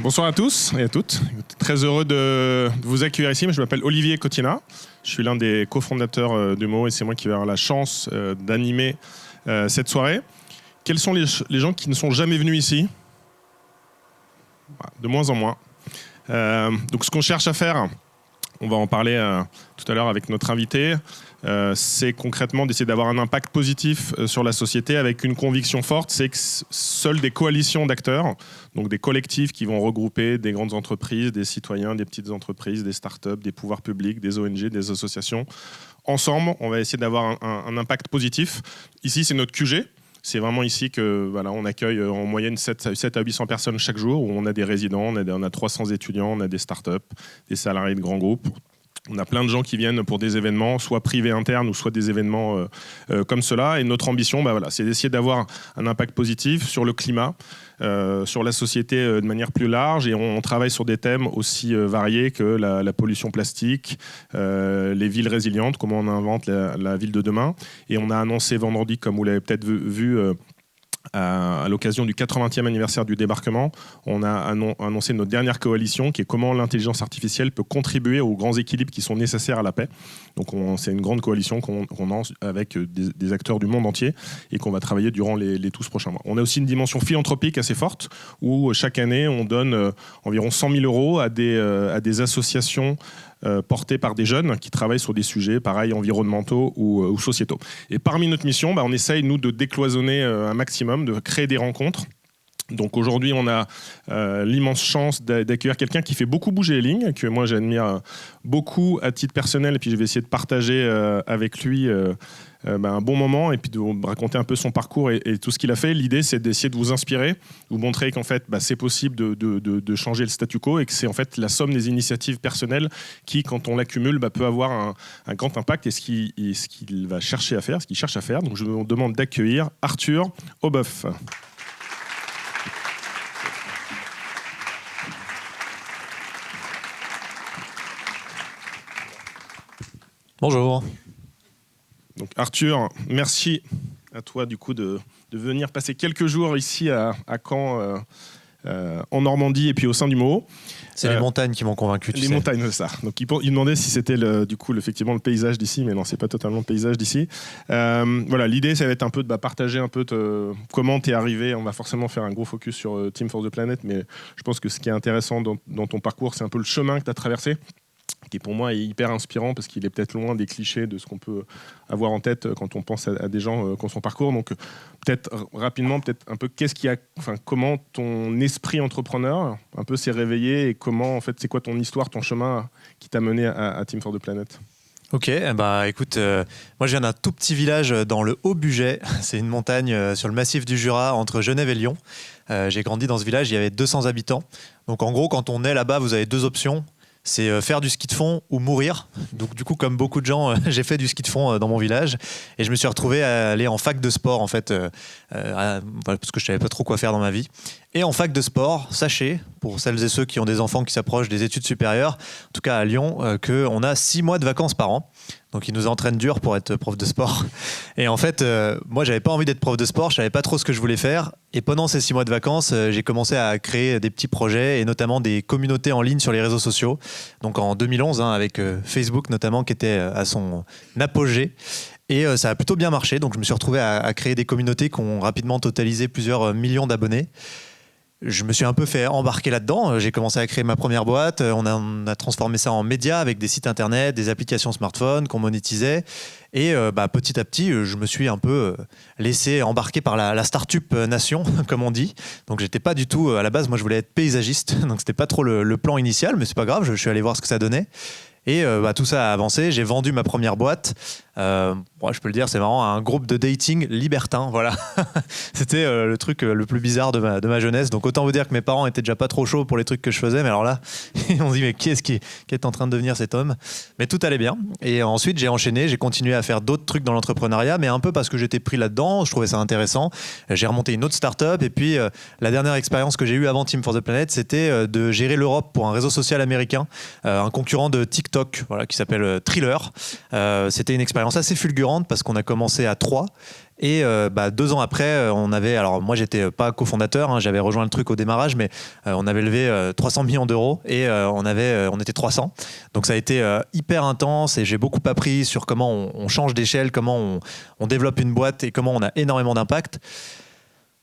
Bonsoir à tous et à toutes. Très heureux de vous accueillir ici. Je m'appelle Olivier Cotina. Je suis l'un des cofondateurs d'Humo et c'est moi qui vais avoir la chance d'animer cette soirée. Quels sont les gens qui ne sont jamais venus ici ? De moins en moins. Donc ce qu'on cherche à faire, on va en parler tout à l'heure avec notre invité, c'est concrètement d'essayer d'avoir un impact positif sur la société avec une conviction forte, c'est que seules des coalitions d'acteurs, donc des collectifs qui vont regrouper des grandes entreprises, des citoyens, des petites entreprises, des startups, des pouvoirs publics, des ONG, des associations, ensemble, on va essayer d'avoir un impact positif. Ici, c'est notre QG. C'est vraiment ici que voilà, on accueille en moyenne 7 à 800 personnes chaque jour, où on a des résidents, on a 300 étudiants, on a des startups, des salariés de grands groupes. On a plein de gens qui viennent pour des événements, soit privés internes ou soit des événements comme cela. Et notre ambition, voilà, c'est d'essayer d'avoir un impact positif sur le climat, sur la société de manière plus large. Et on travaille sur des thèmes aussi variés que la pollution plastique, les villes résilientes, comment on invente la ville de demain. Et on a annoncé vendredi, comme vous l'avez peut-être vu à l'occasion du 80e anniversaire du débarquement, on a annoncé notre dernière coalition qui est comment l'intelligence artificielle peut contribuer aux grands équilibres qui sont nécessaires à la paix. Donc c'est une grande coalition qu'on lance avec des acteurs du monde entier et qu'on va travailler durant les 12 prochains mois. On a aussi une dimension philanthropique assez forte où chaque année on donne environ 100 000 euros à des associations portés par des jeunes qui travaillent sur des sujets, pareil, environnementaux ou sociétaux. Et parmi notre mission, on essaye, nous, de décloisonner un maximum, de créer des rencontres. Donc aujourd'hui, on a l'immense chance d'accueillir quelqu'un qui fait beaucoup bouger les lignes, que moi j'admire beaucoup à titre personnel, et puis je vais essayer de partager avec lui un bon moment, et puis de vous raconter un peu son parcours et tout ce qu'il a fait. L'idée, c'est d'essayer de vous inspirer, vous montrer qu'en fait, c'est possible de changer le statu quo, et que c'est en fait la somme des initiatives personnelles qui, quand on l'accumule, peut avoir un grand impact, et ce qu'il va chercher à faire, ce qu'il cherche à faire. Donc je vous demande d'accueillir Arthur Aubeuf. Bonjour. Donc Arthur, merci à toi du coup de venir passer quelques jours ici à Caen, en Normandie et puis au sein d'Humo. C'est les montagnes qui m'ont convaincu. Les montagnes, c'est ça. Donc il demandait si c'était effectivement le paysage d'ici, mais non, c'est pas totalement le paysage d'ici. Voilà, l'idée, ça va être un peu de partager un peu comment t'es arrivé. On va forcément faire un gros focus sur Team for the Planet, mais je pense que ce qui est intéressant dans ton parcours, c'est un peu le chemin que tu as traversé, qui pour moi est hyper inspirant parce qu'il est peut-être loin des clichés de ce qu'on peut avoir en tête quand on pense à des gens qui ont son parcours. Donc peut-être rapidement, un peu comment ton esprit entrepreneur un peu s'est réveillé et comment en fait c'est quoi ton histoire, ton chemin qui t'a mené à Team for the Planet. Ok, écoute, moi je viens d'un tout petit village dans le Haut-Bugey. C'est une montagne sur le massif du Jura entre Genève et Lyon. J'ai grandi dans ce village, il y avait 200 habitants. Donc en gros, quand on est là-bas, vous avez deux options. C'est faire du ski de fond ou mourir. Donc du coup, comme beaucoup de gens, j'ai fait du ski de fond dans mon village et je me suis retrouvé à aller en fac de sport en fait, parce que je savais pas trop quoi faire dans ma vie. Et en fac de sport, sachez, pour celles et ceux qui ont des enfants qui s'approchent des études supérieures, en tout cas à Lyon, qu'on a 6 mois de vacances par an. Donc ils nous entraînent dur pour être prof de sport. Et en fait, moi j'avais pas envie d'être prof de sport, je savais pas trop ce que je voulais faire. Et pendant ces 6 mois de vacances, j'ai commencé à créer des petits projets et notamment des communautés en ligne sur les réseaux sociaux. Donc en 2011, avec Facebook notamment qui était à son apogée. Et ça a plutôt bien marché. Donc je me suis retrouvé à créer des communautés qui ont rapidement totalisé plusieurs millions d'abonnés. Je me suis un peu fait embarquer là-dedans. J'ai commencé à créer ma première boîte. On a transformé ça en média avec des sites internet, des applications smartphones qu'on monétisait. Et petit à petit, je me suis un peu laissé embarquer par la start-up nation, comme on dit. Donc j'étais pas du tout, à la base, moi je voulais être paysagiste. Donc c'était pas trop le plan initial, mais c'est pas grave, je suis allé voir ce que ça donnait. Et tout ça a avancé. J'ai vendu ma première boîte. Je peux le dire, c'est marrant, un groupe de dating libertin. Voilà. C'était le truc le plus bizarre de ma jeunesse. Donc autant vous dire que mes parents étaient déjà pas trop chauds pour les trucs que je faisais. Mais alors là, ils m'ont dit mais qui est en train de devenir cet homme ? Mais tout allait bien. Et ensuite, j'ai enchaîné. J'ai continué à faire d'autres trucs dans l'entrepreneuriat, mais un peu parce que j'étais pris là-dedans. Je trouvais ça intéressant. J'ai remonté une autre start-up. Et puis, la dernière expérience que j'ai eue avant Team for the Planet, c'était de gérer l'Europe pour un réseau social américain, un concurrent de TikTok, voilà, qui s'appelle Thriller. C'était une expérience assez fulgurante parce qu'on a commencé à 3 Et 2 ans après, on avait, alors moi j'étais pas cofondateur, hein, j'avais rejoint le truc au démarrage, mais on avait levé 300 millions d'euros et on était 300. Donc ça a été hyper intense et j'ai beaucoup appris sur comment on change d'échelle, comment on développe une boîte et comment on a énormément d'impact.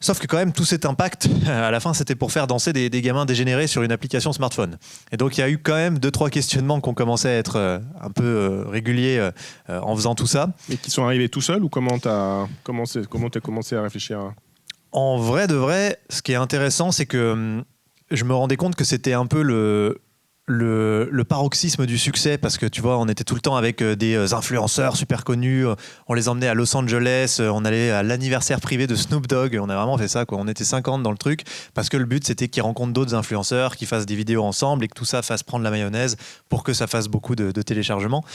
Sauf que quand même, tout cet impact, à la fin, c'était pour faire danser des gamins dégénérés sur une application smartphone. Et donc, il y a eu quand même 2-3 questionnements qui ont commencé à être un peu réguliers en faisant tout ça. Et qui sont arrivés tout seuls ou comment t'as commencé à réfléchir En vrai de vrai, ce qui est intéressant, c'est que je me rendais compte que c'était un peu le paroxysme du succès, parce que tu vois, on était tout le temps avec des influenceurs super connus, on les emmenait à Los Angeles, on allait à l'anniversaire privé de Snoop Dogg, on a vraiment fait ça, quoi. On était 50 dans le truc, parce que le but c'était qu'ils rencontrent d'autres influenceurs, qu'ils fassent des vidéos ensemble et que tout ça fasse prendre la mayonnaise pour que ça fasse beaucoup de téléchargements.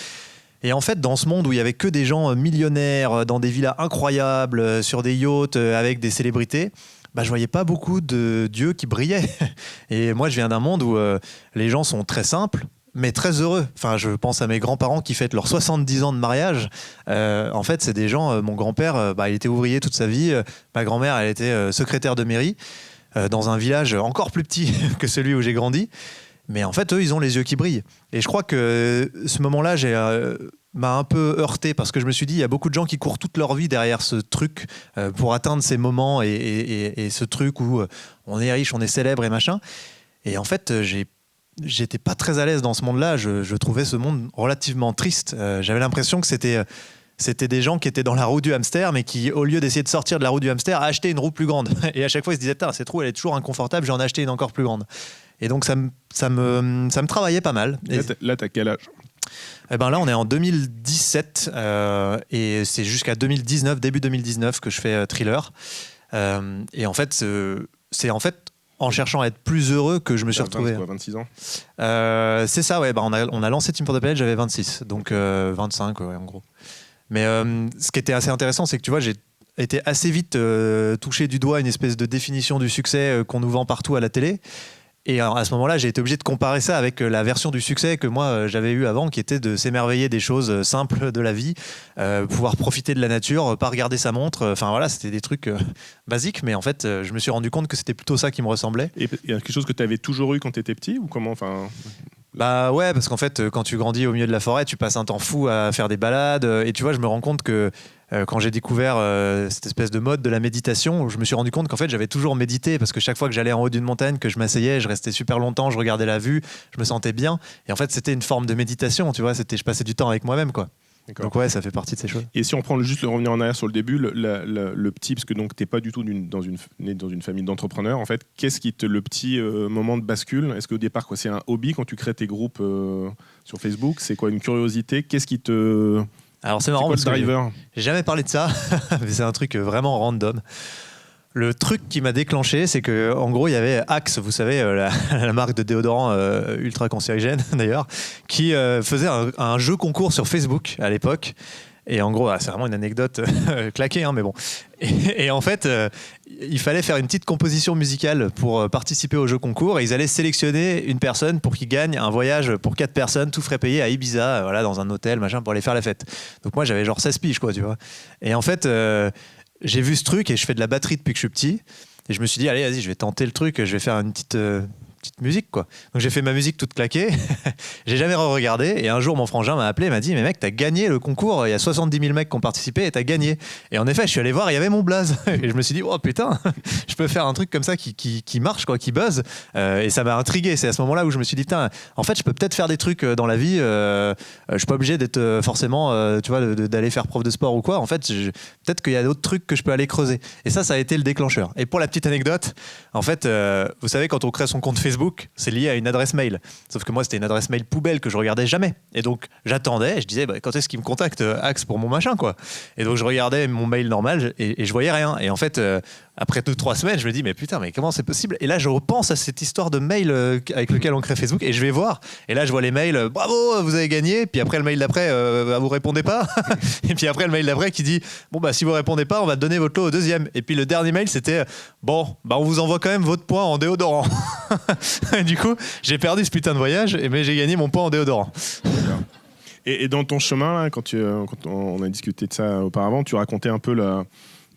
Et en fait, dans ce monde où il y avait que des gens millionnaires, dans des villas incroyables, sur des yachts, avec des célébrités, je voyais pas beaucoup de dieux qui brillaient. Et moi, je viens d'un monde où les gens sont très simples, mais très heureux. Enfin, je pense à mes grands-parents qui fêtent leurs 70 ans de mariage. En fait, c'est des gens... mon grand-père, il était ouvrier toute sa vie. Ma grand-mère, elle était secrétaire de mairie dans un village encore plus petit que celui où j'ai grandi. Mais en fait, eux, ils ont les yeux qui brillent. Et je crois que ce moment-là, m'a un peu heurté parce que je me suis dit, il y a beaucoup de gens qui courent toute leur vie derrière ce truc pour atteindre ces moments et ce truc où on est riche, on est célèbre et machin. Et en fait, j'étais pas très à l'aise dans ce monde-là. Je trouvais ce monde relativement triste. J'avais l'impression que c'était des gens qui étaient dans la roue du hamster, mais qui, au lieu d'essayer de sortir de la roue du hamster, achetaient une roue plus grande. Et à chaque fois, ils se disaient, cette roue, elle est toujours inconfortable, j'en ai acheté une encore plus grande. Et donc, ça me travaillait pas mal. Là, t'as quel âge ? Là, on est en 2017 et c'est jusqu'à 2019, début 2019, que je fais Thriller. Et en fait, c'est en cherchant à être plus heureux que je me suis retrouvé. 26 ans c'est ça, ouais. On a lancé Team for the Planet, j'avais 26, donc 25, ouais, en gros. Mais ce qui était assez intéressant, c'est que tu vois, j'ai été assez vite touché du doigt une espèce de définition du succès qu'on nous vend partout à la télé. Et à ce moment-là, j'ai été obligé de comparer ça avec la version du succès que moi j'avais eu avant, qui était de s'émerveiller des choses simples de la vie, pouvoir profiter de la nature, pas regarder sa montre. Enfin voilà, c'était des trucs basiques, mais en fait, je me suis rendu compte que c'était plutôt ça qui me ressemblait. Et il y a quelque chose que tu avais toujours eu quand tu étais petit ou comment Ouais, parce qu'en fait, quand tu grandis au milieu de la forêt, tu passes un temps fou à faire des balades. Et tu vois, je me rends compte que quand j'ai découvert cette espèce de mode de la méditation, je me suis rendu compte qu'en fait, j'avais toujours médité parce que chaque fois que j'allais en haut d'une montagne, que je m'asseyais, je restais super longtemps, je regardais la vue, je me sentais bien. Et en fait, c'était une forme de méditation, tu vois. Je passais du temps avec moi-même, quoi. D'accord. Donc ouais, ça fait partie de ces choses. Et si on prend juste le revenir en arrière sur le début, le petit, parce que donc t'es pas du tout né dans une famille d'entrepreneurs, en fait, qu'est-ce qui le petit moment de bascule ? Est-ce qu'au départ, c'est un hobby quand tu crées tes groupes sur Facebook ? C'est quoi, une curiosité ? Qu'est-ce qui te... Alors c'est marrant parce que j'ai jamais parlé de ça, mais c'est un truc vraiment random. Le truc qui m'a déclenché, c'est que en gros, il y avait Axe, vous savez, la marque de déodorant ultra cancérigène d'ailleurs, qui faisait un jeu concours sur Facebook à l'époque. Et en gros, c'est vraiment une anecdote claquée, hein, mais bon. Et en fait, il fallait faire une petite composition musicale pour participer au jeu concours. Et ils allaient sélectionner une personne pour qu'il gagne un voyage pour 4 personnes, tout frais payé à Ibiza, voilà, dans un hôtel, machin, pour aller faire la fête. Donc moi, j'avais genre 16 piges, quoi, tu vois. Et en fait, j'ai vu ce truc et je fais de la batterie depuis que je suis petit. Et je me suis dit, allez, vas-y, je vais tenter le truc, je vais faire une petite musique, quoi. Donc j'ai fait ma musique toute claquée, j'ai jamais re-regardé, et un jour mon frangin m'a appelé et m'a dit, mais mec, t'as gagné le concours, il y a 70 000 mecs qui ont participé et t'as gagné. Et en effet, je suis allé voir, il y avait mon blaze, et je me suis dit, oh putain, je peux faire un truc comme ça qui marche, quoi, qui buzz, et ça m'a intrigué. C'est à ce moment-là où je me suis dit, putain, en fait, je peux peut-être faire des trucs dans la vie, je suis pas obligé d'être forcément, tu vois, d'aller faire prof de sport ou quoi. En fait, peut-être qu'il y a d'autres trucs que je peux aller creuser. Et ça a été le déclencheur. Et pour la petite anecdote, en fait, vous savez, quand on crée son compte Facebook, c'est lié à une adresse mail. Sauf que moi, c'était une adresse mail poubelle que je regardais jamais. Et donc, j'attendais, je disais, quand est-ce qu'il me contacte Axe pour mon machin, quoi. Et donc, je regardais mon mail normal et je voyais rien. Et en fait, après 2-3 semaines, je me dis, mais putain, mais comment c'est possible ? Et là, je repense à cette histoire de mail avec lequel on crée Facebook et je vais voir. Et là, je vois les mails, bravo, vous avez gagné. Puis après, le mail d'après, vous répondez pas. Et puis après, le mail d'après qui dit, bon, si vous répondez pas, on va donner votre lot au deuxième. Et puis le dernier mail, c'était, bon, on vous envoie quand même votre point en déodorant. Et du coup, j'ai perdu ce putain de voyage, mais j'ai gagné mon point en déodorant. Et dans ton chemin, là, quand on a discuté de ça auparavant, tu racontais un peu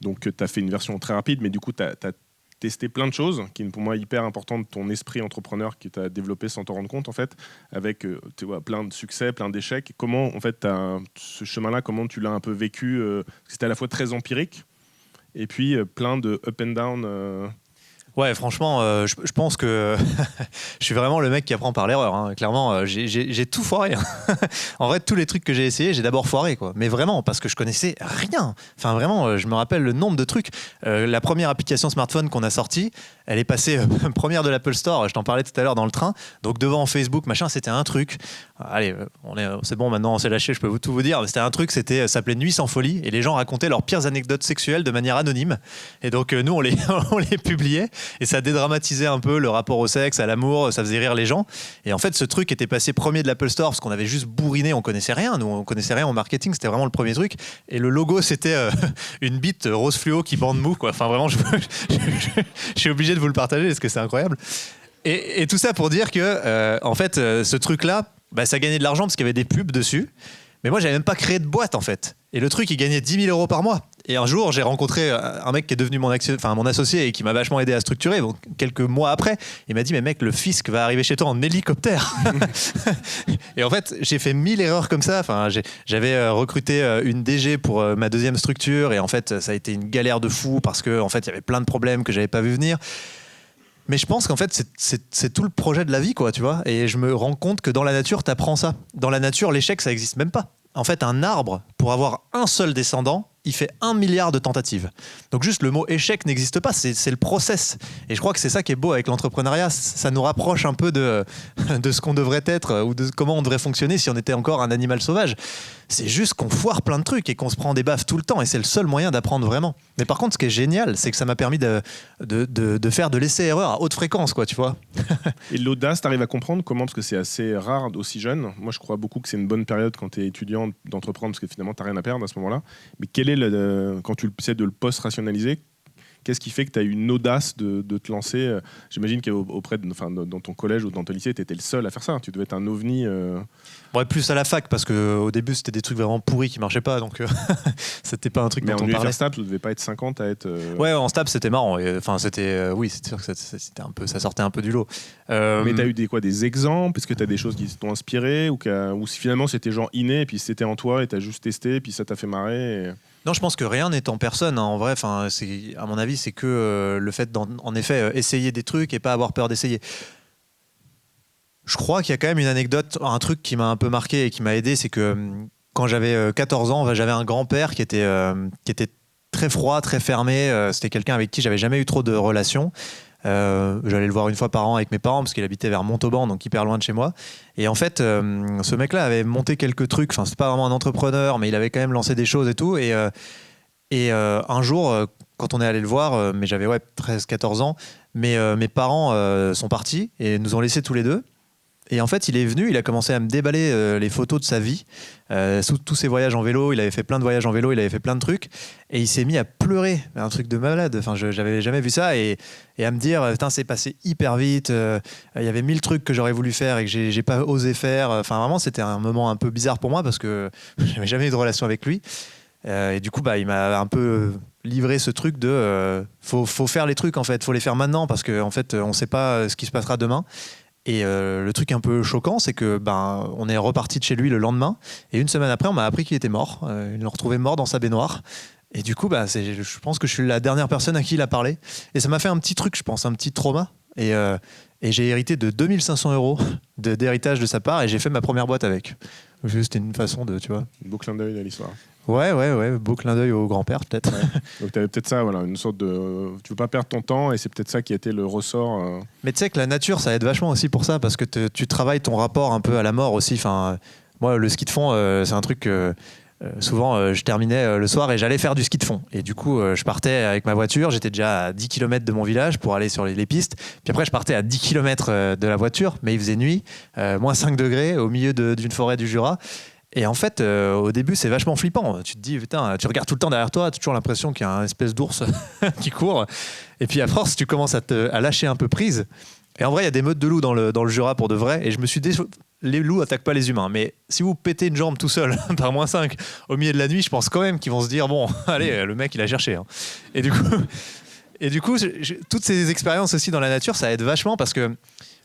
donc tu as fait une version très rapide, mais du coup, tu as testé plein de choses, qui est pour moi hyper important de ton esprit entrepreneur que tu as développé sans t'en rendre compte, en fait, avec tu vois, plein de succès, plein d'échecs. Comment, en fait, ce chemin-là, comment tu l'as un peu vécu C'était à la fois très empirique, et puis plein de up and down. Ouais, franchement, je pense que je suis vraiment le mec qui apprend par l'erreur. Hein. Clairement, j'ai tout foiré. En vrai, tous les trucs que j'ai essayé, j'ai d'abord foiré, quoi. Mais vraiment, parce que je connaissais rien. Enfin, vraiment, je me rappelle le nombre de trucs. La première application smartphone qu'on a sortie, elle est passée première de l'Apple Store. Je t'en parlais tout à l'heure dans le train. Donc devant Facebook, machin, c'était un truc. Allez, c'est bon, maintenant on s'est lâché, je peux tout vous dire. C'était un truc, ça s'appelait Nuit sans folie. Et les gens racontaient leurs pires anecdotes sexuelles de manière anonyme. Et donc nous, on les publiait. Et ça dédramatisait un peu le rapport au sexe, à l'amour, ça faisait rire les gens. Et en fait, ce truc était passé premier de l'Apple Store parce qu'on avait juste bourriné, on connaissait rien. Nous, on connaissait rien en marketing, c'était vraiment le premier truc. Et le logo, c'était une bite rose fluo qui bande mou, quoi. Enfin, vraiment, je suis obligé de vous le partager parce que c'est incroyable. Et tout ça pour dire que, en fait, ce truc-là, ça gagnait de l'argent parce qu'il y avait des pubs dessus. Mais moi, j'avais même pas créé de boîte, en fait. Et le truc, il gagnait 10 000 euros par mois. Et un jour, j'ai rencontré un mec qui est devenu mon associé et qui m'a vachement aidé à structurer. Donc, quelques mois après, il m'a dit, mais mec, le fisc va arriver chez toi en hélicoptère. Et en fait, j'ai fait 1000 erreurs comme ça. Enfin, j'avais recruté une DG pour ma deuxième structure. Et en fait, ça a été une galère de fou parce que, en fait, il y avait plein de problèmes que j'avais pas vu venir. Mais je pense qu'en fait, c'est tout le projet de la vie, quoi, tu vois. Et je me rends compte que dans la nature, t'apprends ça. Dans la nature, l'échec, ça n'existe même pas. En fait, un arbre, pour avoir un seul descendant, il fait 1 milliard de tentatives. Donc juste le mot échec n'existe pas, c'est le process. Et je crois que c'est ça qui est beau avec l'entrepreneuriat. Ça nous rapproche un peu de ce qu'on devrait être ou de comment on devrait fonctionner si on était encore un animal sauvage. C'est juste qu'on foire plein de trucs et qu'on se prend des baffes tout le temps. Et c'est le seul moyen d'apprendre vraiment. Mais par contre, ce qui est génial, c'est que ça m'a permis de faire de l'essai-erreur à haute fréquence, quoi, tu vois. Et l'audace, t'arrives à comprendre comment? Parce que c'est assez rare aussi jeune. Moi, je crois beaucoup que c'est une bonne période quand t'es étudiant d'entreprendre parce que finalement, t'as rien à perdre à ce moment-là. Mais quel est quand tu essaies de le post-rationaliser, qu'est-ce qui fait que tu as eu une audace de te lancer? J'imagine qu'auprès dans ton collège ou dans ton lycée, tu étais le seul à faire ça. Tu devais être un ovni. Ouais, plus à la fac, parce qu'au début, c'était des trucs vraiment pourris qui marchaient pas. Donc, c'était pas un truc mais dont on parlait. Mais en Stab, tu devais pas être 50 à être. Ouais, en Stab, c'était marrant. Enfin, oui, c'est sûr que c'était un peu, ça sortait un peu du lot. Mais tu as eu des exemples? Est-ce que tu as des choses qui t'ont inspiré? Ou si finalement, c'était genre inné, et puis c'était en toi, et tu as juste testé, et puis ça t'a fait marrer Non, je pense que rien n'est en personne. Hein. En vrai, à mon avis, c'est que le fait en effet essayer des trucs et pas avoir peur d'essayer. Je crois qu'il y a quand même une anecdote, un truc qui m'a un peu marqué et qui m'a aidé, c'est que quand j'avais 14 ans, j'avais un grand-père qui était très froid, très fermé. C'était quelqu'un avec qui j'avais jamais eu trop de relations. J'allais le voir une fois par an avec mes parents parce qu'il habitait vers Montauban, donc hyper loin de chez moi. Et en fait, ce mec-là avait monté quelques trucs. Enfin, c'est pas vraiment un entrepreneur, mais il avait quand même lancé des choses et tout. Et un jour, quand on est allé le voir, mais j'avais 13-14 ans, mes parents sont partis et nous ont laissés tous les deux. Et en fait, il est venu, il a commencé à me déballer les photos de sa vie, tous ses voyages en vélo. Il avait fait plein de voyages en vélo, il avait fait plein de trucs. Et il s'est mis à pleurer, un truc de malade. Enfin, j'avais jamais vu ça. Et à me dire, putain, c'est passé hyper vite. Il y avait 1000 trucs que j'aurais voulu faire et que j'ai pas osé faire. Enfin, vraiment, c'était un moment un peu bizarre pour moi parce que j'avais jamais eu de relation avec lui. Et du coup, il m'a un peu livré ce truc de faut faire les trucs, en fait. Faut les faire maintenant parce qu'en fait, on sait pas ce qui se passera demain. Et le truc un peu choquant, c'est que on est reparti de chez lui le lendemain. Et une semaine après, on m'a appris qu'il était mort. Ils l'ont retrouvé mort dans sa baignoire. Et du coup, je pense que je suis la dernière personne à qui il a parlé. Et ça m'a fait un petit truc, je pense, un petit trauma. Et j'ai hérité de 2500 € d'héritage de sa part. Et j'ai fait ma première boîte avec. C'était une façon de, tu vois. Beau clin d'œil à l'histoire. Ouais, beau clin d'œil au grand-père, peut-être. Ouais. Donc, tu avais peut-être ça, voilà, une sorte de. Tu veux pas perdre ton temps, et c'est peut-être ça qui a été le ressort. Mais tu sais que la nature, ça aide vachement aussi pour ça, parce que tu travailles ton rapport un peu à la mort aussi. Enfin, moi, le ski de fond, c'est un truc. Souvent, je terminais le soir et j'allais faire du ski de fond. Et du coup, je partais avec ma voiture. J'étais déjà à 10 km de mon village pour aller sur les pistes. Puis après, je partais à 10 km de la voiture, mais il faisait nuit, moins 5 degrés, au milieu d'une forêt du Jura. Et en fait, au début, c'est vachement flippant. Tu te dis, putain, tu regardes tout le temps derrière toi, tu as toujours l'impression qu'il y a un espèce d'ours qui court. Et puis à force, tu commences à lâcher un peu prise. Et en vrai, il y a des meutes de loups dans le Jura pour de vrai. Et je me suis les loups attaquent pas les humains. Mais si vous pétez une jambe tout seul par -5 au milieu de la nuit, je pense quand même qu'ils vont se dire bon, allez, le mec il a cherché. Hein. Et du coup, toutes ces expériences aussi dans la nature, ça aide vachement parce que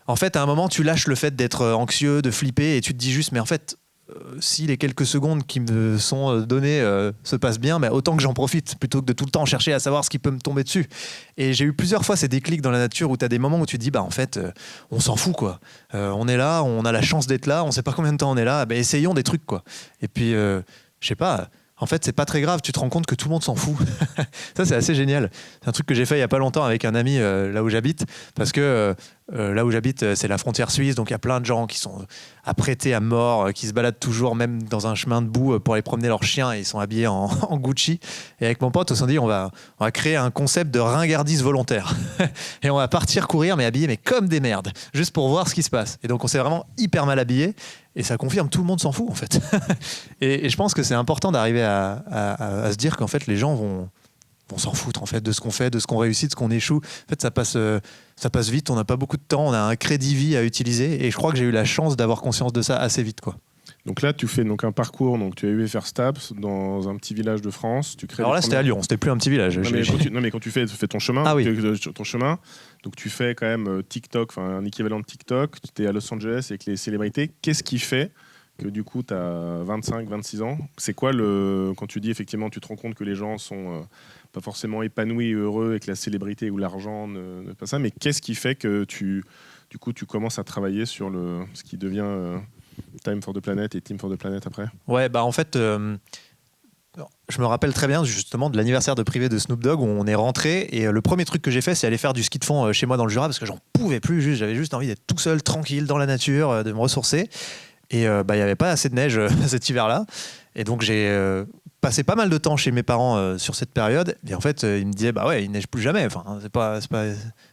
en fait, à un moment, tu lâches le fait d'être anxieux, de flipper, et tu te dis juste, mais en fait, si les quelques secondes qui me sont données se passent bien, bah, autant que j'en profite, plutôt que de tout le temps chercher à savoir ce qui peut me tomber dessus. Et j'ai eu plusieurs fois ces déclics dans la nature où tu as des moments où tu te dis, bah, en fait, on s'en fout, quoi. On est là, on a la chance d'être là, on sait pas combien de temps on est là, bah, essayons des trucs, quoi. Et puis, je sais pas... En fait, c'est pas très grave, tu te rends compte que tout le monde s'en fout. Ça, c'est assez génial. C'est un truc que j'ai fait il y a pas longtemps avec un ami là où j'habite, parce que là où j'habite, c'est la frontière suisse, donc il y a plein de gens qui sont apprêtés à mort, qui se baladent toujours, même dans un chemin de boue pour aller promener leurs chiens, et ils sont habillés en Gucci. Et avec mon pote, on s'est dit, on va créer un concept de ringardise volontaire. Et on va partir courir, mais habillés mais comme des merdes, juste pour voir ce qui se passe. Et donc, on s'est vraiment hyper mal habillés. Et ça confirme, tout le monde s'en fout en fait. et je pense que c'est important d'arriver à se dire qu'en fait les gens vont s'en foutre en fait de ce qu'on fait, de ce qu'on réussit, de ce qu'on échoue. En fait, ça passe vite, on n'a pas beaucoup de temps, on a un crédit vie à utiliser. Et je crois que j'ai eu la chance d'avoir conscience de ça assez vite, quoi. Donc là, tu fais donc un parcours, donc tu as eu faire STAPS dans un petit village de France. Alors là, c'était à Lyon, c'était plus un petit village. Non, mais quand tu fais ton chemin, ah, oui. ton chemin, donc tu fais quand même TikTok, enfin un équivalent de TikTok, tu es à Los Angeles avec les célébrités. Qu'est-ce qui fait que du coup tu as 25, 26 ans? C'est quoi quand tu dis effectivement, tu te rends compte que les gens sont pas forcément épanouis et heureux et que la célébrité ou l'argent ne pas ça, mais qu'est-ce qui fait que tu commences à travailler sur ce qui devient Time for the Planet et Team for the Planet après? Ouais, bah en fait, je me rappelle très bien justement de l'anniversaire de privé de Snoop Dogg où on est rentré et le premier truc que j'ai fait, c'est aller faire du ski de fond chez moi dans le Jura parce que j'en pouvais plus, j'avais juste envie d'être tout seul, tranquille, dans la nature, de me ressourcer. Et il n'y avait pas assez de neige cet hiver-là. Et donc j'ai passé pas mal de temps chez mes parents sur cette période. Et en fait, ils me disaient, bah ouais, il neige plus jamais. Enfin,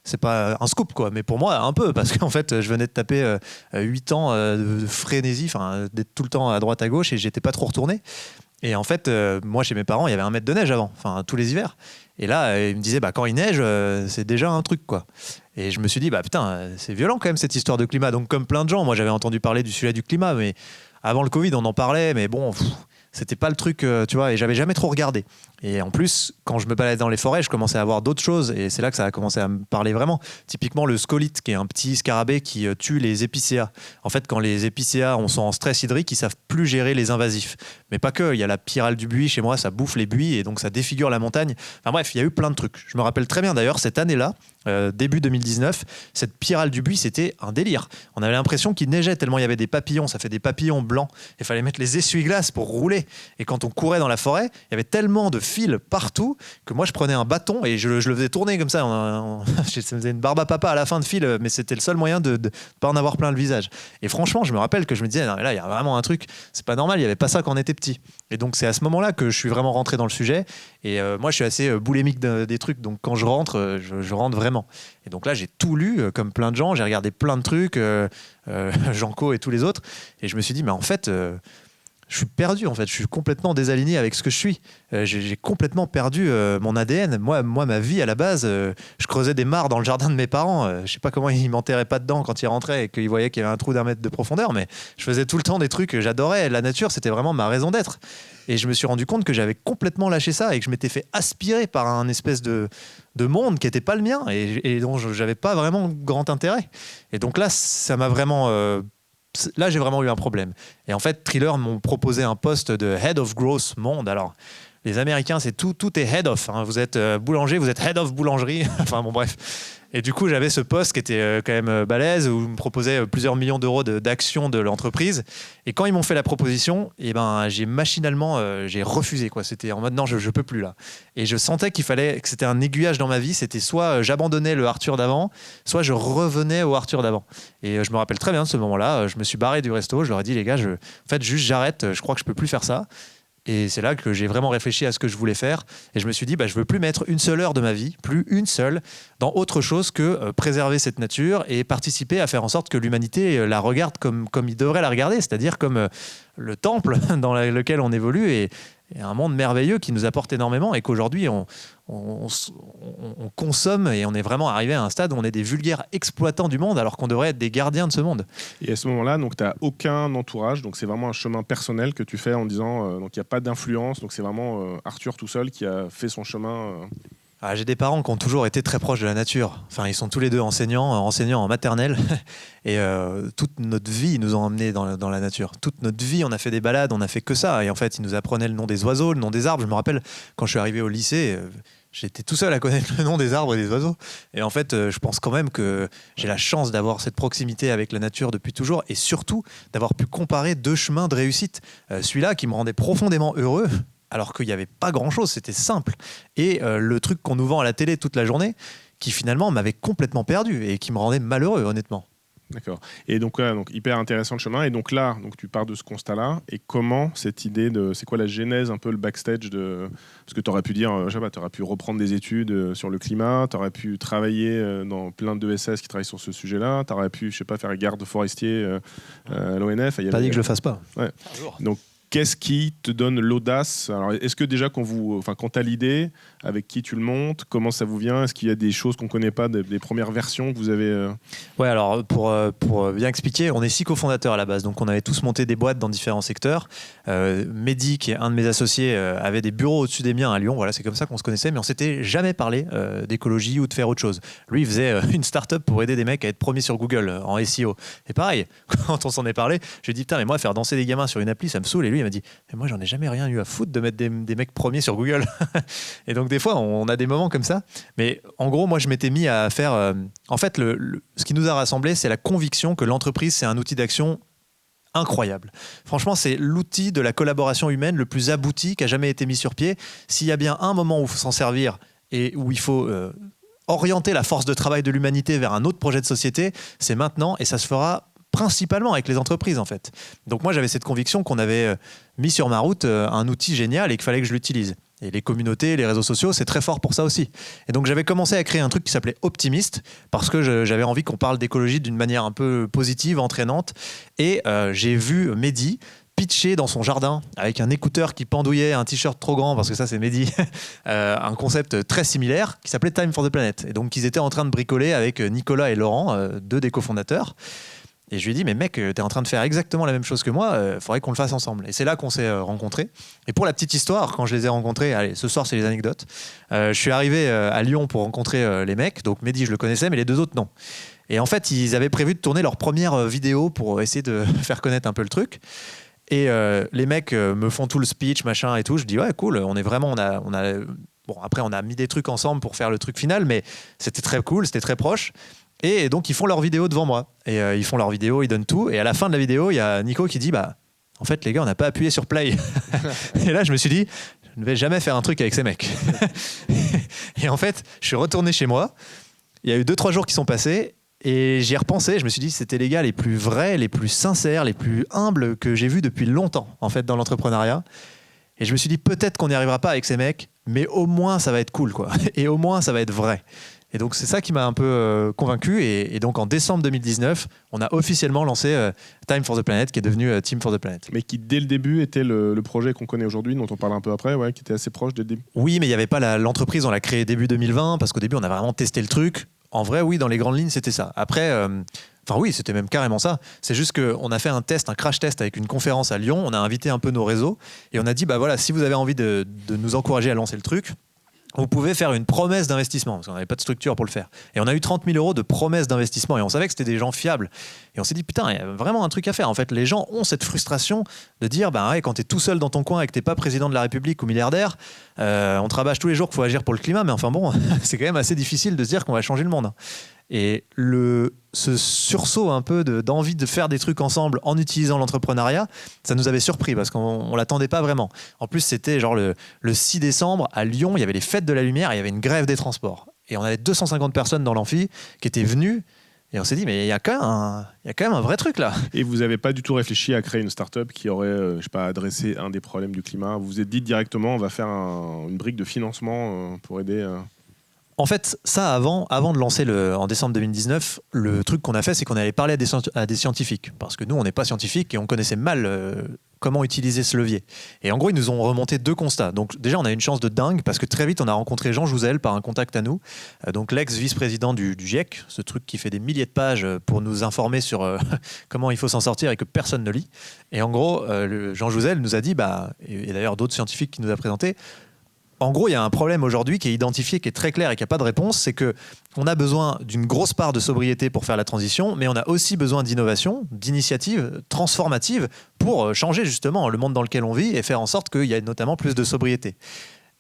c'est pas un scoop, quoi. Mais pour moi, un peu, parce qu'en fait, je venais de taper 8 ans de frénésie, d'être tout le temps à droite à gauche et j'étais pas trop retourné. Et en fait, moi, chez mes parents, il y avait 1 mètre de neige avant, tous les hivers. Et là, ils me disaient, bah, quand il neige, c'est déjà un truc, quoi. Et je me suis dit, bah putain, c'est violent quand même cette histoire de climat. Donc, comme plein de gens, moi, j'avais entendu parler du sujet du climat, mais avant le Covid, on en parlait, mais bon, c'était pas le truc, tu vois, et j'avais jamais trop regardé. Et en plus, quand je me baladais dans les forêts, je commençais à voir d'autres choses, et c'est là que ça a commencé à me parler vraiment. Typiquement, le scolite, qui est un petit scarabée qui tue les épicéas. En fait, quand les épicéas sont en stress hydrique, ils savent plus gérer les invasifs. Mais pas que, il y a la pyrale du buis chez moi, ça bouffe les buis, et donc ça défigure la montagne. Enfin bref, il y a eu plein de trucs. Je me rappelle très bien d'ailleurs, cette année-là, début 2019, cette pyrale du buis, c'était un délire. On avait l'impression qu'il neigeait tellement il y avait des papillons, ça fait des papillons blancs. Il fallait mettre les essuie-glaces pour rouler. Et quand on courait dans la forêt, il y avait tellement de fils partout que moi je prenais un bâton et je le faisais tourner comme ça. Ça faisait une barbe à papa à la fin de fil, mais c'était le seul moyen de ne pas en avoir plein le visage. Et franchement, je me rappelle que je me disais, non, mais là, il y a vraiment un truc, c'est pas normal, il n'y avait pas ça quand on était petit. Et donc c'est à ce moment-là que je suis vraiment rentré dans le sujet. Et moi, je suis assez boulémique des trucs, donc quand je rentre, je rentre vraiment. Et donc là, j'ai tout lu, comme plein de gens, j'ai regardé plein de trucs, Janco et tous les autres, et je me suis dit, mais en fait, je suis perdu, en fait, je suis complètement désaligné avec ce que je suis. J'ai complètement perdu mon ADN. Moi, ma vie, à la base, je creusais des mares dans le jardin de mes parents. Je sais pas comment ils m'enterraient pas dedans quand ils rentraient et qu'ils voyaient qu'il y avait un trou d'1 mètre de profondeur, mais je faisais tout le temps des trucs que j'adorais. La nature, c'était vraiment ma raison d'être. Et je me suis rendu compte que j'avais complètement lâché ça et que je m'étais fait aspirer par un espèce de monde qui n'était pas le mien et dont j'avais pas vraiment grand intérêt. Et donc là, ça m'a vraiment... Là, j'ai vraiment eu un problème. Et en fait, Thriller m'ont proposé un poste de Head of Growth Monde. Alors, les Américains, c'est tout est Head of. Hein. Vous êtes boulanger, vous êtes Head of Boulangerie. Enfin, bon, bref. Et du coup, j'avais ce poste qui était quand même balèze, où ils me proposaient plusieurs millions d'euros d'actions de l'entreprise. Et quand ils m'ont fait la proposition, eh ben, j'ai machinalement j'ai refusé, quoi. C'était en mode non, je peux plus là. Et je sentais que c'était un aiguillage dans ma vie. C'était soit j'abandonnais le Arthur d'avant, soit je revenais au Arthur d'avant. Et je me rappelle très bien de ce moment-là. Je me suis barré du resto. Je leur ai dit, les gars, en fait, juste j'arrête. Je crois que je peux plus faire ça. Et c'est là que j'ai vraiment réfléchi à ce que je voulais faire. Et je me suis dit, je veux plus mettre une seule heure de ma vie, plus une seule, dans autre chose que préserver cette nature et participer à faire en sorte que l'humanité la regarde comme il devrait la regarder, c'est-à-dire comme le temple dans lequel on évolue. Et un monde merveilleux qui nous apporte énormément et qu'aujourd'hui on consomme et on est vraiment arrivé à un stade où on est des vulgaires exploitants du monde alors qu'on devrait être des gardiens de ce monde. Et à ce moment-là, donc tu n'as aucun entourage, donc c'est vraiment un chemin personnel que tu fais en disant donc il n'y a pas d'influence, donc c'est vraiment Arthur tout seul qui a fait son chemin. J'ai des parents qui ont toujours été très proches de la nature. Enfin, ils sont tous les deux enseignants en maternelle. Et toute notre vie, ils nous ont emmenés dans la nature. Toute notre vie, on a fait des balades, on n'a fait que ça. Et en fait, ils nous apprenaient le nom des oiseaux, le nom des arbres. Je me rappelle, quand je suis arrivé au lycée, j'étais tout seul à connaître le nom des arbres et des oiseaux. Et en fait, je pense quand même que j'ai la chance d'avoir cette proximité avec la nature depuis toujours. Et surtout, d'avoir pu comparer 2 chemins de réussite. Celui-là qui me rendait profondément heureux, alors qu'il n'y avait pas grand-chose, c'était simple. Et le truc qu'on nous vend à la télé toute la journée, qui finalement m'avait complètement perdu et qui me rendait malheureux, honnêtement. D'accord. Et donc hyper intéressant le chemin. Et donc là, tu pars de ce constat-là. Et comment cette idée c'est quoi la genèse, un peu le backstage parce que tu aurais pu dire, je sais pas, tu aurais pu reprendre des études sur le climat, tu aurais pu travailler dans plein d'ESS qui travaillent sur ce sujet-là, tu aurais pu, je sais pas, faire garde forestier à l'ONF. Pas dit que je le fasse pas. Ouais. Donc, qu'est-ce qui te donne l'audace? Alors, est-ce que déjà quand tu as l'idée, avec qui tu le montes, comment ça vous vient? Est-ce qu'il y a des choses qu'on ne connaît pas, des premières versions que vous avez Ouais, alors pour bien expliquer, on est 6 cofondateurs à la base, donc on avait tous monté des boîtes dans différents secteurs. Mehdi, qui est un de mes associés, avait des bureaux au-dessus des miens à Lyon. Voilà, c'est comme ça qu'on se connaissait, mais on s'était jamais parlé d'écologie ou de faire autre chose. Lui, il faisait une start-up pour aider des mecs à être premiers sur Google en SEO. Et pareil, quand on s'en est parlé, je lui ai dit putain, mais moi faire danser des gamins sur une appli, ça me saoule. Et lui, il m'a dit mais moi, j'en ai jamais rien eu à foutre de mettre des mecs premiers sur Google. Et donc des fois, on a des moments comme ça. Mais en gros, moi, je m'étais mis à faire. En fait, ce qui nous a rassemblés, c'est la conviction que l'entreprise, c'est un outil d'action incroyable. Franchement, c'est l'outil de la collaboration humaine le plus abouti qui a jamais été mis sur pied. S'il y a bien un moment où il faut s'en servir et où il faut orienter la force de travail de l'humanité vers un autre projet de société, c'est maintenant, et ça se fera principalement avec les entreprises en fait. Donc moi j'avais cette conviction qu'on avait mis sur ma route un outil génial et qu'il fallait que je l'utilise. Et les communautés, les réseaux sociaux, c'est très fort pour ça aussi. Et donc j'avais commencé à créer un truc qui s'appelait Optimiste parce que j'avais envie qu'on parle d'écologie d'une manière un peu positive, entraînante. Et j'ai vu Mehdi pitcher dans son jardin avec un écouteur qui pendouillait, un t-shirt trop grand, parce que ça c'est Mehdi, un concept très similaire qui s'appelait Time for the Planet. Et donc ils étaient en train de bricoler avec Nicolas et Laurent, 2 des cofondateurs. Et je lui ai dit, mais mec, t'es en train de faire exactement la même chose que moi, faudrait qu'on le fasse ensemble. Et c'est là qu'on s'est rencontrés. Et pour la petite histoire, quand je les ai rencontrés, allez, ce soir c'est les anecdotes, je suis arrivé à Lyon pour rencontrer les mecs, donc Mehdi je le connaissais, mais les 2 autres non. Et en fait, ils avaient prévu de tourner leur première vidéo pour essayer de faire connaître un peu le truc. Et les mecs me font tout le speech, machin et tout. Je dis, ouais, cool, on est vraiment, bon, après on a mis des trucs ensemble pour faire le truc final, mais c'était très cool, c'était très proche. Et donc, ils font leur vidéo devant moi. Et ils font leur vidéo, ils donnent tout. Et à la fin de la vidéo, il y a Nico qui dit en fait, les gars, on n'a pas appuyé sur play. Et là, je me suis dit je ne vais jamais faire un truc avec ces mecs. Et en fait, je suis retourné chez moi. Il y a eu 2-3 jours qui sont passés. Et j'y ai repensé. Je me suis dit c'était les gars les plus vrais, les plus sincères, les plus humbles que j'ai vus depuis longtemps, en fait, dans l'entrepreneuriat. Et je me suis dit peut-être qu'on n'y arrivera pas avec ces mecs, mais au moins, ça va être cool, quoi. Et au moins, ça va être vrai. Et donc, c'est ça qui m'a un peu convaincu. Et donc, en décembre 2019, on a officiellement lancé Time for the Planet, qui est devenu Team for the Planet. Mais qui, dès le début, était le projet qu'on connaît aujourd'hui, dont on parle un peu après, ouais, qui était assez proche dès le début. Oui, mais il n'y avait pas l'entreprise, on l'a créée début 2020, parce qu'au début, on a vraiment testé le truc. En vrai, oui, dans les grandes lignes, c'était ça. Après, oui, c'était même carrément ça. C'est juste qu'on a fait un crash test avec une conférence à Lyon. On a invité un peu nos réseaux. Et on a dit, voilà, si vous avez envie de nous encourager à lancer le truc, vous pouvez faire une promesse d'investissement, parce qu'on n'avait pas de structure pour le faire. Et on a eu 30 000 € de promesse d'investissement, et on savait que c'était des gens fiables. Et on s'est dit, putain, il y a vraiment un truc à faire. En fait, les gens ont cette frustration de dire, ouais, quand tu es tout seul dans ton coin et que tu n'es pas président de la République ou milliardaire, on te rabâche tous les jours qu'il faut agir pour le climat, mais enfin bon, c'est quand même assez difficile de se dire qu'on va changer le monde. Et ce sursaut un peu d'envie de faire des trucs ensemble en utilisant l'entrepreneuriat, ça nous avait surpris parce qu'on ne l'attendait pas vraiment. En plus, c'était genre le 6 décembre à Lyon, il y avait les fêtes de la lumière, il y avait une grève des transports. Et on avait 250 personnes dans l'amphi qui étaient venues. Et on s'est dit, mais il y a quand même un vrai truc là. Et vous n'avez pas du tout réfléchi à créer une start-up qui aurait, adressé un des problèmes du climat. Vous vous êtes dit directement, on va faire une brique de financement pour aider. En fait, ça, avant de lancer en décembre 2019, le truc qu'on a fait, c'est qu'on est allé parler à des scientifiques. Parce que nous, on n'est pas scientifiques et on connaissait mal comment utiliser ce levier. Et en gros, ils nous ont remonté 2 constats. Donc déjà, on a une chance de dingue parce que très vite, on a rencontré Jean Jouzel par un contact à nous, donc l'ex-vice-président du GIEC, ce truc qui fait des milliers de pages pour nous informer sur comment il faut s'en sortir et que personne ne lit. Et en gros, Jean Jouzel nous a dit, et d'ailleurs d'autres scientifiques qui nous a présenté, en gros, il y a un problème aujourd'hui qui est identifié, qui est très clair et qui n'a pas de réponse, c'est qu'on a besoin d'une grosse part de sobriété pour faire la transition, mais on a aussi besoin d'innovation, d'initiatives transformatives pour changer justement le monde dans lequel on vit et faire en sorte qu'il y ait notamment plus de sobriété.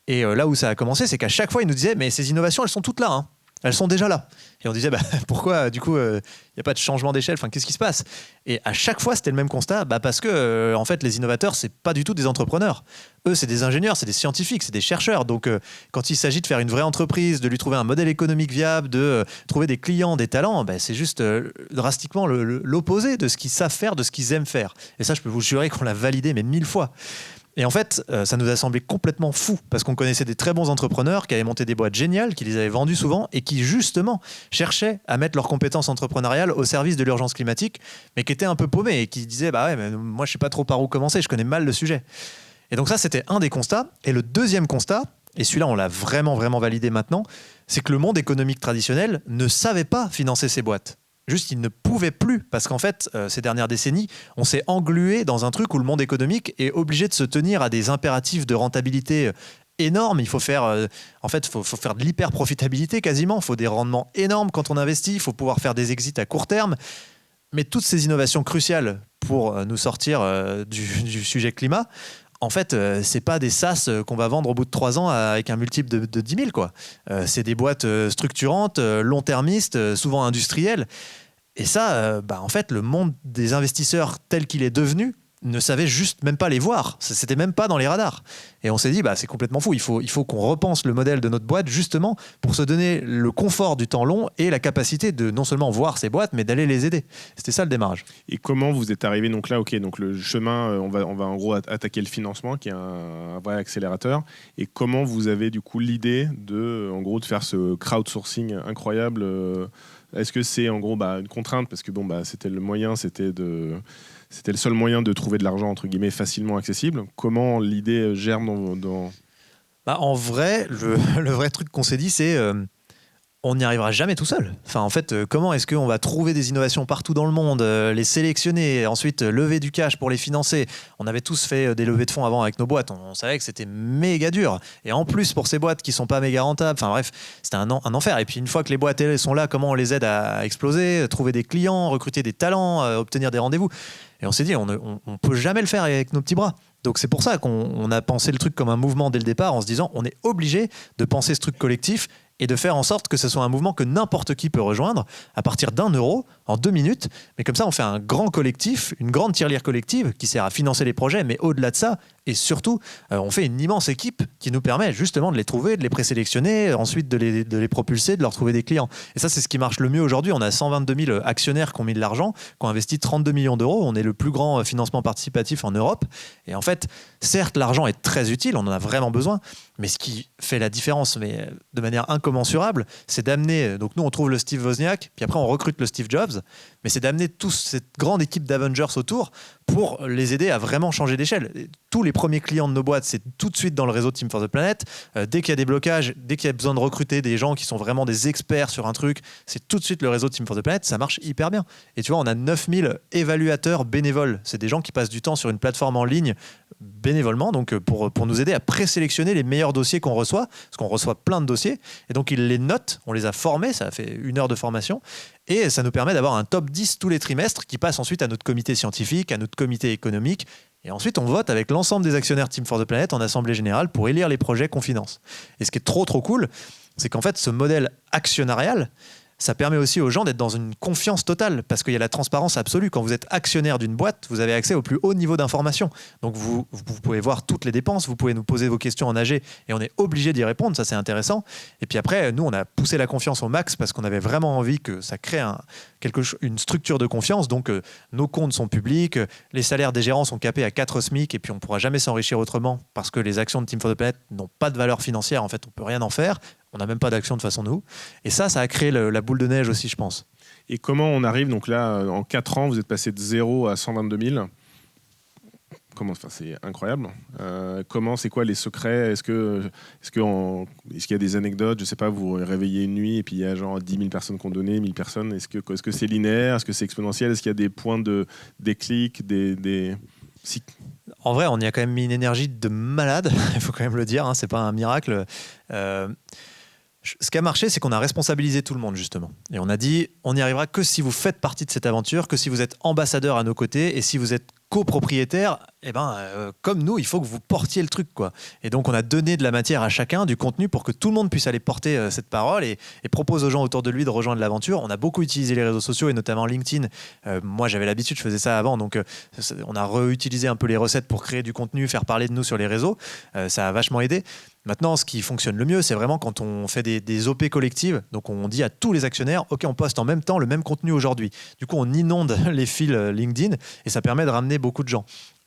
Et là où ça a commencé, c'est qu'à chaque fois, il nous disait, mais ces innovations, elles sont toutes là, hein. Elles sont déjà là. Et on disait, pourquoi du coup, il n'y a pas de changement d'échelle, enfin, qu'est-ce qui se passe? Et à chaque fois, c'était le même constat, parce que en fait, les innovateurs, c'est pas du tout des entrepreneurs. Eux, c'est des ingénieurs, c'est des scientifiques, c'est des chercheurs. Donc, quand il s'agit de faire une vraie entreprise, de lui trouver un modèle économique viable, de trouver des clients, des talents, c'est juste drastiquement l'opposé de ce qu'ils savent faire, de ce qu'ils aiment faire. Et ça, je peux vous jurer qu'on l'a validé, mais 1000 fois. Et en fait, ça nous a semblé complètement fou parce qu'on connaissait des très bons entrepreneurs qui avaient monté des boîtes géniales, qui les avaient vendues souvent et qui justement cherchaient à mettre leurs compétences entrepreneuriales au service de l'urgence climatique, mais qui étaient un peu paumés et qui disaient mais moi je sais pas trop par où commencer, je connais mal le sujet. Et donc ça, c'était un des constats. Et le deuxième constat, et celui-là on l'a vraiment validé maintenant, c'est que le monde économique traditionnel ne savait pas financer ces boîtes. Juste, il ne pouvait plus, parce qu'en fait, ces dernières décennies, on s'est englué dans un truc où le monde économique est obligé de se tenir à des impératifs de rentabilité énormes. Il faut faire, faut faire de l'hyper-profitabilité quasiment. Il faut des rendements énormes quand on investit. Il faut pouvoir faire des exits à court terme. Mais toutes ces innovations cruciales pour nous sortir du sujet climat, en fait, c'est pas des SaaS qu'on va vendre au bout de 3 ans avec un multiple de 10 000, quoi. C'est des boîtes structurantes, long-termistes, souvent industrielles. Et ça, en fait, le monde des investisseurs tel qu'il est devenu ne savait juste même pas les voir. C'était même pas dans les radars. Et on s'est dit, c'est complètement fou. Il faut qu'on repense le modèle de notre boîte justement pour se donner le confort du temps long et la capacité de non seulement voir ces boîtes, mais d'aller les aider. C'était ça le démarrage. Et comment vous êtes arrivé donc là, donc le chemin, on va en gros attaquer le financement, qui est un vrai accélérateur. Et comment vous avez du coup l'idée de faire ce crowdsourcing incroyable? Est-ce que c'est en gros une contrainte parce que c'était le moyen, c'était le seul moyen de trouver de l'argent entre guillemets facilement accessible. Comment l'idée germe dans... En vrai, le vrai truc qu'on s'est dit, c'est on n'y arrivera jamais tout seul. Enfin, en fait, comment est-ce qu'on va trouver des innovations partout dans le monde, les sélectionner, ensuite lever du cash pour les financer? On avait tous fait des levées de fonds avant avec nos boîtes. On savait que c'était méga dur. Et en plus, pour ces boîtes qui sont pas méga rentables, enfin bref, c'était un enfer. Et puis une fois que les boîtes elles sont là, comment on les aide à exploser, trouver des clients, recruter des talents, obtenir des rendez-vous? Et on s'est dit, on peut jamais le faire avec nos petits bras. Donc c'est pour ça qu'on a pensé le truc comme un mouvement dès le départ, en se disant on est obligé de penser ce truc collectif et de faire en sorte que ce soit un mouvement que n'importe qui peut rejoindre à partir d'1 € en 2 minutes. Mais comme ça, on fait un grand collectif, une grande tirelire collective qui sert à financer les projets, mais au-delà de ça, et surtout, on fait une immense équipe qui nous permet justement de les trouver, de les présélectionner, ensuite de les propulser, de leur trouver des clients. Et ça, c'est ce qui marche le mieux aujourd'hui. On a 122 000 actionnaires qui ont mis de l'argent, qui ont investi 32 millions d'euros. On est le plus grand financement participatif en Europe. Et en fait, certes, l'argent est très utile, on en a vraiment besoin, mais ce qui fait la différence, mais de manière incommensurable, c'est d'amener... Donc nous, on trouve le Steve Wozniak, puis après, on recrute le Steve Jobs, mais c'est d'amener toute cette grande équipe d'Avengers autour pour les aider à vraiment changer d'échelle. Tous les premiers clients de nos boîtes, c'est tout de suite dans le réseau Team for the Planet. Dès qu'il y a des blocages, dès qu'il y a besoin de recruter des gens qui sont vraiment des experts sur un truc, c'est tout de suite le réseau Team for the Planet. Ça marche hyper bien. Et tu vois, on a 9000 évaluateurs bénévoles. C'est des gens qui passent du temps sur une plateforme en ligne bénévolement, donc pour nous aider à présélectionner les meilleurs dossiers qu'on reçoit, parce qu'on reçoit plein de dossiers, et donc ils les notent, on les a formés, ça a fait 1 heure de formation, et ça nous permet d'avoir un top 10 tous les trimestres qui passe ensuite à notre comité scientifique, à notre comité économique, et ensuite on vote avec l'ensemble des actionnaires Team for the Planet en assemblée générale pour élire les projets qu'on finance. Et ce qui est trop cool, c'est qu'en fait ce modèle actionnarial, ça permet aussi aux gens d'être dans une confiance totale parce qu'il y a la transparence absolue. Quand vous êtes actionnaire d'une boîte, vous avez accès au plus haut niveau d'information. Donc vous pouvez voir toutes les dépenses, vous pouvez nous poser vos questions en AG et on est obligé d'y répondre, ça c'est intéressant. Et puis après, nous on a poussé la confiance au max parce qu'on avait vraiment envie que ça crée une structure de confiance. Donc nos comptes sont publics, les salaires des gérants sont capés à 4 SMIC et puis on ne pourra jamais s'enrichir autrement parce que les actions de Team for the Planet n'ont pas de valeur financière, en fait on ne peut rien en faire. On n'a même pas d'action de façon nous. Et ça a créé la boule de neige aussi, je pense. Et comment on arrive, donc là, en 4 ans, vous êtes passé de 0 à 122 000. c'est incroyable. Comment, c'est quoi les secrets? Est-ce qu'il y a des anecdotes? Je sais pas, vous vous réveillez une nuit et puis il y a genre 10 000 personnes qui ont donné, 1000 personnes. Est-ce que c'est linéaire? Est-ce que c'est exponentiel? Est-ce qu'il y a des points de déclic, Si- En vrai, on y a quand même mis une énergie de malade, il faut quand même le dire, hein, c'est pas un miracle. Ce qui a marché, c'est qu'on a responsabilisé tout le monde, justement. Et on a dit, on n'y arrivera que si vous faites partie de cette aventure, que si vous êtes ambassadeur à nos côtés, et si vous êtes copropriétaire, comme nous, il faut que vous portiez le truc, quoi. Et donc, on a donné de la matière à chacun, du contenu, pour que tout le monde puisse aller porter cette parole et propose aux gens autour de lui de rejoindre l'aventure. On a beaucoup utilisé les réseaux sociaux, et notamment LinkedIn. Moi, j'avais l'habitude, je faisais ça avant, donc on a réutilisé un peu les recettes pour créer du contenu, faire parler de nous sur les réseaux. Ça a vachement aidé. Maintenant, ce qui fonctionne le mieux, c'est vraiment quand on fait des OP collectives. Donc, on dit à tous les actionnaires, OK, on poste en même temps le même contenu aujourd'hui. Du coup, on inonde les fils LinkedIn et ça permet de ramener beaucoup de gens.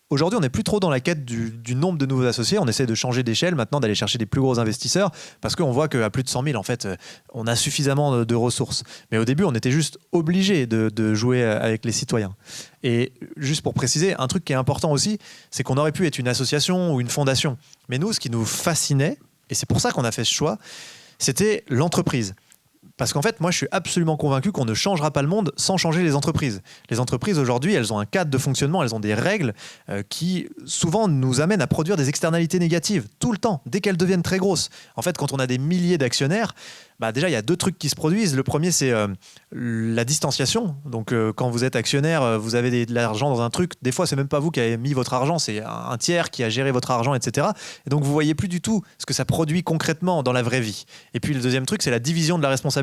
Aujourd'hui, on n'est plus trop dans la quête du nombre de nouveaux associés. On essaie de changer d'échelle maintenant, d'aller chercher des plus gros investisseurs parce qu'on voit qu'à plus de 100 000, en fait, on a suffisamment de ressources. Mais au début, on était juste obligé de jouer avec les citoyens. Et juste pour préciser, un truc qui est important aussi, c'est qu'on aurait pu être une association ou une fondation. Mais nous, ce qui nous fascinait, et c'est pour ça qu'on a fait ce choix, c'était l'entreprise. Parce qu'en fait, moi, je suis absolument convaincu qu'on ne changera pas le monde sans changer les entreprises. Les entreprises, aujourd'hui, elles ont un cadre de fonctionnement, elles ont des règles qui, souvent, nous amènent à produire des externalités négatives, tout le temps, dès qu'elles deviennent très grosses. En fait, quand on a des milliers d'actionnaires, déjà, il y a 2 trucs qui se produisent. Le premier, c'est la distanciation. Donc, quand vous êtes actionnaire, vous avez de l'argent dans un truc. Des fois, c'est même pas vous qui avez mis votre argent, c'est un tiers qui a géré votre argent, etc. Et donc, vous voyez plus du tout ce que ça produit concrètement dans la vraie vie. Et puis, le deuxième truc, c'est la division de la responsabilité.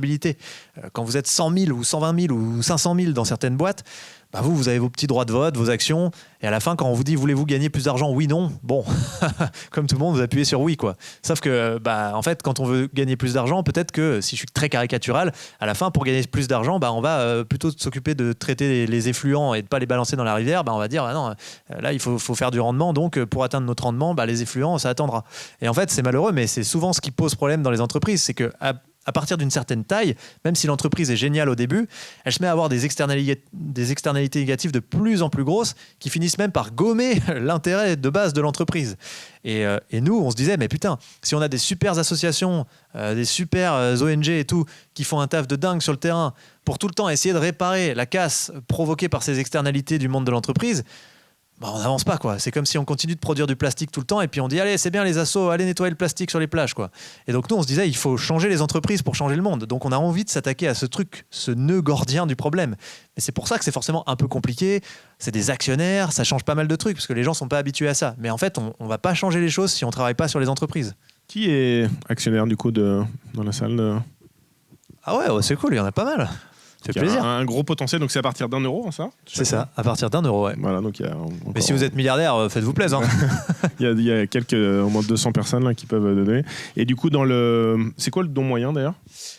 Quand vous êtes 100 000 ou 120 000 ou 500 000 dans certaines boîtes, vous avez vos petits droits de vote, vos actions, et à la fin, quand on vous dit voulez-vous gagner plus d'argent, oui, non, bon, comme tout le monde, vous appuyez sur oui, quoi. Sauf que, en fait, quand on veut gagner plus d'argent, peut-être que, si je suis très caricatural, à la fin, pour gagner plus d'argent, on va plutôt s'occuper de traiter les effluents et de pas les balancer dans la rivière. On va dire, non, là, il faut faire du rendement, donc pour atteindre notre rendement, les effluents, ça attendra. Et en fait, c'est malheureux, mais c'est souvent ce qui pose problème dans les entreprises, c'est que à partir d'une certaine taille, même si l'entreprise est géniale au début, elle se met à avoir des externalités négatives de plus en plus grosses qui finissent même par gommer l'intérêt de base de l'entreprise. Et nous, on se disait, mais putain, si on a des super associations, des super ONG et tout, qui font un taf de dingue sur le terrain pour tout le temps essayer de réparer la casse provoquée par ces externalités du monde de l'entreprise, on n'avance pas, quoi. C'est comme si on continue de produire du plastique tout le temps et puis on dit allez, c'est bien les assos, allez nettoyer le plastique sur les plages, quoi. Et donc nous, on se disait il faut changer les entreprises pour changer le monde. Donc on a envie de s'attaquer à ce truc, ce nœud gordien du problème. Mais c'est pour ça que c'est forcément un peu compliqué. C'est des actionnaires, ça change pas mal de trucs parce que les gens sont pas habitués à ça. Mais en fait, on va pas changer les choses si on travaille pas sur les entreprises. Qui est actionnaire du coup dans la salle Ah ouais, c'est cool, il y en a pas mal. Ça fait plaisir. Un gros potentiel, donc c'est à partir d'1 euro, ça? C'est ça, à partir d'1 euro, ouais. Voilà, donc mais si vous êtes milliardaire, faites-vous plaisir. Il y a au moins 200 personnes là, qui peuvent donner. Et du coup, c'est quoi le don moyen d'ailleurs?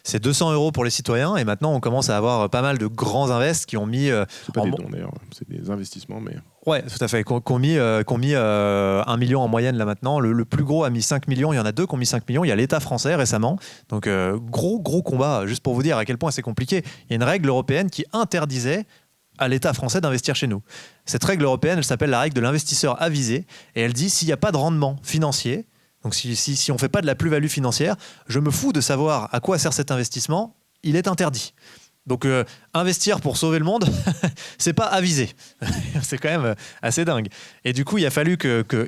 C'est 200 euros pour les citoyens et maintenant on commence à avoir pas mal de grands invests qui ont mis... c'est pas des dons d'ailleurs, c'est des investissements, mais... Ouais, tout à fait, qui ont mis 1 million en moyenne là maintenant. Le plus gros a mis 5 millions, il y en a 2 qui ont mis 5 millions. Il y a l'État français récemment. Donc gros combat, juste pour vous dire à quel point c'est compliqué. Il y a une règle européenne qui interdisait à l'État français d'investir chez nous. Cette règle européenne, elle s'appelle la règle de l'investisseur avisé et elle dit s'il n'y a pas de rendement financier, donc si on ne fait pas de la plus-value financière, je me fous de savoir à quoi sert cet investissement, il est interdit. Donc investir pour sauver le monde, c'est pas avisé. C'est quand même assez dingue. Et du coup, il a fallu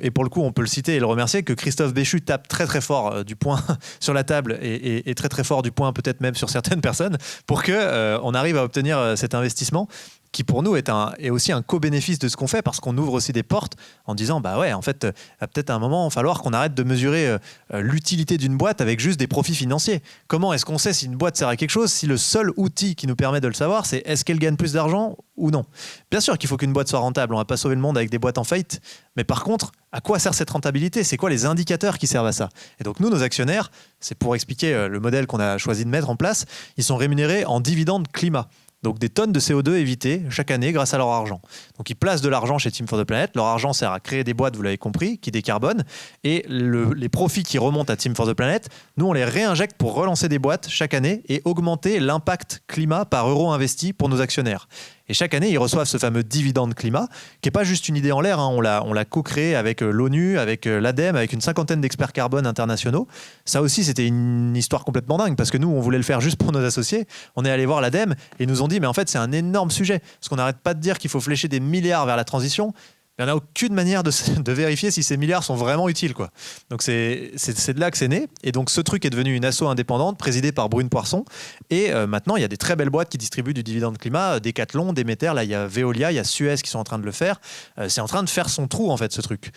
et pour le coup, on peut le citer et le remercier, que Christophe Béchu tape très très fort du poing sur la table et très très fort du poing peut-être même sur certaines personnes pour que on arrive à obtenir cet investissement qui pour nous est aussi un co-bénéfice de ce qu'on fait parce qu'on ouvre aussi des portes en disant en fait, va peut-être à un moment falloir qu'on arrête de mesurer l'utilité d'une boîte avec juste des profits financiers. Comment est-ce qu'on sait si une boîte sert à quelque chose si le seul outil qui nous permet de le savoir, c'est est-ce qu'elle gagne plus d'argent ou non? Bien sûr qu'il faut qu'une boîte soit rentable, on va pas sauver le monde avec des boîtes en faillite, mais par contre, à quoi sert cette rentabilité? C'est quoi les indicateurs qui servent à ça? Et donc nous, nos actionnaires, c'est pour expliquer le modèle qu'on a choisi de mettre en place, ils sont rémunérés en dividendes climat. Donc des tonnes de CO2 évitées chaque année grâce à leur argent. Donc ils placent de l'argent chez Team for the Planet. Leur argent sert à créer des boîtes, vous l'avez compris, qui décarbonent. Et les profits qui remontent à Team for the Planet, nous on les réinjecte pour relancer des boîtes chaque année et augmenter l'impact climat par euro investi pour nos actionnaires. Et chaque année, ils reçoivent ce fameux dividende climat, qui n'est pas juste une idée en l'air. Hein. On l'a co-créé avec l'ONU, avec l'ADEME, avec une cinquantaine d'experts carbone internationaux. Ça aussi, c'était une histoire complètement dingue, parce que nous, on voulait le faire juste pour nos associés. On est allé voir l'ADEME et ils nous ont dit, mais en fait, c'est un énorme sujet. Parce qu'on n'arrête pas de dire qu'il faut flécher des milliards vers la transition. Il n'y en a aucune manière de vérifier si ces milliards sont vraiment utiles, quoi. Donc c'est de là que c'est né. Et donc ce truc est devenu une asso indépendante présidée par Brune Poisson. Et maintenant, il y a des très belles boîtes qui distribuent du dividende climat, Decathlon, Demeter, là il y a Veolia, il y a Suez qui sont en train de le faire. C'est en train de faire son trou, en fait, ce truc.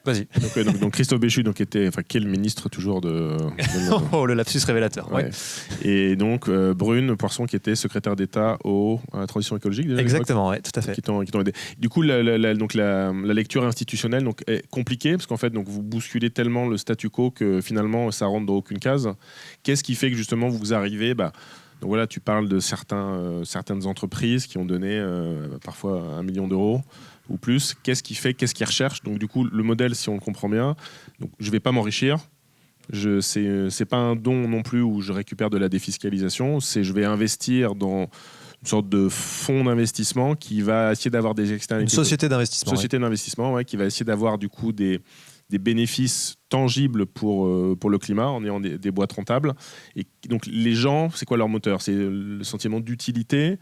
Vas-y. Donc Christophe Béchu, qui est le ministre toujours de... Oh, le lapsus révélateur. Ouais. Et donc Brune Poisson, qui était secrétaire d'État à la transition écologique. Déjà, exactement, ouais, tout à fait. Qui t'ont aidé. Du coup, la lecture institutionnelle est compliquée, parce qu'en fait, vous bousculez tellement le statu quo que finalement, ça rentre dans aucune case. Qu'est-ce qui fait que justement, vous arrivez... donc voilà, tu parles de certaines entreprises qui ont donné parfois 1 million d'euros ou plus. Qu'est-ce qu'ils recherchent? Donc du coup, le modèle, si on le comprend bien, donc je ne vais pas m'enrichir. C'est pas un don non plus où je récupère de la défiscalisation. Je vais investir dans une sorte de fonds d'investissement qui va essayer d'avoir des externalités. Une société d'investissement. D'investissement, qui va essayer d'avoir du coup des bénéfices tangibles pour le climat en ayant des boîtes rentables. Et donc les gens, c'est quoi leur moteur? C'est le sentiment d'utilité,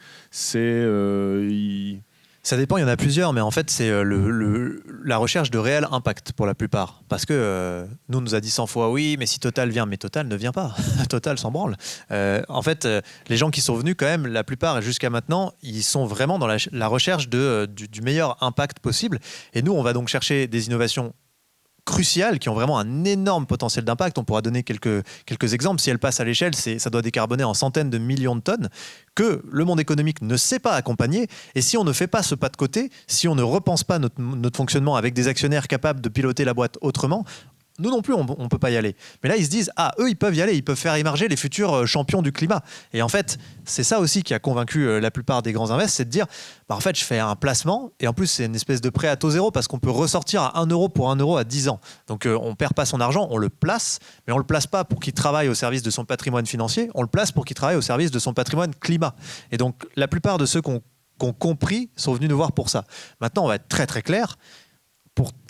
Ça dépend, il y en a plusieurs, mais en fait, c'est la recherche de réel impact pour la plupart. Parce que nous, on nous a dit 100 fois oui, mais si Total vient, mais Total ne vient pas. Total s'en branle. En fait, les gens qui sont venus, quand même, la plupart, jusqu'à maintenant, ils sont vraiment dans la recherche du meilleur impact possible. Et nous, on va donc chercher des innovations cruciales qui ont vraiment un énorme potentiel d'impact. On pourra donner quelques exemples. Si elles passent à l'échelle, ça doit décarboner en centaines de millions de tonnes que le monde économique ne sait pas accompagner. Et si on ne fait pas ce pas de côté, si on ne repense pas notre fonctionnement avec des actionnaires capables de piloter la boîte autrement, nous non plus, on ne peut pas y aller. Mais là, ils se disent, eux, ils peuvent y aller, ils peuvent faire émerger les futurs champions du climat. Et en fait, c'est ça aussi qui a convaincu la plupart des grands invests, c'est de dire, en fait, je fais un placement, et en plus, c'est une espèce de prêt à taux zéro, parce qu'on peut ressortir à 1 euro pour 1 euro à 10 ans. Donc, on ne perd pas son argent, on le place, mais on ne le place pas pour qu'il travaille au service de son patrimoine financier, on le place pour qu'il travaille au service de son patrimoine climat. Et donc, la plupart de ceux qui ont compris sont venus nous voir pour ça. Maintenant, on va être très, très clair.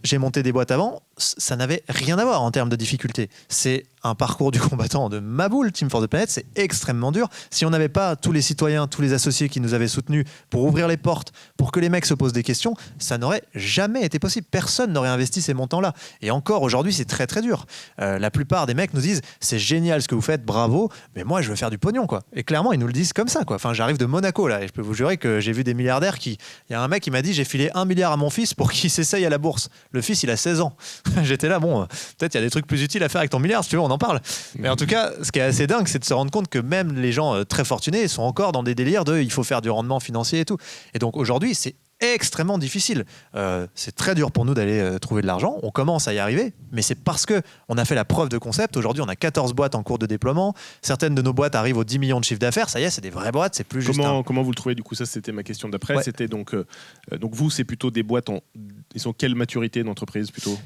J'ai monté des boîtes avant, ça n'avait rien à voir en termes de difficulté. C'est un parcours du combattant de ma boule, Team for the Planet, c'est extrêmement dur. Si on n'avait pas tous les citoyens, tous les associés qui nous avaient soutenus pour ouvrir les portes, pour que les mecs se posent des questions, ça n'aurait jamais été possible. Personne n'aurait investi ces montants-là. Et encore aujourd'hui, c'est très très dur. La plupart des mecs nous disent, c'est génial ce que vous faites, bravo, mais moi je veux faire du pognon, quoi. Et clairement, ils nous le disent comme ça, quoi. Enfin, j'arrive de Monaco là, et je peux vous jurer que j'ai vu des milliardaires il y a un mec qui m'a dit, j'ai filé 1 milliard à mon fils pour qu'il s'essaye à la bourse. Le fils, il a 16 ans. J'étais là, peut-être il y a des trucs plus utiles à faire avec ton milliard, si tu veux, on en parle. Mais en tout cas, ce qui est assez dingue, c'est de se rendre compte que même les gens très fortunés sont encore dans des délires de il faut faire du rendement financier et tout. Et donc aujourd'hui, c'est extrêmement difficile. C'est très dur pour nous d'aller trouver de l'argent. On commence à y arriver, mais c'est parce qu'on a fait la preuve de concept. Aujourd'hui, on a 14 boîtes en cours de déploiement. Certaines de nos boîtes arrivent aux 10 millions de chiffre d'affaires. Ça y est, c'est des vraies boîtes, c'est plus juste Comment vous le trouvez? Du coup, ça, c'était ma question d'après. Ouais. C'était donc vous, c'est plutôt des boîtes ils sont quelle maturité d'entreprise plutôt?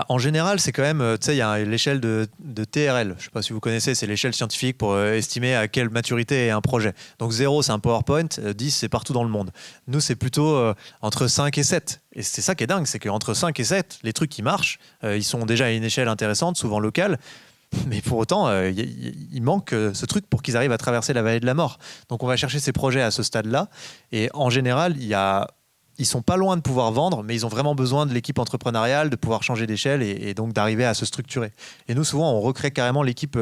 En général, c'est quand même, tu sais, il y a l'échelle de TRL. Je ne sais pas si vous connaissez, c'est l'échelle scientifique pour estimer à quelle maturité est un projet. Donc 0, c'est un PowerPoint, 10, c'est partout dans le monde. Nous, c'est plutôt entre 5 et 7. Et c'est ça qui est dingue, c'est qu'entre 5 et 7, les trucs qui marchent, ils sont déjà à une échelle intéressante, souvent locale. Mais pour autant, il manque ce truc pour qu'ils arrivent à traverser la vallée de la mort. Donc on va chercher ces projets à ce stade-là. Et en général, ils sont pas loin de pouvoir vendre, mais ils ont vraiment besoin de l'équipe entrepreneuriale, de pouvoir changer d'échelle et donc d'arriver à se structurer. Et nous, souvent, on recrée carrément l'équipe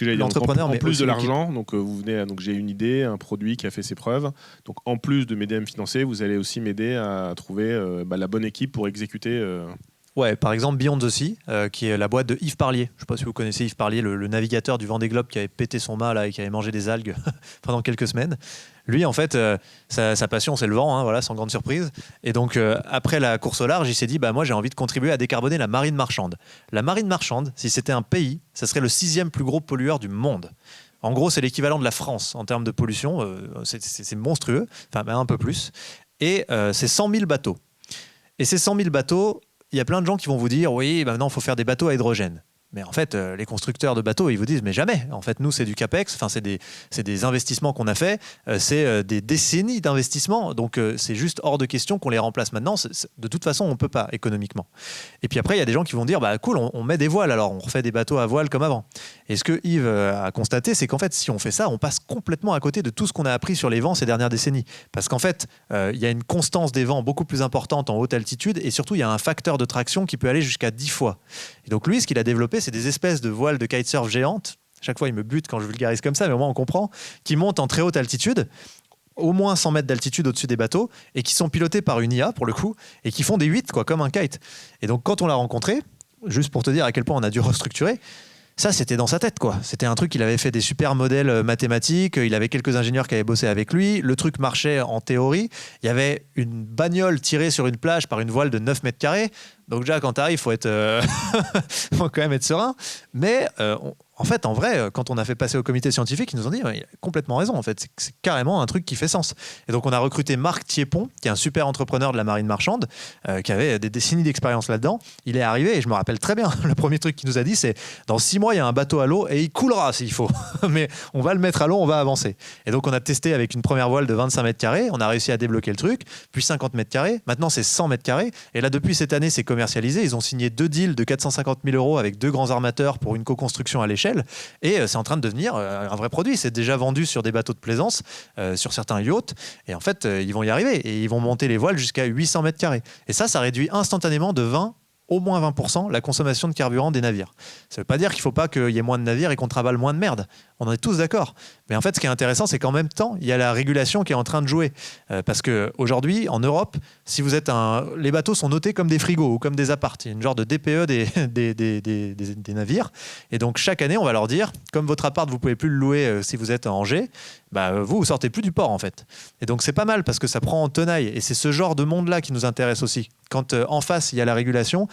l'entrepreneur. En plus de l'argent, donc vous venez, donc j'ai une idée, un produit qui a fait ses preuves. Donc en plus de m'aider à me financer, vous allez aussi m'aider à trouver la bonne équipe pour exécuter. Ouais, par exemple Beyond the Sea, qui est la boîte de Yves Parlier. Je ne sais pas si vous connaissez Yves Parlier, le navigateur du Vendée Globe qui avait pété son mât là, et qui avait mangé des algues pendant quelques semaines. Lui, en fait, sa passion, c'est le vent, voilà, sans grande surprise. Et donc, après la course au large, il s'est dit, moi, j'ai envie de contribuer à décarboner la marine marchande. La marine marchande, si c'était un pays, ça serait le 6e plus gros pollueur du monde. En gros, c'est l'équivalent de la France en termes de pollution. C'est monstrueux, enfin, un peu plus. Et c'est 100 000 bateaux. Et ces 100 000 bateaux, il y a plein de gens qui vont vous dire, oui, maintenant, il faut faire des bateaux à hydrogène. Mais en fait, les constructeurs de bateaux, ils vous disent, mais jamais. En fait, nous, c'est du CAPEX, c'est des investissements qu'on a faits, c'est des décennies d'investissements. Donc, c'est juste hors de question qu'on les remplace maintenant. De toute façon, on ne peut pas économiquement. Et puis après, il y a des gens qui vont dire, bah cool, on met des voiles, alors on refait des bateaux à voile comme avant. Et ce que Yves a constaté, c'est qu'en fait, si on fait ça, on passe complètement à côté de tout ce qu'on a appris sur les vents ces dernières décennies. Parce qu'en fait, il y a une constance des vents beaucoup plus importante en haute altitude, et surtout, il y a un facteur de traction qui peut aller jusqu'à 10 fois. Et donc lui, ce qu'il a développé, c'est des espèces de voiles de kitesurf géantes. Chaque fois, il me bute quand je vulgarise comme ça, mais au moins on comprend, qui montent en très haute altitude, au moins 100 mètres d'altitude au-dessus des bateaux, et qui sont pilotés par une IA, pour le coup, et qui font des 8, quoi, comme un kite. Et donc, quand on l'a rencontré, juste pour te dire à quel point on a dû restructurer, ça, c'était dans sa tête, quoi. C'était un truc, il avait fait des super modèles mathématiques, il avait quelques ingénieurs qui avaient bossé avec lui, le truc marchait en théorie, il y avait une bagnole tirée sur une plage par une voile de 9 mètres carrés, donc déjà, quand tu arrives, il faut faut quand même être serein, mais en fait, en vrai, quand on a fait passer au comité scientifique, ils nous ont dit, il a complètement raison, en fait, c'est carrément un truc qui fait sens. Et donc, on a recruté Marc Thiépon, qui est un super entrepreneur de la marine marchande, qui avait des décennies d'expérience là-dedans. Il est arrivé, et je me rappelle très bien, le premier truc qu'il nous a dit, c'est, dans 6 mois, il y a un bateau à l'eau, et il coulera s'il faut, mais on va le mettre à l'eau, on va avancer. Et donc, on a testé avec une première voile de 25 mètres carrés, on a réussi à débloquer le truc, puis 50 mètres carrés, maintenant c'est 100 mètres carrés, et là, depuis cette année, c'est commercialisé. Ils ont signé 2 deals de 450 000 € avec 2 grands armateurs pour une co-construction à l'échelle. Et c'est en train de devenir un vrai produit. C'est déjà vendu sur des bateaux de plaisance, sur certains yachts. Et en fait, ils vont y arriver. Et ils vont monter les voiles jusqu'à 800 mètres carrés. Et ça réduit instantanément de 20 au moins 20% la consommation de carburant des navires. Ça ne veut pas dire qu'il ne faut pas qu'il y ait moins de navires et qu'on travaille moins de merde. On en est tous d'accord. Mais en fait, ce qui est intéressant, c'est qu'en même temps, il y a la régulation qui est en train de jouer. Parce qu'aujourd'hui, en Europe, si vous êtes les bateaux sont notés comme des frigos ou comme des apparts. Il y a une genre de DPE des navires. Et donc, chaque année, on va leur dire, comme votre appart, vous ne pouvez plus le louer si vous êtes à Angers, vous ne sortez plus du port, en fait. Et donc, c'est pas mal parce que ça prend en tenaille. Et c'est ce genre de monde-là qui nous intéresse aussi. Quand en face, il y a la régulation,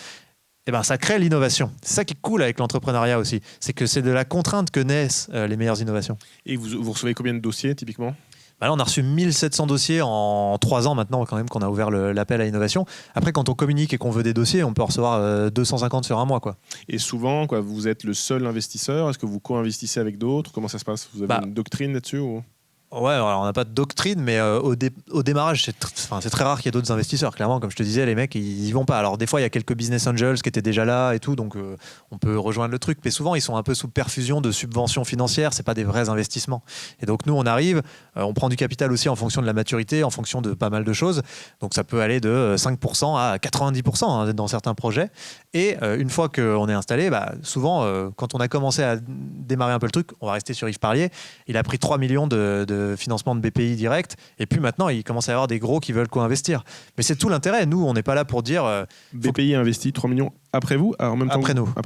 ça crée l'innovation. C'est ça qui est cool avec l'entrepreneuriat aussi. C'est que c'est de la contrainte que naissent les meilleures innovations. Et vous recevez combien de dossiers, typiquement ? Là, on a reçu 1700 dossiers en 3 ans maintenant, quand même, qu'on a ouvert l'appel à innovation. Après, quand on communique et qu'on veut des dossiers, on peut en recevoir 250 sur un mois, quoi. Et souvent, vous êtes le seul investisseur ? Est-ce que vous co-investissez avec d'autres ? Comment ça se passe ? Vous avez une doctrine là-dessus ou... Ouais, alors on n'a pas de doctrine, mais au démarrage, c'est très rare qu'il y ait d'autres investisseurs. Clairement, comme je te disais, les mecs, ils y vont pas. Alors des fois, il y a quelques business angels qui étaient déjà là et tout, donc on peut rejoindre le truc. Mais souvent, ils sont un peu sous perfusion de subventions financières. C'est pas des vrais investissements. Et donc nous, on arrive, on prend du capital aussi en fonction de la maturité, en fonction de pas mal de choses. Donc ça peut aller de 5% à 90% dans certains projets. Et une fois qu'on est installé, souvent, quand on a commencé à démarrer un peu le truc, on va rester sur Yves Parlier. Il a pris 3 millions de financement de BPI direct, et puis maintenant il commence à y avoir des gros qui veulent co-investir. Mais c'est tout l'intérêt. Nous, on n'est pas là pour dire BPI a investi 3 millions après vous, en même temps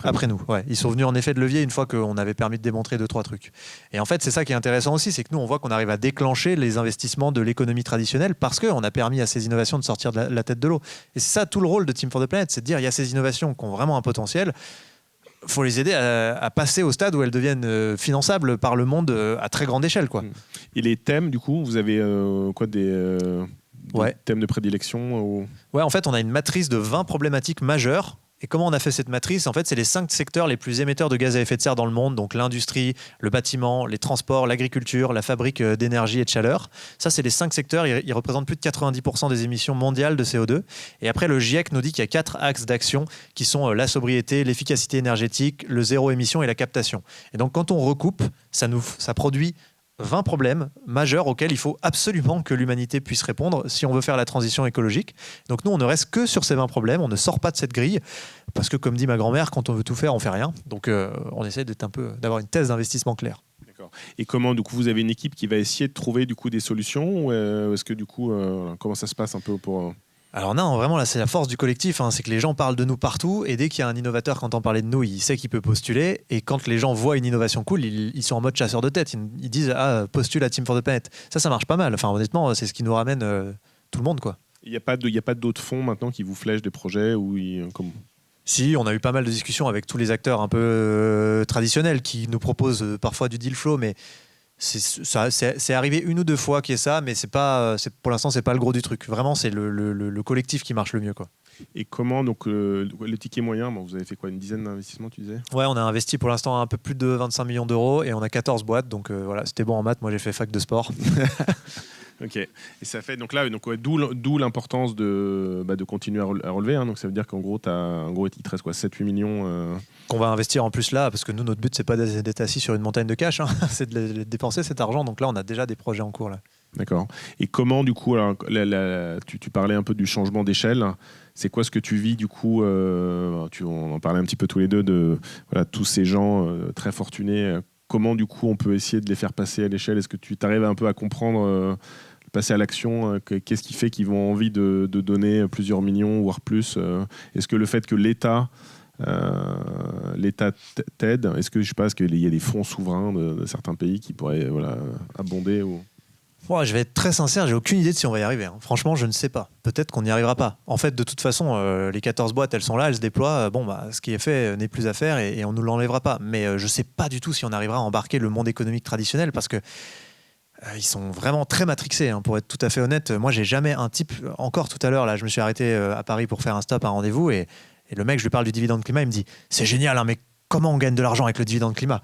après nous. Ouais. Ils sont venus en effet de levier une fois qu'on avait permis de démontrer 2-3 trucs. Et en fait, c'est ça qui est intéressant aussi, c'est que nous, on voit qu'on arrive à déclencher les investissements de l'économie traditionnelle parce qu'on a permis à ces innovations de sortir de la tête de l'eau. Et c'est ça tout le rôle de Team for the Planet, c'est de dire il y a ces innovations qui ont vraiment un potentiel. Il faut les aider à passer au stade où elles deviennent finançables par le monde à très grande échelle, quoi. Et les thèmes, du coup, vous avez des thèmes de prédilection ou... Ouais, en fait, on a une matrice de 20 problématiques majeures. Et comment on a fait cette matrice ? En fait, c'est les 5 secteurs les plus émetteurs de gaz à effet de serre dans le monde, donc l'industrie, le bâtiment, les transports, l'agriculture, la fabrique d'énergie et de chaleur. Ça, c'est les 5 secteurs, ils représentent plus de 90% des émissions mondiales de CO2. Et après, le GIEC nous dit qu'il y a 4 axes d'action qui sont la sobriété, l'efficacité énergétique, le zéro émission et la captation. Et donc, quand on recoupe, ça produit 20 problèmes majeurs auxquels il faut absolument que l'humanité puisse répondre si on veut faire la transition écologique. Donc nous, on ne reste que sur ces 20 problèmes, on ne sort pas de cette grille, parce que comme dit ma grand-mère, quand on veut tout faire, on fait rien. Donc on essaie d'avoir une thèse d'investissement claire. D'accord. Et comment, du coup, vous avez une équipe qui va essayer de trouver du coup des solutions, ou est-ce que du coup, comment ça se passe un peu pour... Alors non, vraiment, là, c'est la force du collectif, c'est que les gens parlent de nous partout, et dès qu'il y a un innovateur, quand on parlait de nous, il sait qu'il peut postuler, et quand les gens voient une innovation cool, ils sont en mode chasseur de tête, ils disent « Ah, postule à Team for the Planet ». Ça marche pas mal, enfin honnêtement, c'est ce qui nous ramène tout le monde, quoi. Il n'y a pas d'autres fonds maintenant qui vous flèchent des projets ou Si, on a eu pas mal de discussions avec tous les acteurs un peu traditionnels qui nous proposent parfois du deal flow, mais C'est arrivé une ou deux fois qu'il y ait ça, mais pour l'instant, c'est pas le gros du truc. Vraiment, c'est le collectif qui marche le mieux, quoi. Et comment, donc, le ticket moyen, bon, vous avez fait quoi, une dizaine d'investissements, tu disais? Ouais, on a investi pour l'instant un peu plus de 25 millions d'euros et on a 14 boîtes, donc voilà, c'était bon en maths. Moi, j'ai fait fac de sport. Ok. Et ça fait donc là, donc, ouais, d'où l'importance de continuer à relever. Hein. Donc ça veut dire qu'en gros, il te reste quoi, 7-8 millions Qu'on va investir en plus là, parce que nous, notre but, c'est pas d'être assis sur une montagne de cash, hein. C'est de dépenser cet argent. Donc là, on a déjà des projets en cours là. D'accord. Et comment, du coup, alors, tu parlais un peu du changement d'échelle. C'est quoi ce que tu vis, du coup on en parlait un petit peu tous les deux de voilà, tous ces gens très fortunés. Comment, du coup, on peut essayer de les faire passer à l'échelle? Est-ce que tu arrives un peu à comprendre, passer à l'action? Qu'est-ce qui fait qu'ils ont envie de donner plusieurs millions, voire plus? Est-ce que le fait que l'État t'aide, est-ce que je sais pas, est-ce qu'il y a des fonds souverains de certains pays qui pourraient abonder ou... Bon, je vais être très sincère, j'ai aucune idée de si on va y arriver, hein. Franchement, je ne sais pas. Peut-être qu'on n'y arrivera pas. En fait, de toute façon, les 14 boîtes, elles sont là, elles se déploient. Ce qui est fait n'est plus à faire et on ne nous l'enlèvera pas. Mais je ne sais pas du tout si on arrivera à embarquer le monde économique traditionnel parce que ils sont vraiment très matrixés, hein, pour être tout à fait honnête. Moi, j'ai jamais un type... Encore tout à l'heure, là, je me suis arrêté à Paris pour faire un stop, un rendez-vous et le mec, je lui parle du dividende climat, il me dit « C'est génial, hein, mais comment on gagne de l'argent avec le dividende climat ?»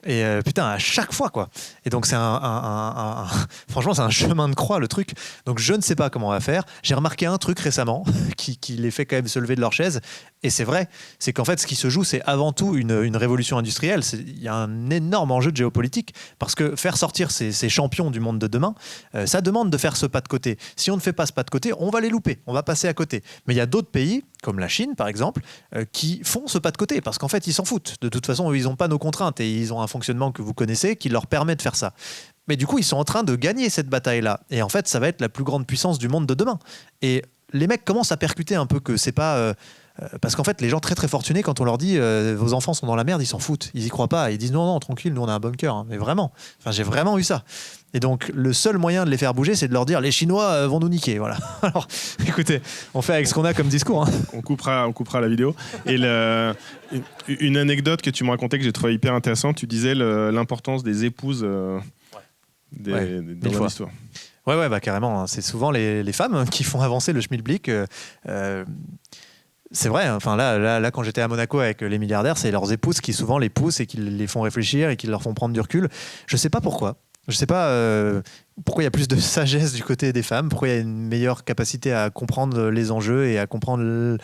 Et putain, à chaque fois, quoi. Et donc, franchement, c'est un chemin de croix, le truc. Donc, je ne sais pas comment on va faire. J'ai remarqué un truc récemment qui les fait quand même se lever de leur chaise. Et c'est vrai, c'est qu'en fait, ce qui se joue, c'est avant tout une révolution industrielle. Il y a un énorme enjeu de géopolitique parce que faire sortir ces champions du monde de demain, ça demande de faire ce pas de côté. Si on ne fait pas ce pas de côté, on va les louper, on va passer à côté. Mais il y a d'autres pays, comme la Chine, par exemple, qui font ce pas de côté parce qu'en fait, ils s'en foutent. De toute façon, ils n'ont pas nos contraintes et ils ont un fonctionnement que vous connaissez qui leur permet de faire ça. Mais du coup, ils sont en train de gagner cette bataille-là. Et en fait, ça va être la plus grande puissance du monde de demain. Et les mecs commencent à percuter un peu que c'est pas... parce qu'en fait, les gens très très fortunés, quand on leur dit vos enfants sont dans la merde, ils s'en foutent. Ils y croient pas. Ils disent non, tranquille, nous on a un bunker. Hein. Mais vraiment. Enfin, j'ai vraiment eu ça. Et donc, le seul moyen de les faire bouger, c'est de leur dire les Chinois vont nous niquer. Voilà. Alors, écoutez, on fait avec ce qu'on a comme discours. Hein. On coupera la vidéo. Et une anecdote que tu me racontais que j'ai trouvé hyper intéressante, tu disais l'importance des épouses dans l'histoire. Ouais, bah carrément. Hein. C'est souvent les femmes qui font avancer le schmilblick. C'est vrai. Enfin là, quand j'étais à Monaco avec les milliardaires, c'est leurs épouses qui souvent les poussent et qui les font réfléchir et qui leur font prendre du recul. Je sais pas pourquoi. Je sais pas pourquoi il y a plus de sagesse du côté des femmes, pourquoi il y a une meilleure capacité à comprendre les enjeux et à comprendre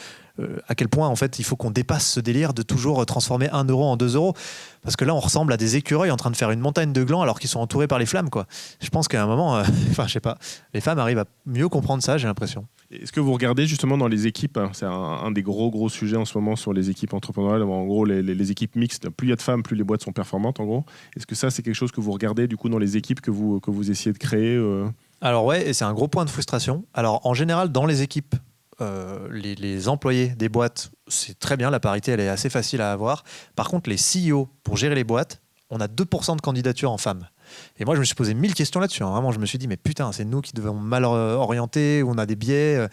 à quel point en fait il faut qu'on dépasse ce délire de toujours transformer 1 euro en 2 euros. Parce que là, on ressemble à des écureuils en train de faire une montagne de glands alors qu'ils sont entourés par les flammes, quoi. Je pense qu'à un moment, je sais pas, les femmes arrivent à mieux comprendre ça, j'ai l'impression. Est-ce que vous regardez justement dans les équipes, c'est un des gros sujets en ce moment sur les équipes entrepreneuriales, en gros les équipes mixtes, plus il y a de femmes, plus les boîtes sont performantes en gros. Est-ce que ça c'est quelque chose que vous regardez du coup dans les équipes que vous essayez de créer Alors ouais, et c'est un gros point de frustration. Alors en général, dans les équipes, les employés des boîtes, c'est très bien, la parité elle est assez facile à avoir. Par contre, les CEO, pour gérer les boîtes, on a 2% de candidatures en femmes. Et moi, je me suis posé 1000 questions là-dessus. Hein. Vraiment, je me suis dit, mais putain, c'est nous qui devons mal orienter, on a des biais.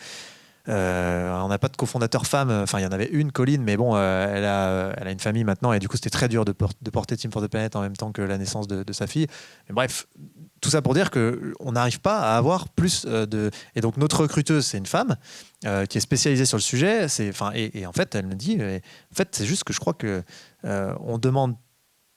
On n'a pas de cofondateur femme. Enfin, il y en avait une, Colline, mais bon, elle a une famille maintenant. Et du coup, c'était très dur de porter Team for the Planet en même temps que la naissance de sa fille. Mais bref, tout ça pour dire qu'on n'arrive pas à avoir plus de... Et donc, notre recruteuse, c'est une femme qui est spécialisée sur le sujet. Et en fait, elle me dit, en fait, c'est juste que je crois qu'on demande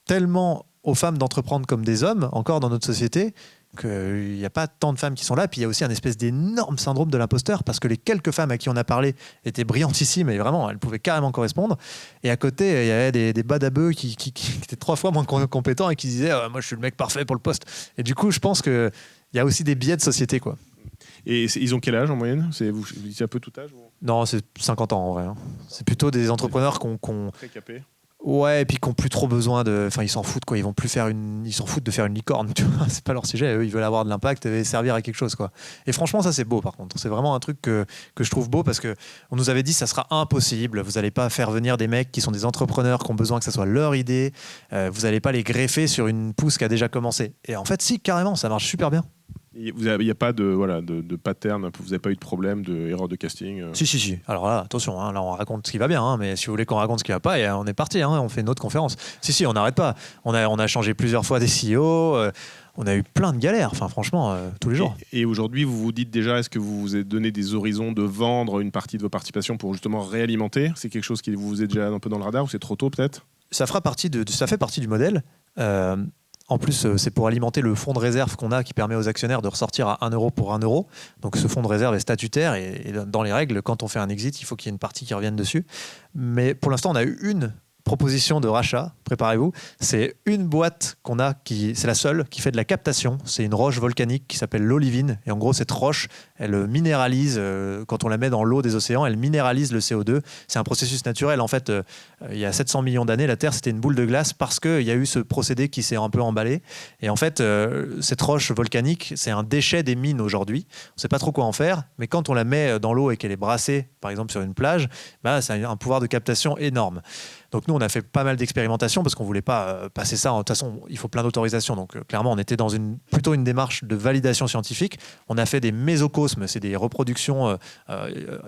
tellement aux femmes d'entreprendre comme des hommes, encore dans notre société, qu'il n'y a pas tant de femmes qui sont là. Puis il y a aussi un espèce d'énorme syndrome de l'imposteur, parce que les quelques femmes à qui on a parlé étaient brillantissimes, et vraiment, elles pouvaient carrément correspondre. Et à côté, il y avait des badabeux qui étaient 3 fois moins compétents et qui disaient moi, je suis le mec parfait pour le poste. Et du coup, je pense qu'il y a aussi des biais de société, quoi. Et ils ont quel âge en moyenne? C'est un peu tout âge ou... Non, c'est 50 ans en vrai. Hein. C'est plutôt des entrepreneurs Très capés. Ouais, et puis qui n'ont plus trop besoin de... Enfin, ils s'en foutent, quoi. Ils s'en foutent de faire une licorne, tu vois. C'est pas leur sujet. Eux, ils veulent avoir de l'impact et servir à quelque chose, quoi. Et franchement, ça, c'est beau, par contre. C'est vraiment un truc que je trouve beau parce qu'on nous avait dit ça sera impossible. Vous n'allez pas faire venir des mecs qui sont des entrepreneurs, qui ont besoin que ça soit leur idée. Vous n'allez pas les greffer sur une pousse qui a déjà commencé. Et en fait, si, carrément, ça marche super bien. Il n'y a pas de pattern, vous n'avez pas eu de problème, d'erreur de casting Si. Alors là, attention, hein, là on raconte ce qui va bien, hein, mais si vous voulez qu'on raconte ce qui va pas, on est parti, hein, on fait une autre conférence. Si, on n'arrête pas. On a changé plusieurs fois des CEO, on a eu plein de galères, enfin franchement, tous les jours. Et aujourd'hui, vous vous dites déjà, est-ce que vous vous êtes donné des horizons de vendre une partie de vos participations pour justement réalimenter? C'est quelque chose qui vous est déjà un peu dans le radar ou c'est trop tôt peut-être? Ça fait partie du modèle. En plus, c'est pour alimenter le fonds de réserve qu'on a qui permet aux actionnaires de ressortir à 1 euro pour 1 euro. Donc ce fonds de réserve est statutaire et dans les règles, quand on fait un exit, il faut qu'il y ait une partie qui revienne dessus. Mais pour l'instant, on a eu une proposition de rachat, préparez-vous. C'est une boîte qu'on a, c'est la seule, qui fait de la captation. C'est une roche volcanique qui s'appelle l'olivine. Et en gros, cette roche, elle minéralise, quand on la met dans l'eau des océans, elle minéralise le CO2. C'est un processus naturel. En fait, il y a 700 millions d'années, la Terre, c'était une boule de glace parce qu'il y a eu ce procédé qui s'est un peu emballé. Et en fait, cette roche volcanique, c'est un déchet des mines aujourd'hui. On ne sait pas trop quoi en faire, mais quand on la met dans l'eau et qu'elle est brassée, par exemple sur une plage, ça a un pouvoir de captation énorme. Donc nous, on a fait pas mal d'expérimentations parce qu'on ne voulait pas passer ça. De toute façon, il faut plein d'autorisations. Donc clairement, on était dans plutôt une démarche de validation scientifique. On a fait des mésocosmes, c'est des reproductions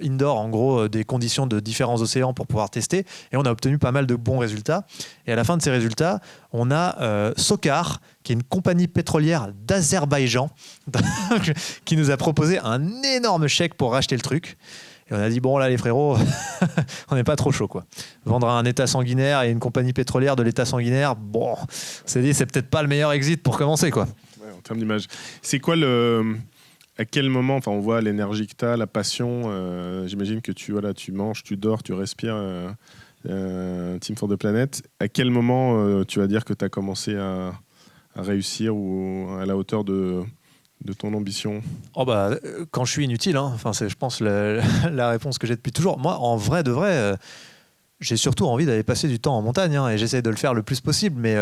indoor, en gros, des conditions de différents océans pour pouvoir tester. Et on a obtenu pas mal de bons résultats. Et à la fin de ces résultats, on a Sokar, qui est une compagnie pétrolière d'Azerbaïdjan, qui nous a proposé un énorme chèque pour racheter le truc. Et on a dit, bon là les frérots, on n'est pas trop chaud quoi. Vendre à un état sanguinaire et une compagnie pétrolière de l'état sanguinaire, bon, c'est peut-être pas le meilleur exit pour commencer quoi. Ouais, en termes d'image. C'est quoi à quel moment, on voit l'énergie que tu as, la passion, j'imagine que tu manges, tu dors, tu respires Team for the Planet. À quel moment tu vas dire que tu as commencé à réussir ou à la hauteur de ton ambition? Quand je suis inutile, hein. C'est, je pense, la réponse que j'ai depuis toujours. Moi, en vrai de vrai, j'ai surtout envie d'aller passer du temps en montagne, hein, et j'essaie de le faire le plus possible. Mais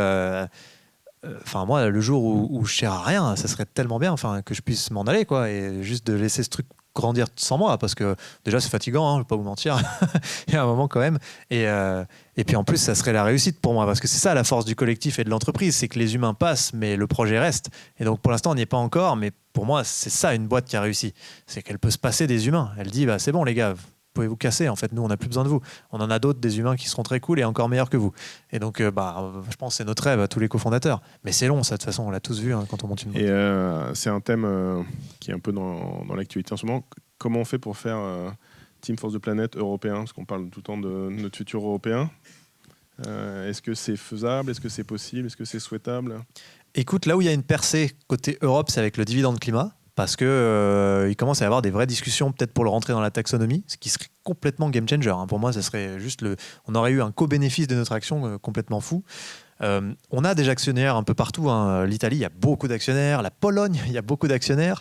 moi, le jour où je sers à rien, ça serait tellement bien que je puisse m'en aller, quoi, et juste de laisser ce truc grandir sans moi, parce que déjà c'est fatigant, hein, je ne vais pas vous mentir, il y a un moment quand même, et puis en plus ça serait la réussite pour moi, parce que c'est ça la force du collectif et de l'entreprise, c'est que les humains passent mais le projet reste, et donc pour l'instant on n'y est pas encore, mais pour moi c'est ça une boîte qui a réussi, c'est qu'elle peut se passer des humains, elle dit c'est bon les gars, vous pouvez vous casser, en fait nous on n'a plus besoin de vous, on en a d'autres, des humains qui seront très cool et encore meilleurs que vous, et donc je pense que c'est notre rêve à tous les cofondateurs, mais c'est long ça, de toute façon on l'a tous vu, hein, quand on monte une boîte. Et c'est un thème qui est un peu dans l'actualité en ce moment. Comment on fait pour faire Team for the Planet européen, parce qu'on parle tout le temps de notre futur européen. Est-ce que c'est faisable, est-ce que c'est possible, est-ce que c'est souhaitable? Écoute, là où il y a une percée côté Europe, c'est avec le dividende climat, parce que il commence à y avoir des vraies discussions peut-être pour le rentrer dans la taxonomie, ce qui serait complètement game changer, hein. Pour moi, ça serait juste on aurait eu un co-bénéfice de notre action complètement fou. On a des actionnaires un peu partout, hein. L'Italie, il y a beaucoup d'actionnaires. La Pologne, il y a beaucoup d'actionnaires.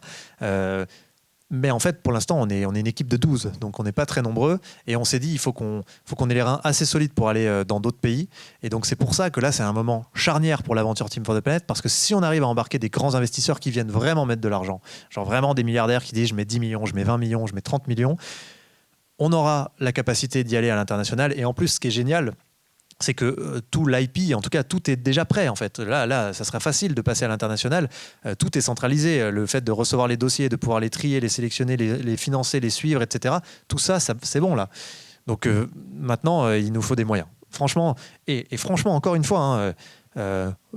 Mais en fait, pour l'instant, on est une équipe de 12, donc on n'est pas très nombreux. Et on s'est dit, il faut qu'on ait les reins assez solides pour aller dans d'autres pays. Et donc c'est pour ça que là, c'est un moment charnière pour l'aventure Team for the Planet, parce que si on arrive à embarquer des grands investisseurs qui viennent vraiment mettre de l'argent, genre vraiment des milliardaires qui disent je mets 10 millions, je mets 20 millions, je mets 30 millions, on aura la capacité d'y aller à l'international. Et en plus, ce qui est génial, c'est que tout l'IP, en tout cas, tout est déjà prêt en fait. Là, ça sera facile de passer à l'international. Tout est centralisé. Le fait de recevoir les dossiers, de pouvoir les trier, les sélectionner, les financer, les suivre, etc. Tout ça, c'est bon là. Donc maintenant, il nous faut des moyens. Franchement, et franchement, encore une fois,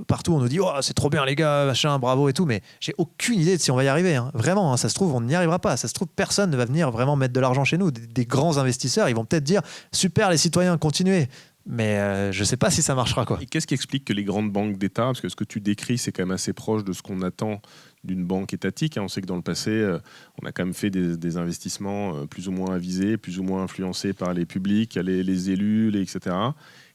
partout on nous dit c'est trop bien les gars, machin, bravo et tout, mais j'ai aucune idée de si on va y arriver, hein. Vraiment, hein, ça se trouve on n'y arrivera pas, ça se trouve personne ne va venir vraiment mettre de l'argent chez nous, des grands investisseurs ils vont peut-être dire super les citoyens, continuez, mais je sais pas si ça marchera quoi. Et qu'est-ce qui explique que les grandes banques d'État, parce que ce que tu décris c'est quand même assez proche de ce qu'on attend d'une banque étatique, hein. On sait que dans le passé on a quand même fait des investissements plus ou moins avisés, plus ou moins influencés par les publics, les élus, etc.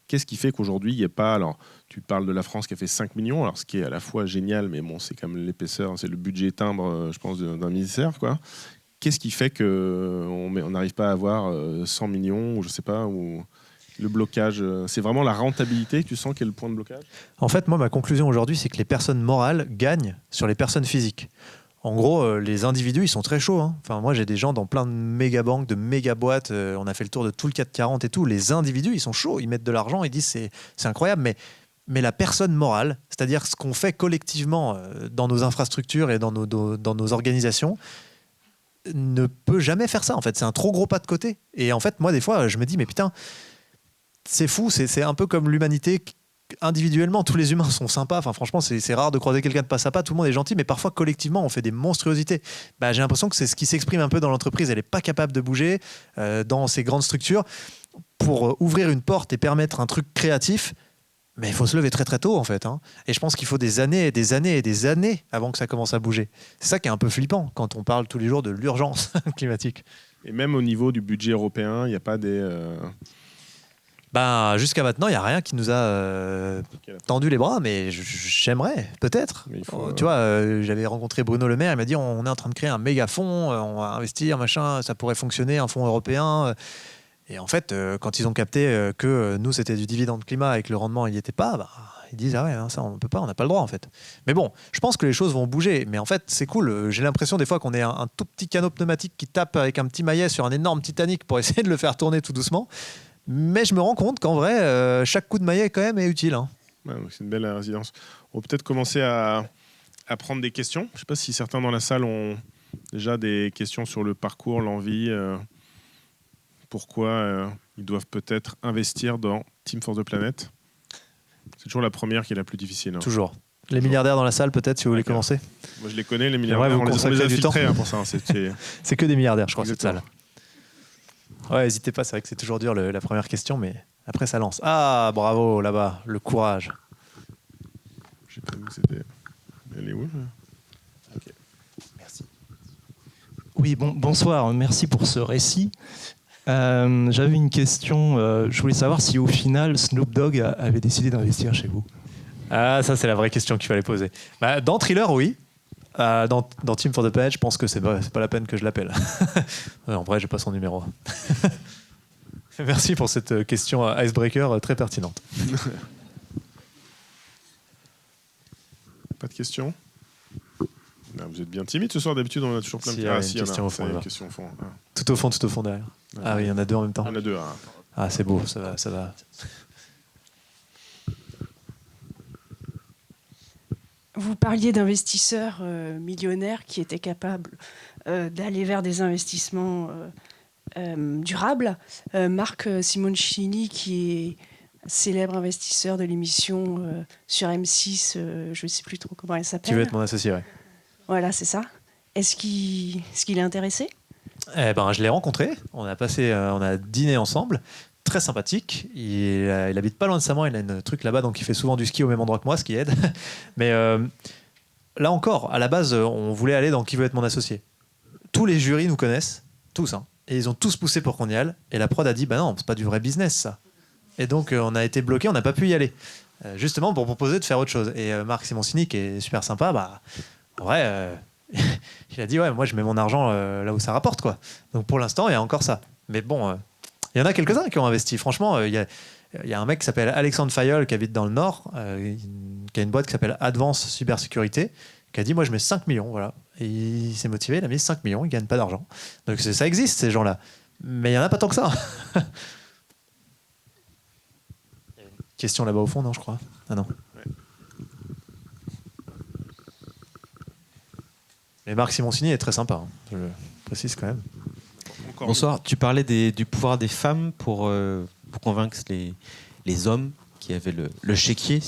Qu'est-ce qui fait qu'aujourd'hui, il n'y a pas... Alors, tu parles de la France qui a fait 5 millions, alors ce qui est à la fois génial, mais bon, c'est quand même l'épaisseur, c'est le budget timbre, je pense, d'un ministère, quoi. Qu'est-ce qui fait qu'on n'arrive pas à avoir 100 millions, ou je ne sais pas, ou le blocage, c'est vraiment la rentabilité que tu sens qui est le point de blocage? En fait, moi, ma conclusion aujourd'hui, c'est que les personnes morales gagnent sur les personnes physiques. En gros, les individus, ils sont très chauds, hein. Enfin, moi, j'ai des gens dans plein de méga banques, de méga boîtes. On a fait le tour de tout le CAC 40 et tout. Les individus, ils sont chauds. Ils mettent de l'argent. Ils disent c'est incroyable. Mais mais la personne morale, c'est-à-dire ce qu'on fait collectivement dans nos infrastructures et dans nos organisations, ne peut jamais faire ça. En fait, c'est un trop gros pas de côté. Et en fait, moi, des fois, je me dis, mais putain, c'est fou, c'est un peu comme l'humanité. Individuellement, tous les humains sont sympas. Enfin, franchement, c'est rare de croiser quelqu'un de pas sympa. Tout le monde est gentil, mais parfois, collectivement, on fait des monstruosités. J'ai l'impression que c'est ce qui s'exprime un peu dans l'entreprise. Elle n'est pas capable de bouger dans ces grandes structures pour ouvrir une porte et permettre un truc créatif. Mais il faut se lever très très tôt, en fait. Et je pense qu'il faut des années et des années et des années avant que ça commence à bouger. C'est ça qui est un peu flippant quand on parle tous les jours de l'urgence climatique. Et même au niveau du budget européen, il n'y a pas des... Jusqu'à maintenant, il n'y a rien qui nous a tendu les bras, mais j'aimerais, peut-être. Tu vois, j'avais rencontré Bruno Le Maire, il m'a dit on est en train de créer un méga fonds, on va investir, machin, ça pourrait fonctionner, un fonds européen. Et en fait, quand ils ont capté que nous, c'était du dividende climat et que le rendement, il n'y était pas, ils disent ah ouais, ça, on ne peut pas, on n'a pas le droit, en fait. Mais bon, je pense que les choses vont bouger. Mais en fait, c'est cool. J'ai l'impression des fois qu'on est un tout petit canot pneumatique qui tape avec un petit maillet sur un énorme Titanic pour essayer de le faire tourner tout doucement. Mais je me rends compte qu'en vrai, chaque coup de maillet quand même est utile. Ouais, c'est une belle résidence. On peut peut-être commencer à prendre des questions. Je ne sais pas si certains dans la salle ont déjà des questions sur le parcours, l'envie, pourquoi ils doivent peut-être investir dans Team for the Planet. C'est toujours la première qui est la plus difficile. Toujours. Les milliardaires dans la salle, peut-être, si vous voulez commencer. Moi, je les connais, les milliardaires. On les a du temps filtrés pour ça. C'est que des milliardaires, je crois, Exactement. cette salle. Ouais, n'hésitez pas, c'est vrai que c'est toujours dur la première question, mais après ça lance. Ah, bravo, là-bas, le courage. Je sais pas où c'était. Elle est où Okay. Merci. Oui, bonsoir, merci pour ce récit. J'avais une question, je voulais savoir si au final Snoop Dogg avait décidé d'investir chez vous. Ah, ça c'est la vraie question qu'il fallait poser. Dans Thriller, oui. Dans Team for the Planet, je pense que c'est pas la peine que je l'appelle. En vrai, j'ai pas son numéro. Merci pour cette question icebreaker très pertinente. Pas de questions? Non, vous êtes bien timide ce soir, d'habitude on a toujours plein de questions au fond. Question au fond. Tout au fond derrière. Ouais. Ah oui, il y en a deux en même temps. Il y en a deux. Ah, c'est beau, ça va. Vous parliez d'investisseurs millionnaires qui étaient capables d'aller vers des investissements durables. Marc Simoncini, qui est célèbre investisseur de l'émission sur M6, je ne sais plus trop comment elle s'appelle. Qui veut être mon associé, ouais. Voilà, c'est ça. Est-ce qu'il est intéressé? Je l'ai rencontré. On a dîné ensemble. Très sympathique. Il habite pas loin de Saint-Maur. Il a un truc là-bas, donc il fait souvent du ski au même endroit que moi, ce qui aide. Mais là encore, à la base, on voulait aller dans Qui veut être mon associé. Tous les jurys nous connaissent, tous, et ils ont tous poussé pour qu'on y aille. Et la prod a dit, non, c'est pas du vrai business, ça. Et donc, on a été bloqué, on n'a pas pu y aller. Justement, pour proposer de faire autre chose. Et Marc Simoncini, qui est super sympa, en vrai, il a dit, ouais, moi, je mets mon argent là où ça rapporte, quoi. Donc, pour l'instant, il y a encore ça. Mais bon, il y en a quelques-uns qui ont investi. Franchement, il y a un mec qui s'appelle Alexandre Fayol, qui habite dans le Nord, qui a une boîte qui s'appelle Advance Cybersécurité, qui a dit, moi, je mets 5 millions, voilà. Et il s'est motivé, il a mis 5 millions, il ne gagne pas d'argent. Donc, ça existe, ces gens-là. Mais il n'y en a pas tant que ça. Question là-bas au fond, non, je crois. Ah non. Ouais. Mais Marc Simoncini est très sympa, je le précise quand même. Bonsoir, tu parlais du pouvoir des femmes pour convaincre les hommes qui avaient le chéquier,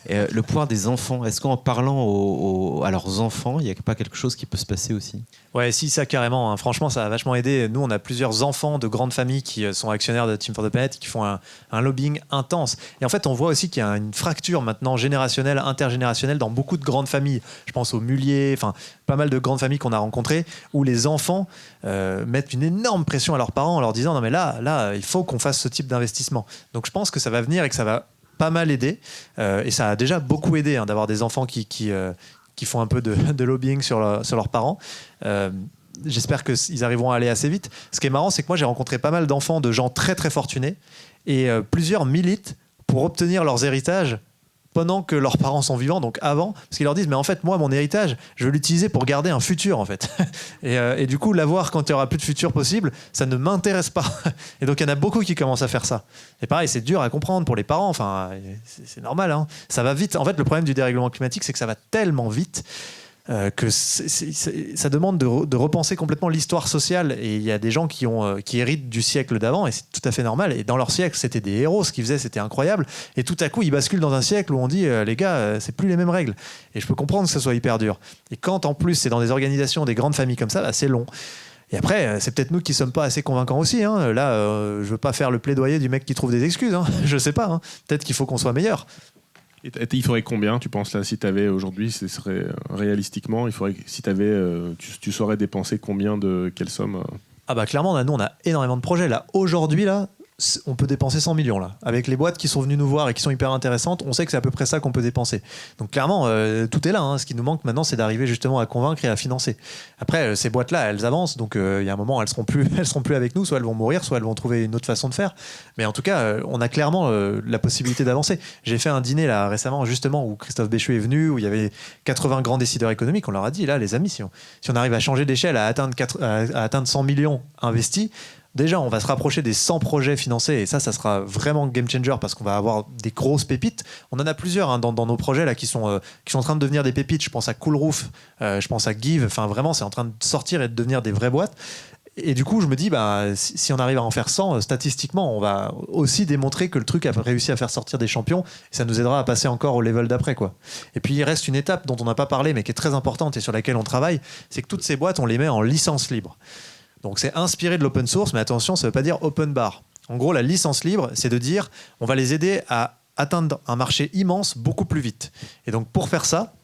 le pouvoir des enfants. Est-ce qu'en parlant à leurs enfants, il n'y a pas quelque chose qui peut se passer aussi? Ouais, si, ça carrément. Franchement, ça a vachement aidé. Nous, on a plusieurs enfants de grandes familles qui sont actionnaires de Team for the Planet, qui font un lobbying intense. Et en fait, on voit aussi qu'il y a une fracture maintenant générationnelle, intergénérationnelle dans beaucoup de grandes familles. Je pense aux Mulliers, enfin, pas mal de grandes familles qu'on a rencontrées, où les enfants mettent une énorme pression à leurs parents en leur disant « Non, mais là, il faut qu'on fasse ce type d'investissement. » Donc, je pense que ça va venir et que ça va pas mal aider. Et ça a déjà beaucoup aidé d'avoir des enfants qui font un peu de lobbying sur leurs parents. J'espère qu'ils arriveront à aller assez vite. Ce qui est marrant, c'est que moi, j'ai rencontré pas mal d'enfants de gens très, très fortunés et plusieurs militent pour obtenir leurs héritages pendant que leurs parents sont vivants, donc avant, parce qu'ils leur disent mais en fait moi mon héritage je veux l'utiliser pour garder un futur en fait et du coup l'avoir quand il n'y aura plus de futur possible ça ne m'intéresse pas et donc il y en a beaucoup qui commencent à faire ça et pareil c'est dur à comprendre pour les parents, enfin c'est normal hein. Ça va vite, en fait le problème du dérèglement climatique c'est que ça va tellement vite que ça demande de repenser complètement l'histoire sociale et il y a des gens qui héritent du siècle d'avant et c'est tout à fait normal et dans leur siècle c'était des héros, ce qu'ils faisaient c'était incroyable et tout à coup ils basculent dans un siècle où on dit les gars c'est plus les mêmes règles et je peux comprendre que ça soit hyper dur et quand en plus c'est dans des organisations, des grandes familles comme ça, bah, c'est long. Et après, c'est peut-être nous qui sommes pas assez convaincants aussi. Hein. Là, je veux pas faire le plaidoyer du mec qui trouve des excuses. Hein. Je sais pas. Hein. Peut-être qu'il faut qu'on soit meilleur. Et il faudrait combien, tu penses, là, si tu avais aujourd'hui, ce serait réalistiquement, il faudrait, si tu avais, tu saurais dépenser combien de quelle somme Ah bah clairement, nous, on a énormément de projets. Là, aujourd'hui, là, on peut dépenser 100 millions. Là. Avec les boîtes qui sont venues nous voir et qui sont hyper intéressantes, on sait que c'est à peu près ça qu'on peut dépenser. Donc clairement, tout est là. Hein. Ce qui nous manque maintenant, c'est d'arriver justement à convaincre et à financer. Après, ces boîtes-là, elles avancent. Donc il y a un moment, elles seront plus avec nous. Soit elles vont mourir, soit elles vont trouver une autre façon de faire. Mais en tout cas, on a clairement la possibilité d'avancer. J'ai fait un dîner là récemment, justement, où Christophe Béchu est venu, où il y avait 80 grands décideurs économiques. On leur a dit, là, les amis, si on arrive à changer d'échelle, à atteindre 100 millions investis, déjà, on va se rapprocher des 100 projets financés et ça sera vraiment game changer parce qu'on va avoir des grosses pépites. On en a plusieurs hein, dans nos projets là qui sont en train de devenir des pépites. Je pense à Cool Roof, je pense à Give. Enfin, vraiment, c'est en train de sortir et de devenir des vraies boîtes. Et du coup, je me dis, bah, si on arrive à en faire 100, statistiquement, on va aussi démontrer que le truc a réussi à faire sortir des champions. Et ça nous aidera à passer encore au level d'après, quoi. Et puis, il reste une étape dont on n'a pas parlé, mais qui est très importante et sur laquelle on travaille, c'est que toutes ces boîtes, on les met en licence libre. Donc c'est inspiré de l'open source, mais attention, ça ne veut pas dire open bar. En gros, la licence libre, c'est de dire on va les aider à atteindre un marché immense beaucoup plus vite. Et donc pour faire ça,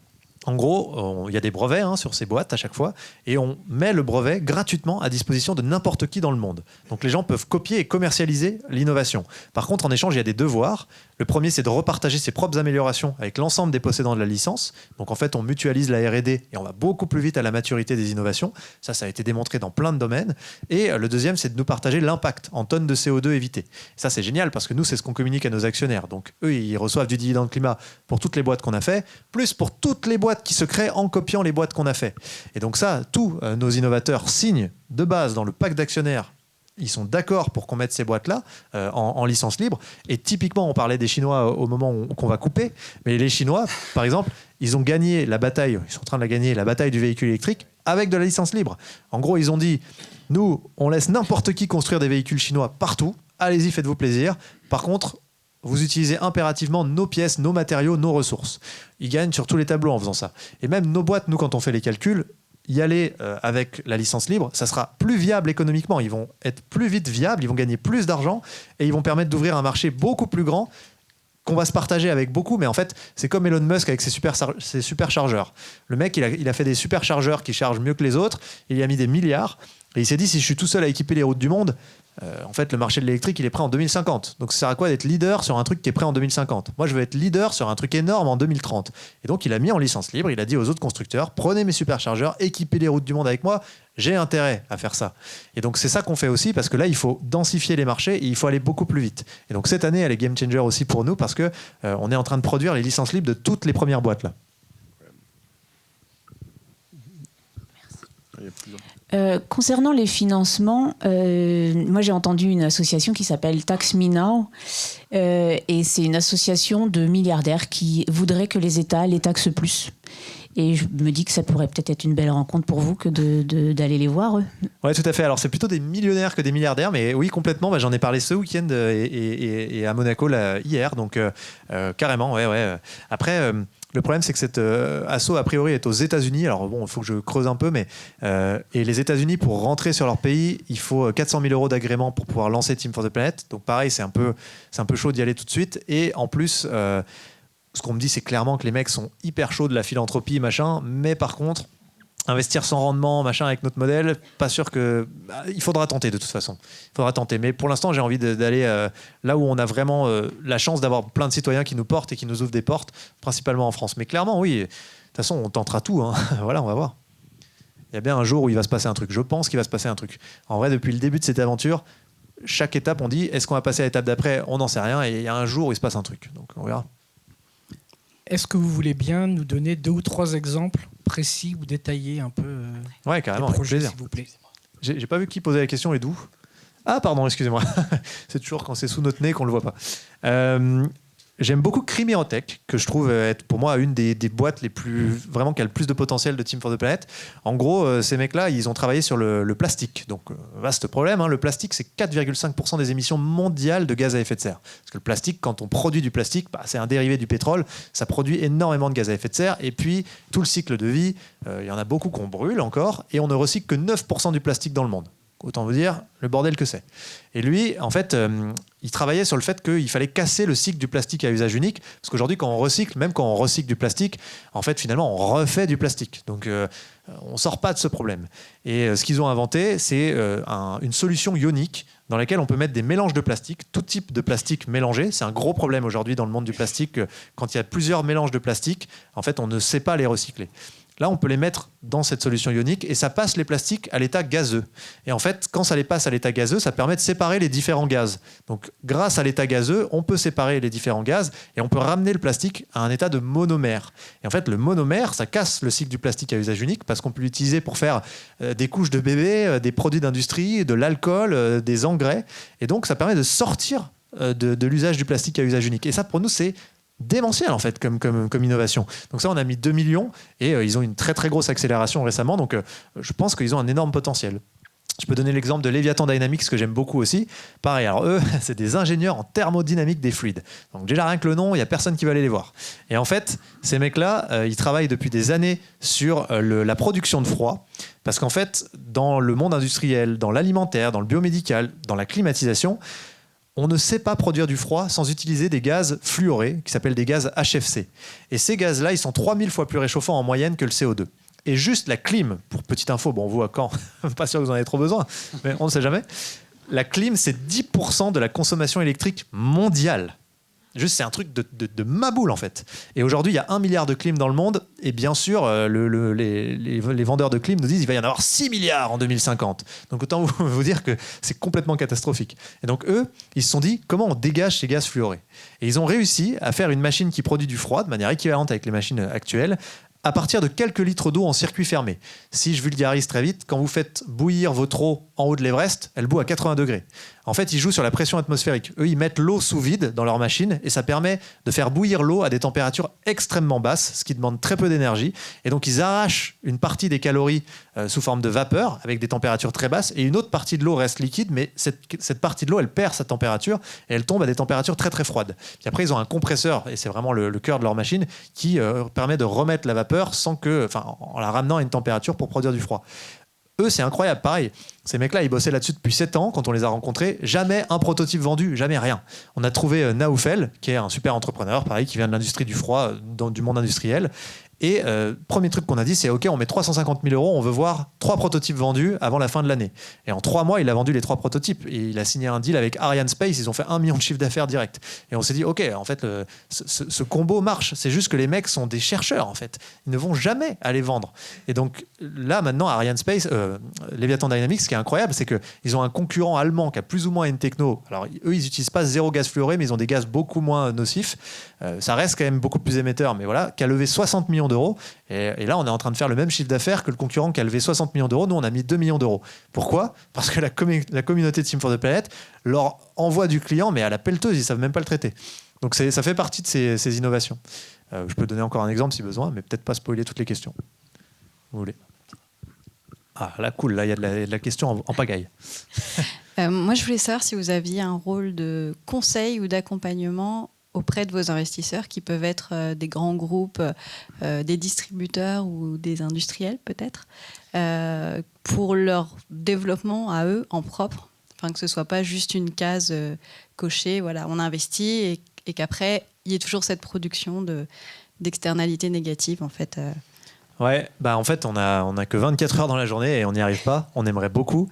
en gros, il y a des brevets hein, sur ces boîtes à chaque fois, et on met le brevet gratuitement à disposition de n'importe qui dans le monde. Donc les gens peuvent copier et commercialiser l'innovation. Par contre, en échange, il y a des devoirs. Le premier, c'est de repartager ses propres améliorations avec l'ensemble des possédants de la licence. Donc en fait, on mutualise la R&D et on va beaucoup plus vite à la maturité des innovations. Ça a été démontré dans plein de domaines. Et le deuxième, c'est de nous partager l'impact en tonnes de CO2 évitées. Ça, c'est génial parce que nous, c'est ce qu'on communique à nos actionnaires. Donc eux, ils reçoivent du dividende climat pour toutes les boîtes qu'on a fait, plus pour toutes les boîtes qui se créent en copiant les boîtes qu'on a fait. Et donc ça, tous nos innovateurs signent de base dans le pacte d'actionnaires. Ils sont d'accord pour qu'on mette ces boîtes-là en licence libre. Et typiquement, on parlait des Chinois au moment qu'on va couper. Mais les Chinois, par exemple, ils ont gagné la bataille, ils sont en train de la gagner, la bataille du véhicule électrique avec de la licence libre. En gros, ils ont dit, nous, on laisse n'importe qui construire des véhicules chinois partout. Allez-y, faites-vous plaisir. Par contre, vous utilisez impérativement nos pièces, nos matériaux, nos ressources. Ils gagnent sur tous les tableaux en faisant ça. Et même nos boîtes, nous, quand on fait les calculs, y aller avec la licence libre, ça sera plus viable économiquement. Ils vont être plus vite viables, ils vont gagner plus d'argent et ils vont permettre d'ouvrir un marché beaucoup plus grand qu'on va se partager avec beaucoup. Mais en fait, c'est comme Elon Musk avec ses superchargeurs. Le mec, il a fait des superchargeurs qui chargent mieux que les autres. Il y a mis des milliards. Et il s'est dit, si je suis tout seul à équiper les routes du monde, en fait, le marché de l'électrique, il est prêt en 2050. Donc, ça sert à quoi d'être leader sur un truc qui est prêt en 2050 ? Moi, je veux être leader sur un truc énorme en 2030. Et donc, il a mis en licence libre, il a dit aux autres constructeurs, prenez mes superchargeurs, équipez les routes du monde avec moi, j'ai intérêt à faire ça. Et donc, c'est ça qu'on fait aussi, parce que là, il faut densifier les marchés et il faut aller beaucoup plus vite. Et donc, cette année, elle est game changer aussi pour nous, parce que on est en train de produire les licences libres de toutes les premières boîtes là. Concernant les financements, moi j'ai entendu une association qui s'appelle Tax Me Now et c'est une association de milliardaires qui voudraient que les États les taxent plus. Et je me dis que ça pourrait peut-être être une belle rencontre pour vous que d'aller les voir, eux. Oui, tout à fait. Alors, c'est plutôt des millionnaires que des milliardaires, mais oui, complètement. Bah, j'en ai parlé ce week-end et à Monaco là, hier, donc carrément, ouais. Après, le problème, c'est que cette asso, a priori, est aux États-Unis. Alors, bon, il faut que je creuse un peu, mais et les États-Unis, pour rentrer sur leur pays, il faut 400 000 € d'agrément pour pouvoir lancer Team for the Planet. Donc, pareil, c'est un peu chaud d'y aller tout de suite. Et en plus, ce qu'on me dit, c'est clairement que les mecs sont hyper chauds de la philanthropie, machin, mais par contre, investir sans rendement, machin, avec notre modèle, pas sûr que... il faudra tenter de toute façon. Il faudra tenter. Mais pour l'instant, j'ai envie d'aller là où on a vraiment la chance d'avoir plein de citoyens qui nous portent et qui nous ouvrent des portes, principalement en France. Mais clairement, oui, de toute façon, on tentera tout. Hein. Voilà, on va voir. Il y a bien un jour où il va se passer un truc. Je pense qu'il va se passer un truc. En vrai, depuis le début de cette aventure, chaque étape, on dit, est-ce qu'on va passer à l'étape d'après ? On n'en sait rien. Et il y a un jour où il se passe un truc. Donc, on verra. Est-ce que vous voulez bien nous donner 2 ou 3 exemples précis ou détaillés un peu Ouais, carrément, des avec projets, plaisir. s'il vous plaît? J'ai pas vu qui posait la question et d'où. Ah, pardon, excusez-moi. C'est toujours quand c'est sous notre nez qu'on le voit pas. J'aime beaucoup Crimirotech, que je trouve être pour moi une des boîtes les plus vraiment qui a le plus de potentiel de Team for the Planet. En gros, ces mecs-là, ils ont travaillé sur le plastique. Donc, vaste problème. Le plastique, c'est 4,5% des émissions mondiales de gaz à effet de serre. Parce que le plastique, quand on produit du plastique, c'est un dérivé du pétrole. Ça produit énormément de gaz à effet de serre. Et puis, tout le cycle de vie, il y en a beaucoup qu'on brûle encore. Et on ne recycle que 9% du plastique dans le monde. Autant vous dire le bordel que c'est. Et lui, en fait, il travaillait sur le fait qu'il fallait casser le cycle du plastique à usage unique. Parce qu'aujourd'hui, quand on recycle, même quand on recycle du plastique, en fait, finalement, on refait du plastique. Donc, on ne sort pas de ce problème. Et ce qu'ils ont inventé, c'est une solution ionique dans laquelle on peut mettre des mélanges de plastique, tout type de plastique mélangé. C'est un gros problème aujourd'hui dans le monde du plastique. Quand il y a plusieurs mélanges de plastique, en fait, on ne sait pas les recycler. Là, on peut les mettre dans cette solution ionique et ça passe les plastiques à l'état gazeux. Et en fait, quand ça les passe à l'état gazeux, ça permet de séparer les différents gaz. Donc, grâce à l'état gazeux, on peut séparer les différents gaz et on peut ramener le plastique à un état de monomère. Et en fait, le monomère, ça casse le cycle du plastique à usage unique parce qu'on peut l'utiliser pour faire des couches de bébés, des produits d'industrie, de l'alcool, des engrais. Et donc, ça permet de sortir de l'usage du plastique à usage unique. Et ça, pour nous, c'est démentiel en fait comme innovation. Donc ça, on a mis 2 millions et ils ont une très très grosse accélération récemment. Donc je pense qu'ils ont un énorme potentiel. Je peux donner l'exemple de Leviathan Dynamics que j'aime beaucoup aussi. Pareil, alors eux, c'est des ingénieurs en thermodynamique des fluides. Donc déjà rien que le nom, il n'y a personne qui va aller les voir. Et en fait, ces mecs-là, ils travaillent depuis des années sur la production de froid. Parce qu'en fait, dans le monde industriel, dans l'alimentaire, dans le biomédical, dans la climatisation, on ne sait pas produire du froid sans utiliser des gaz fluorés, qui s'appellent des gaz HFC. Et ces gaz-là, ils sont 3000 fois plus réchauffants en moyenne que le CO2. Et juste la clim, pour petite info, bon, vous à Caen, pas sûr que vous en avez trop besoin, mais on ne sait jamais. La clim, c'est 10% de la consommation électrique mondiale. Juste, c'est un truc de maboule, en fait. Et aujourd'hui, il y a 1 milliard de clim dans le monde. Et bien sûr, les vendeurs de clim nous disent qu'il va y en avoir 6 milliards en 2050. Donc, autant vous dire que c'est complètement catastrophique. Et donc, eux, ils se sont dit, comment on dégage ces gaz fluorés? Et ils ont réussi à faire une machine qui produit du froid de manière équivalente avec les machines actuelles, à partir de quelques litres d'eau en circuit fermé. Si je vulgarise très vite, quand vous faites bouillir votre eau en haut de l'Everest, elle bout à 80 degrés. En fait, ils jouent sur la pression atmosphérique. Eux, ils mettent l'eau sous vide dans leur machine et ça permet de faire bouillir l'eau à des températures extrêmement basses, ce qui demande très peu d'énergie. Et donc, ils arrachent une partie des calories sous forme de vapeur avec des températures très basses et une autre partie de l'eau reste liquide, mais cette partie de l'eau, elle perd sa température et elle tombe à des températures très très froides. Puis après, ils ont un compresseur, et c'est vraiment le cœur de leur machine, qui permet de remettre la vapeur en la ramenant à une température pour produire du froid. Eux, c'est incroyable, pareil. Ces mecs-là, ils bossaient là-dessus depuis 7 ans quand on les a rencontrés. Jamais un prototype vendu, jamais rien. On a trouvé Naoufel, qui est un super entrepreneur, pareil, qui vient de l'industrie du froid, du monde industriel. Et premier truc qu'on a dit, c'est OK, on met 350 000 €, on veut voir 3 prototypes vendus avant la fin de l'année. Et en 3 mois, il a vendu les 3 prototypes. Et il a signé un deal avec Arianespace, ils ont fait 1 million de chiffre d'affaires direct. Et on s'est dit, OK, en fait, ce combo marche. C'est juste que les mecs sont des chercheurs, en fait. Ils ne vont jamais aller vendre. Et donc là, maintenant, Arianespace, Leviathan Dynamics, ce qui est incroyable, c'est qu'ils ont un concurrent allemand qui a plus ou moins une techno. Alors, eux, ils n'utilisent pas 0 gaz fluoré, mais ils ont des gaz beaucoup moins nocifs. Ça reste quand même beaucoup plus émetteur, mais voilà, qui a levé 60 millions d'euros. Et là, on est en train de faire le même chiffre d'affaires que le concurrent qui a levé 60 millions d'euros. Nous, on a mis 2 millions d'euros. Pourquoi? Parce que la communauté de Team for the Planet leur envoie du client, mais à la pelleteuse, ils ne savent même pas le traiter. Donc ça fait partie de ces innovations. Je peux donner encore un exemple si besoin, mais peut-être pas spoiler toutes les questions. Vous voulez? Ah, là, cool, là, il y a de la question en pagaille. Moi, je voulais savoir si vous aviez un rôle de conseil ou d'accompagnement auprès de vos investisseurs, qui peuvent être des grands groupes, des distributeurs ou des industriels peut-être, pour leur développement à eux en propre, enfin que ce soit pas juste une case cochée, voilà, on investit et qu'après il y ait toujours cette production d'externalités négatives en fait. Ouais, bah en fait on a que 24 heures dans la journée et on n'y arrive pas. On aimerait beaucoup.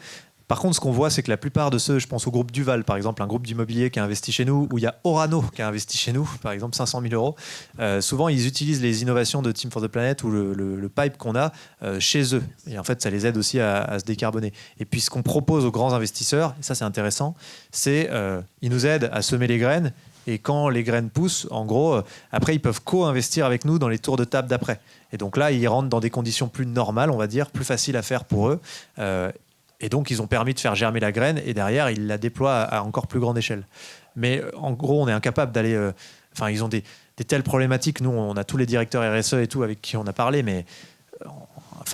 Par contre, ce qu'on voit, c'est que la plupart de ceux, je pense au groupe Duval, par exemple, un groupe d'immobilier qui a investi chez nous, où il y a Orano qui a investi chez nous, par exemple 500 000 €, souvent ils utilisent les innovations de Team for the Planet ou le pipe qu'on a chez eux. Et en fait, ça les aide aussi à se décarboner. Et puis ce qu'on propose aux grands investisseurs, et ça c'est intéressant, c'est ils nous aident à semer les graines Et quand les graines poussent, en gros, après, ils peuvent co-investir avec nous dans les tours de table d'après. Et donc là, ils rentrent dans des conditions plus normales, on va dire, plus faciles à faire pour eux. Et donc, ils ont permis de faire germer la graine et derrière, ils la déploient à encore plus grande échelle. Mais en gros, on est incapable d'aller... ils ont des telles problématiques. Nous, on a tous les directeurs RSE et tout avec qui on a parlé, mais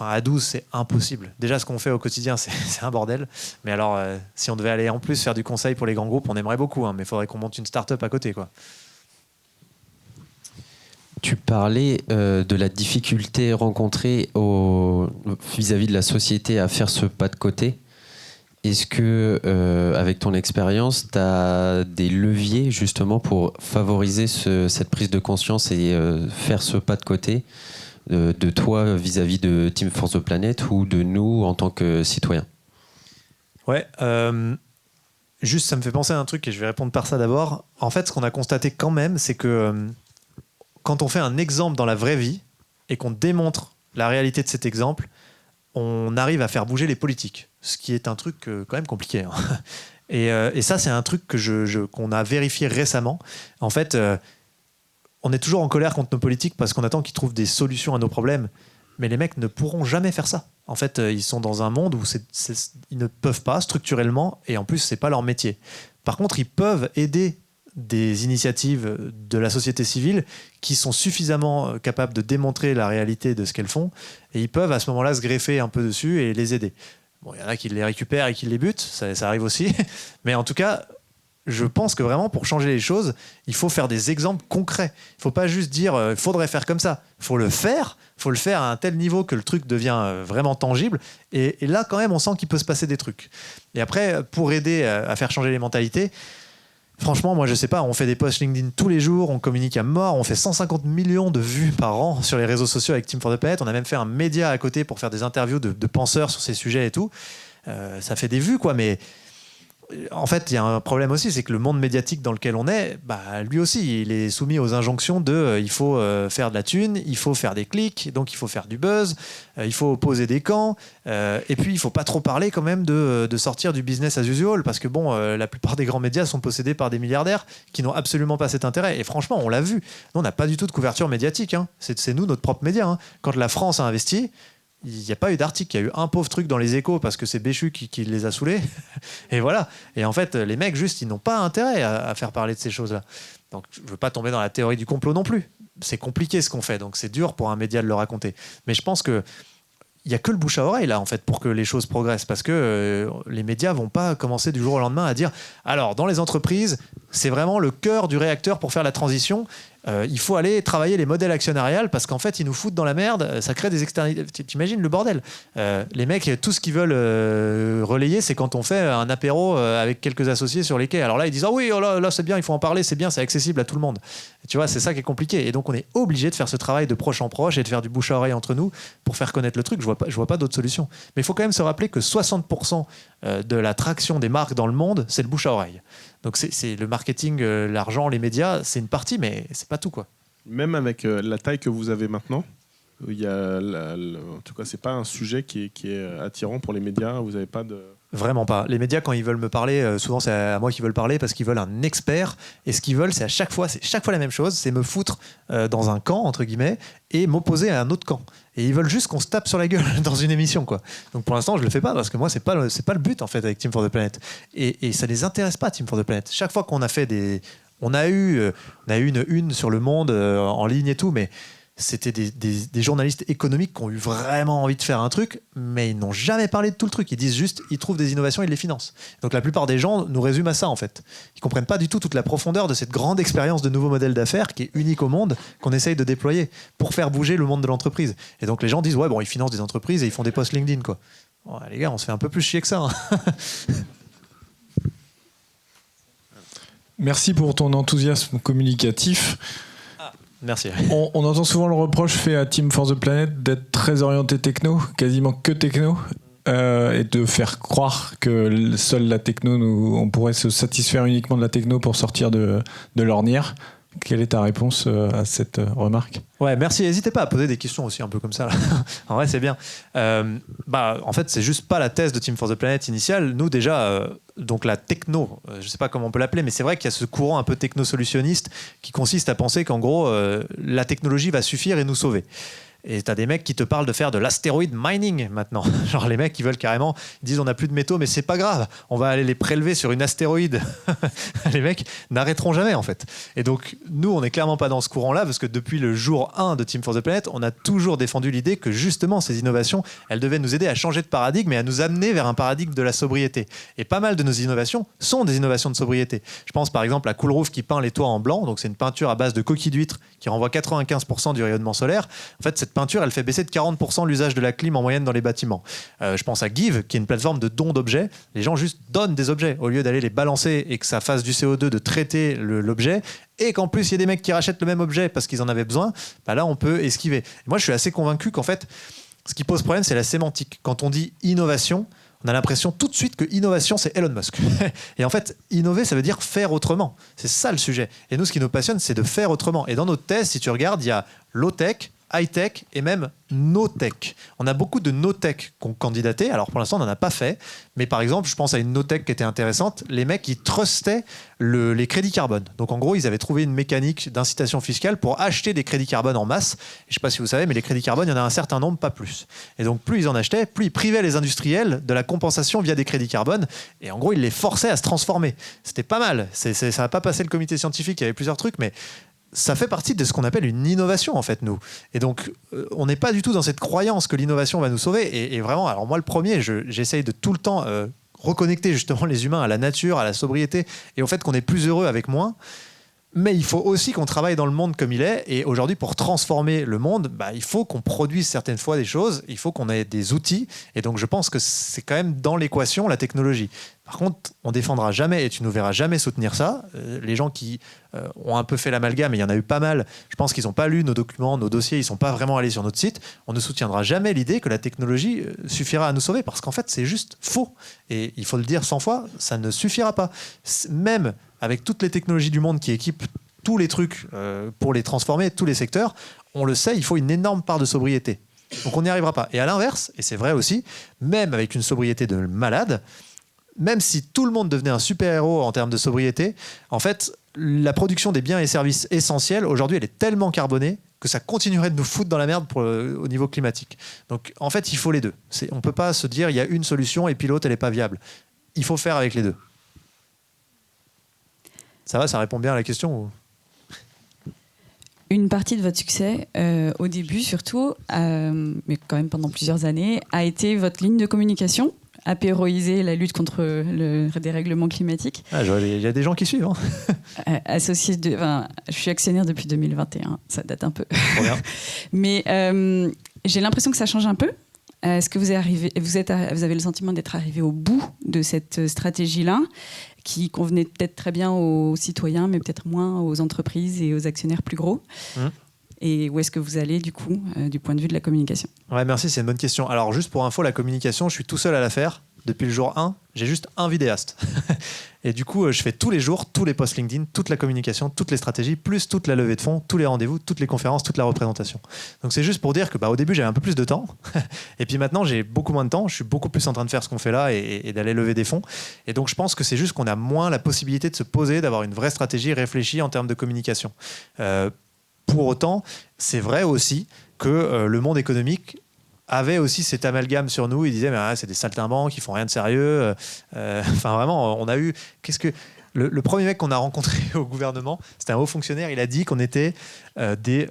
à 12, c'est impossible. Déjà, ce qu'on fait au quotidien, c'est un bordel. Mais alors, si on devait aller en plus faire du conseil pour les grands groupes, on aimerait beaucoup, mais il faudrait qu'on monte une start-up à côté, quoi. Tu parlais de la difficulté rencontrée vis-à-vis de la société à faire ce pas de côté. Est-ce que, avec ton expérience, tu as des leviers justement pour favoriser cette prise de conscience et faire ce pas de côté de toi vis-à-vis de Team for the Planet ou de nous en tant que citoyens? Ouais, juste ça me fait penser à un truc et je vais répondre par ça d'abord. En fait, ce qu'on a constaté quand même, c'est que quand on fait un exemple dans la vraie vie et qu'on démontre la réalité de cet exemple, on arrive à faire bouger les politiques, ce qui est un truc quand même compliqué. Hein. Et ça, c'est un truc qu'on a vérifié récemment. En fait, on est toujours en colère contre nos politiques parce qu'on attend qu'ils trouvent des solutions à nos problèmes. Mais les mecs ne pourront jamais faire ça. En fait, ils sont dans un monde où ils ne peuvent pas structurellement, et en plus, c'est pas leur métier. Par contre, ils peuvent aider des initiatives de la société civile qui sont suffisamment capables de démontrer la réalité de ce qu'elles font, et ils peuvent à ce moment-là se greffer un peu dessus et les aider. Bon, il y en a qui les récupèrent et qui les butent, ça arrive aussi, mais en tout cas, je pense que vraiment pour changer les choses, il faut faire des exemples concrets. Il ne faut pas juste dire il faudrait faire comme ça. Il faut le faire à un tel niveau que le truc devient vraiment tangible, et là quand même on sent qu'il peut se passer des trucs. Et après, pour aider à faire changer les mentalités, franchement, moi je sais pas, on fait des posts LinkedIn tous les jours, on communique à mort, on fait 150 millions de vues par an sur les réseaux sociaux avec Team for the Planet, on a même fait un média à côté pour faire des interviews de penseurs sur ces sujets et tout. Ça fait des vues quoi, mais en fait, il y a un problème aussi, c'est que le monde médiatique dans lequel on est, lui aussi, il est soumis aux injonctions de il faut faire de la thune, il faut faire des clics, donc il faut faire du buzz, il faut poser des camps, et puis il faut pas trop parler quand même de sortir du business as usual, parce que la plupart des grands médias sont possédés par des milliardaires qui n'ont absolument pas cet intérêt. Et franchement, on l'a vu, nous, on n'a pas du tout de couverture médiatique, hein. C'est nous, notre propre média. Hein. Quand la France a investi, il n'y a pas eu d'article, il y a eu un pauvre truc dans les Échos parce que c'est Béchu qui les a saoulés. Et voilà. Et en fait, les mecs, juste, ils n'ont pas intérêt à faire parler de ces choses-là. Donc, je ne veux pas tomber dans la théorie du complot non plus. C'est compliqué ce qu'on fait, donc c'est dur pour un média de le raconter. Mais je pense que il n'y a que le bouche à oreille là en fait pour que les choses progressent, parce que les médias vont pas commencer du jour au lendemain à dire alors dans les entreprises c'est vraiment le cœur du réacteur pour faire la transition, il faut aller travailler les modèles actionnariales parce qu'en fait ils nous foutent dans la merde, ça crée des externalités. T'imagines le bordel. Les mecs, tout ce qu'ils veulent relayer, c'est quand on fait un apéro avec quelques associés sur les quais. Alors là ils disent ah oui, oh là c'est bien, il faut en parler, c'est bien, c'est accessible à tout le monde. Et tu vois, c'est ça qui est compliqué, et donc on est obligé de faire ce travail de proche en proche et de faire du bouche à oreille entre nous pour faire connaître le truc. Je vois pas d'autre solution. Mais il faut quand même se rappeler que 60% de la traction des marques dans le monde, c'est le bouche à oreille. Donc c'est le marketing, l'argent, les médias, c'est une partie, mais c'est pas tout quoi. Même avec la taille que vous avez maintenant, il y a en tout cas, c'est pas un sujet qui est attirant pour les médias. Vous n'avez pas de... Vraiment pas. Les médias, quand ils veulent me parler, souvent c'est à moi qu'ils veulent parler parce qu'ils veulent un expert. Et ce qu'ils veulent, c'est chaque fois la même chose, c'est me foutre dans un camp entre guillemets et m'opposer à un autre camp. Et ils veulent juste qu'on se tape sur la gueule dans une émission quoi. Donc pour l'instant, je le fais pas parce que moi c'est pas le but en fait avec Team for the Planet. Et ça les intéresse pas Team for the Planet. Chaque fois qu'on a fait on a eu une une sur Le Monde en ligne et tout, mais c'était des journalistes économiques qui ont eu vraiment envie de faire un truc, mais ils n'ont jamais parlé de tout le truc. Ils disent juste, ils trouvent des innovations, ils les financent. Donc la plupart des gens nous résument à ça en fait. Ils comprennent pas du tout toute la profondeur de cette grande expérience de nouveaux modèles d'affaires qui est unique au monde, qu'on essaye de déployer pour faire bouger le monde de l'entreprise. Et donc les gens disent ouais bon, ils financent des entreprises et ils font des posts LinkedIn quoi. Ouais, les gars, on se fait un peu plus chier que ça. Hein. Merci pour ton enthousiasme communicatif. Merci. On entend souvent le reproche fait à Team for the Planet d'être très orienté techno, quasiment que techno, et de faire croire que seule la techno, on pourrait se satisfaire uniquement de la techno pour sortir de l'ornière. Quelle est ta réponse à cette remarque ? Ouais, merci. N'hésitez pas à poser des questions aussi, un peu comme ça. Là. En vrai, c'est bien. En fait, c'est juste pas la thèse de Team for the Planet initiale. Nous, déjà, donc la techno, je sais pas comment on peut l'appeler, mais c'est vrai qu'il y a ce courant un peu techno-solutionniste qui consiste à penser qu'en gros, la technologie va suffire et nous sauver. Et t'as des mecs qui te parlent de faire de l'astéroïde mining maintenant. Genre les mecs qui veulent carrément, ils disent on n'a plus de métaux, mais c'est pas grave, on va aller les prélever sur une astéroïde. Les mecs n'arrêteront jamais en fait. Et donc nous, on n'est clairement pas dans ce courant-là parce que depuis le jour 1 de Team for the Planet, on a toujours défendu l'idée que justement ces innovations, elles devaient nous aider à changer de paradigme et à nous amener vers un paradigme de la sobriété. Et pas mal de nos innovations sont des innovations de sobriété. Je pense par exemple à Cool Roof qui peint les toits en blanc, donc c'est une peinture à base de coquilles d'huîtres qui renvoie 95% du rayonnement solaire. En fait, cette peinture, elle fait baisser de 40% l'usage de la clim en moyenne dans les bâtiments. Je pense à Give, qui est une plateforme de don d'objets. Les gens juste donnent des objets au lieu d'aller les balancer et que ça fasse du CO2, de traiter l'objet. Et qu'en plus, il y a des mecs qui rachètent le même objet parce qu'ils en avaient besoin. Bah là, on peut esquiver. Et moi, je suis assez convaincu qu'en fait, ce qui pose problème, c'est la sémantique. Quand on dit innovation, on a l'impression tout de suite que innovation, c'est Elon Musk. Et en fait, innover, ça veut dire faire autrement. C'est ça le sujet. Et nous, ce qui nous passionne, c'est de faire autrement. Et dans notre thèse, si tu regardes, il y a low-tech, high-tech et même no-tech. On a beaucoup de no-tech qui ont candidaté. Alors pour l'instant, on n'en a pas fait. Mais par exemple, je pense à une no-tech qui était intéressante. Les mecs, ils trustaient les crédits carbone. Donc en gros, ils avaient trouvé une mécanique d'incitation fiscale pour acheter des crédits carbone en masse. Je ne sais pas si vous savez, mais les crédits carbone, il y en a un certain nombre, pas plus. Et donc plus ils en achetaient, plus ils privaient les industriels de la compensation via des crédits carbone. Et en gros, ils les forçaient à se transformer. C'était pas mal. Ça n'a pas passé le comité scientifique. Il y avait plusieurs trucs, mais ça fait partie de ce qu'on appelle une innovation, en fait, nous. Et donc, on n'est pas du tout dans cette croyance que l'innovation va nous sauver. Et vraiment, alors moi, le premier, j'essaye de tout le temps reconnecter justement les humains à la nature, à la sobriété, et au fait qu'on est plus heureux avec moins. Mais il faut aussi qu'on travaille dans le monde comme il est. Et aujourd'hui, pour transformer le monde, il faut qu'on produise certaines fois des choses. Il faut qu'on ait des outils. Et donc, je pense que c'est quand même dans l'équation la technologie. Par contre, on défendra jamais, et tu nous verras jamais soutenir ça. Les gens qui ont un peu fait l'amalgame, et il y en a eu pas mal, je pense qu'ils n'ont pas lu nos documents, nos dossiers, ils ne sont pas vraiment allés sur notre site. On ne soutiendra jamais l'idée que la technologie suffira à nous sauver, parce qu'en fait, c'est juste faux. Et il faut le dire 100 fois, ça ne suffira pas. Même avec toutes les technologies du monde qui équipent tous les trucs pour les transformer, tous les secteurs, on le sait, il faut une énorme part de sobriété. Donc on n'y arrivera pas. Et à l'inverse, et c'est vrai aussi, même avec une sobriété de malade, même si tout le monde devenait un super-héros en termes de sobriété, en fait, la production des biens et services essentiels, aujourd'hui, elle est tellement carbonée que ça continuerait de nous foutre dans la merde au niveau climatique. Donc en fait, il faut les deux. On ne peut pas se dire il y a une solution et puis l'autre, elle n'est pas viable. Il faut faire avec les deux. Ça va, ça répond bien à la question ou... Une partie de votre succès, au début surtout, mais quand même pendant plusieurs années, a été votre ligne de communication, apéroiser la lutte contre le dérèglement climatique. Il y a des gens qui suivent. Je suis actionnaire depuis 2021, ça date un peu. Mais j'ai l'impression que ça change un peu. Est-ce que vous avez le sentiment d'être arrivé au bout de cette stratégie-là, qui convenait peut-être très bien aux citoyens, mais peut-être moins aux entreprises et aux actionnaires plus gros? Et où est-ce que vous allez, du coup, du point de vue de la communication? Ouais, merci, c'est une bonne question. Alors, juste pour info, la communication, je suis tout seul à la faire. Depuis le jour 1, j'ai juste un vidéaste. Et du coup, je fais tous les jours, tous les posts LinkedIn, toute la communication, toutes les stratégies, plus toute la levée de fonds, tous les rendez-vous, toutes les conférences, toute la représentation. Donc c'est juste pour dire que au début, j'avais un peu plus de temps. Et puis maintenant, j'ai beaucoup moins de temps. Je suis beaucoup plus en train de faire ce qu'on fait là et d'aller lever des fonds. Et donc je pense que c'est juste qu'on a moins la possibilité de se poser, d'avoir une vraie stratégie réfléchie en termes de communication. Pour autant, c'est vrai aussi que le monde économique avait aussi cet amalgame sur nous. Il disait mais c'est des saltimbanques, ils font rien de sérieux. Enfin vraiment, on a eu... Le premier mec qu'on a rencontré au gouvernement, c'était un haut fonctionnaire. Il a dit qu'on était des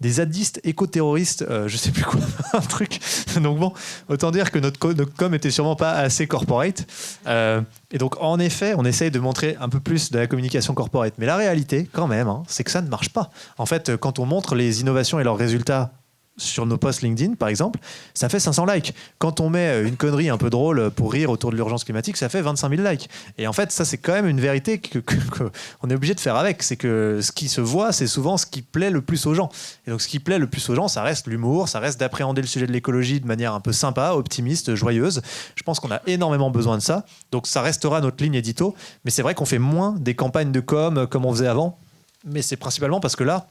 zadistes éco-terroristes, je sais plus quoi, un truc. Donc bon, autant dire que notre com était sûrement pas assez corporate. Et donc en effet, on essaye de montrer un peu plus de la communication corporate. Mais la réalité, quand même, c'est que ça ne marche pas. En fait, quand on montre les innovations et leurs résultats sur nos posts LinkedIn, par exemple, ça fait 500 likes. Quand on met une connerie un peu drôle pour rire autour de l'urgence climatique, ça fait 25 000 likes. Et en fait, ça, c'est quand même une vérité qu'on est obligé de faire avec. C'est que ce qui se voit, c'est souvent ce qui plaît le plus aux gens. Et donc, ce qui plaît le plus aux gens, ça reste l'humour, ça reste d'appréhender le sujet de l'écologie de manière un peu sympa, optimiste, joyeuse. Je pense qu'on a énormément besoin de ça. Donc, ça restera notre ligne édito. Mais c'est vrai qu'on fait moins des campagnes de com comme on faisait avant. mais c'est principalement parce que là,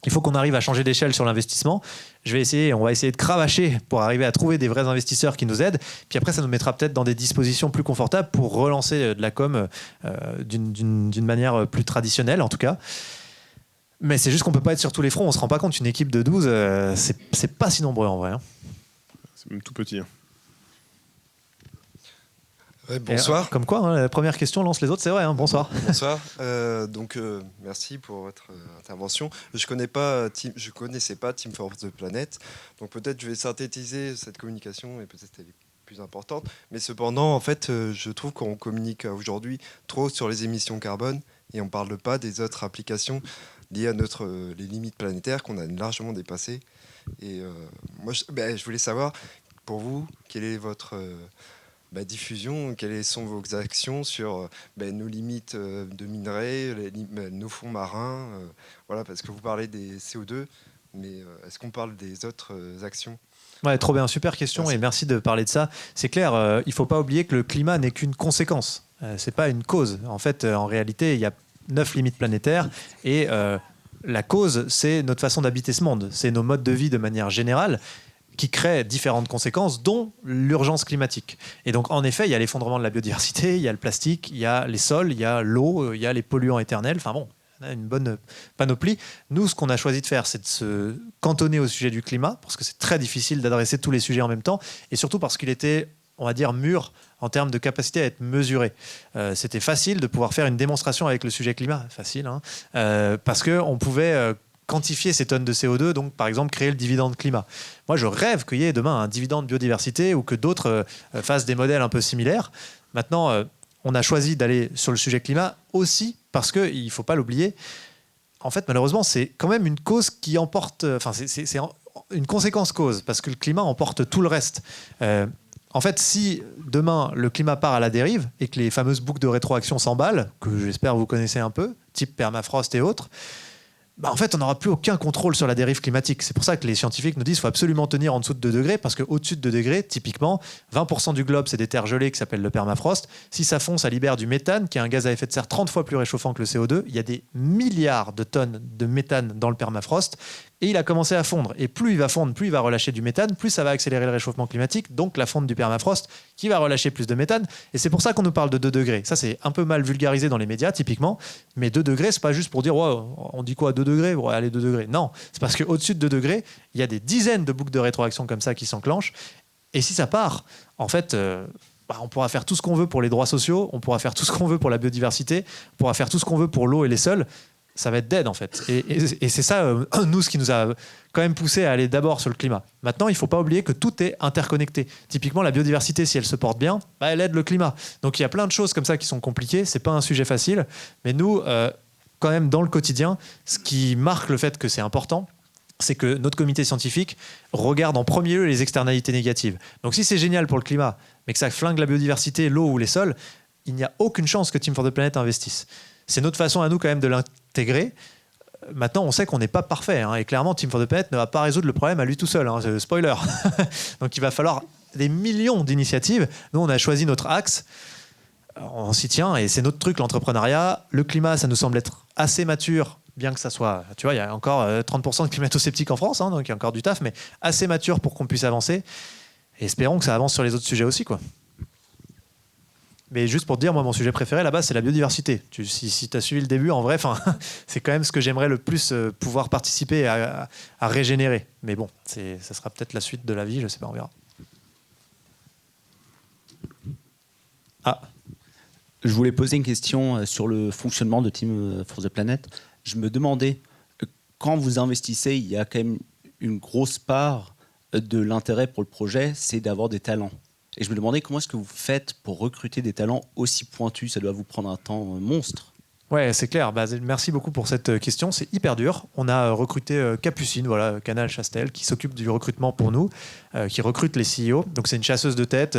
il faut qu'on arrive à changer d'échelle sur l'investissement. On va essayer de cravacher pour arriver à trouver des vrais investisseurs qui nous aident. Puis après, ça nous mettra peut-être dans des dispositions plus confortables pour relancer de la com d'une manière plus traditionnelle, en tout cas. Mais c'est juste qu'on ne peut pas être sur tous les fronts. On ne se rend pas compte, une équipe de 12, c'est pas si nombreux en vrai. C'est même tout petit. Ouais, bonsoir. Comme quoi, la première question lance les autres, c'est vrai. Bonsoir. Bonsoir. Merci pour votre intervention. Je connaissais pas Team for the Planet, donc peut-être je vais synthétiser cette communication et peut-être elle est plus importante. Mais cependant, en fait, je trouve qu'on communique aujourd'hui trop sur les émissions carbone et on parle pas des autres applications liées à les limites planétaires qu'on a largement dépassées. Et moi, je voulais savoir, pour vous, quelle est votre diffusion, quelles sont vos actions sur nos limites de minerais, nos fonds marins, voilà, parce que vous parlez des CO2, mais est-ce qu'on parle des autres actions ? Ouais, trop bien, super question. Merci. Et merci de parler de ça. C'est clair, il ne faut pas oublier que le climat n'est qu'une conséquence, c'est pas une cause. En fait, en réalité, il y a 9 limites planétaires et la cause, c'est notre façon d'habiter ce monde, c'est nos modes de vie de manière générale qui créent différentes conséquences, dont l'urgence climatique. Et donc, en effet, il y a l'effondrement de la biodiversité, il y a le plastique, il y a les sols, il y a l'eau, il y a les polluants éternels. Enfin bon, on a une bonne panoplie. Nous, ce qu'on a choisi de faire, c'est de se cantonner au sujet du climat, parce que c'est très difficile d'adresser tous les sujets en même temps, et surtout parce qu'il était, on va dire, mûr en termes de capacité à être mesuré. C'était facile de pouvoir faire une démonstration avec le sujet climat, facile, parce qu'on pouvait quantifier ces tonnes de CO2, donc par exemple créer le dividende climat. Moi, je rêve qu'il y ait demain un dividende biodiversité ou que d'autres fassent des modèles un peu similaires. Maintenant, on a choisi d'aller sur le sujet climat aussi parce qu'il ne faut pas l'oublier. En fait, malheureusement, c'est quand même une cause qui emporte... Enfin, c'est une conséquence-cause parce que le climat emporte tout le reste. En fait, si demain le climat part à la dérive et que les fameuses boucles de rétroaction s'emballent, que j'espère vous connaissez un peu, type permafrost et autres, en fait, on n'aura plus aucun contrôle sur la dérive climatique. C'est pour ça que les scientifiques nous disent qu'il faut absolument tenir en dessous de 2 degrés, parce qu'au-dessus de 2 degrés, typiquement, 20% du globe, c'est des terres gelées qui s'appellent le permafrost. Si ça fond, ça libère du méthane, qui est un gaz à effet de serre 30 fois plus réchauffant que le CO2. Il y a des milliards de tonnes de méthane dans le permafrost, et il a commencé à fondre. Et plus il va fondre, plus il va relâcher du méthane, plus ça va accélérer le réchauffement climatique, donc la fonte du permafrost, qui va relâcher plus de méthane. Et c'est pour ça qu'on nous parle de 2 degrés. Ça, c'est un peu mal vulgarisé dans les médias, typiquement, mais 2 degrés, c'est pas juste pour dire on dit quoi, 2 degrés, bon, allez, 2 degrés. Non, c'est parce qu'au-dessus de 2 degrés, il y a des dizaines de boucles de rétroaction comme ça qui s'enclenchent. Et si ça part, en fait, on pourra faire tout ce qu'on veut pour les droits sociaux, on pourra faire tout ce qu'on veut pour la biodiversité, on pourra faire tout ce qu'on veut pour l'eau et les sols. Ça va être dead, en fait. Et c'est ça, nous, ce qui nous a quand même poussé à aller d'abord sur le climat. Maintenant, il ne faut pas oublier que tout est interconnecté. Typiquement, la biodiversité, si elle se porte bien, elle aide le climat. Donc, il y a plein de choses comme ça qui sont compliquées. Ce n'est pas un sujet facile. Mais nous, quand même, dans le quotidien, ce qui marque le fait que c'est important, c'est que notre comité scientifique regarde en premier lieu les externalités négatives. Donc, si c'est génial pour le climat, mais que ça flingue la biodiversité, l'eau ou les sols, il n'y a aucune chance que Team for the Planet investisse. C'est notre façon à nous quand même de l'intégrer. Maintenant, on sait qu'on n'est pas parfait. Et clairement, Team for the Planet ne va pas résoudre le problème à lui tout seul. Spoiler. Donc il va falloir des millions d'initiatives. Nous, on a choisi notre axe. On s'y tient et c'est notre truc, l'entrepreneuriat. Le climat, ça nous semble être assez mature, bien que ça soit... Tu vois, il y a encore 30% de climato-sceptiques en France, donc il y a encore du taf, mais assez mature pour qu'on puisse avancer. Et espérons que ça avance sur les autres sujets aussi, quoi. Mais juste pour te dire, moi, mon sujet préféré là-bas, c'est la biodiversité. Si tu as suivi le début, en vrai, c'est quand même ce que j'aimerais le plus pouvoir participer à régénérer. Mais bon, ça sera peut-être la suite de la vie, je sais pas, on verra. Je voulais poser une question sur le fonctionnement de Team for the Planet. Je me demandais, quand vous investissez, il y a quand même une grosse part de l'intérêt pour le projet, c'est d'avoir des talents. Et je me demandais comment est-ce que vous faites pour recruter des talents aussi pointus. Ça doit vous prendre un temps monstre. Ouais, c'est clair. Merci beaucoup pour cette question. C'est hyper dur. On a recruté Capucine, Canal Chastel, qui s'occupe du recrutement pour nous, qui recrute les CEO. Donc c'est une chasseuse de tête.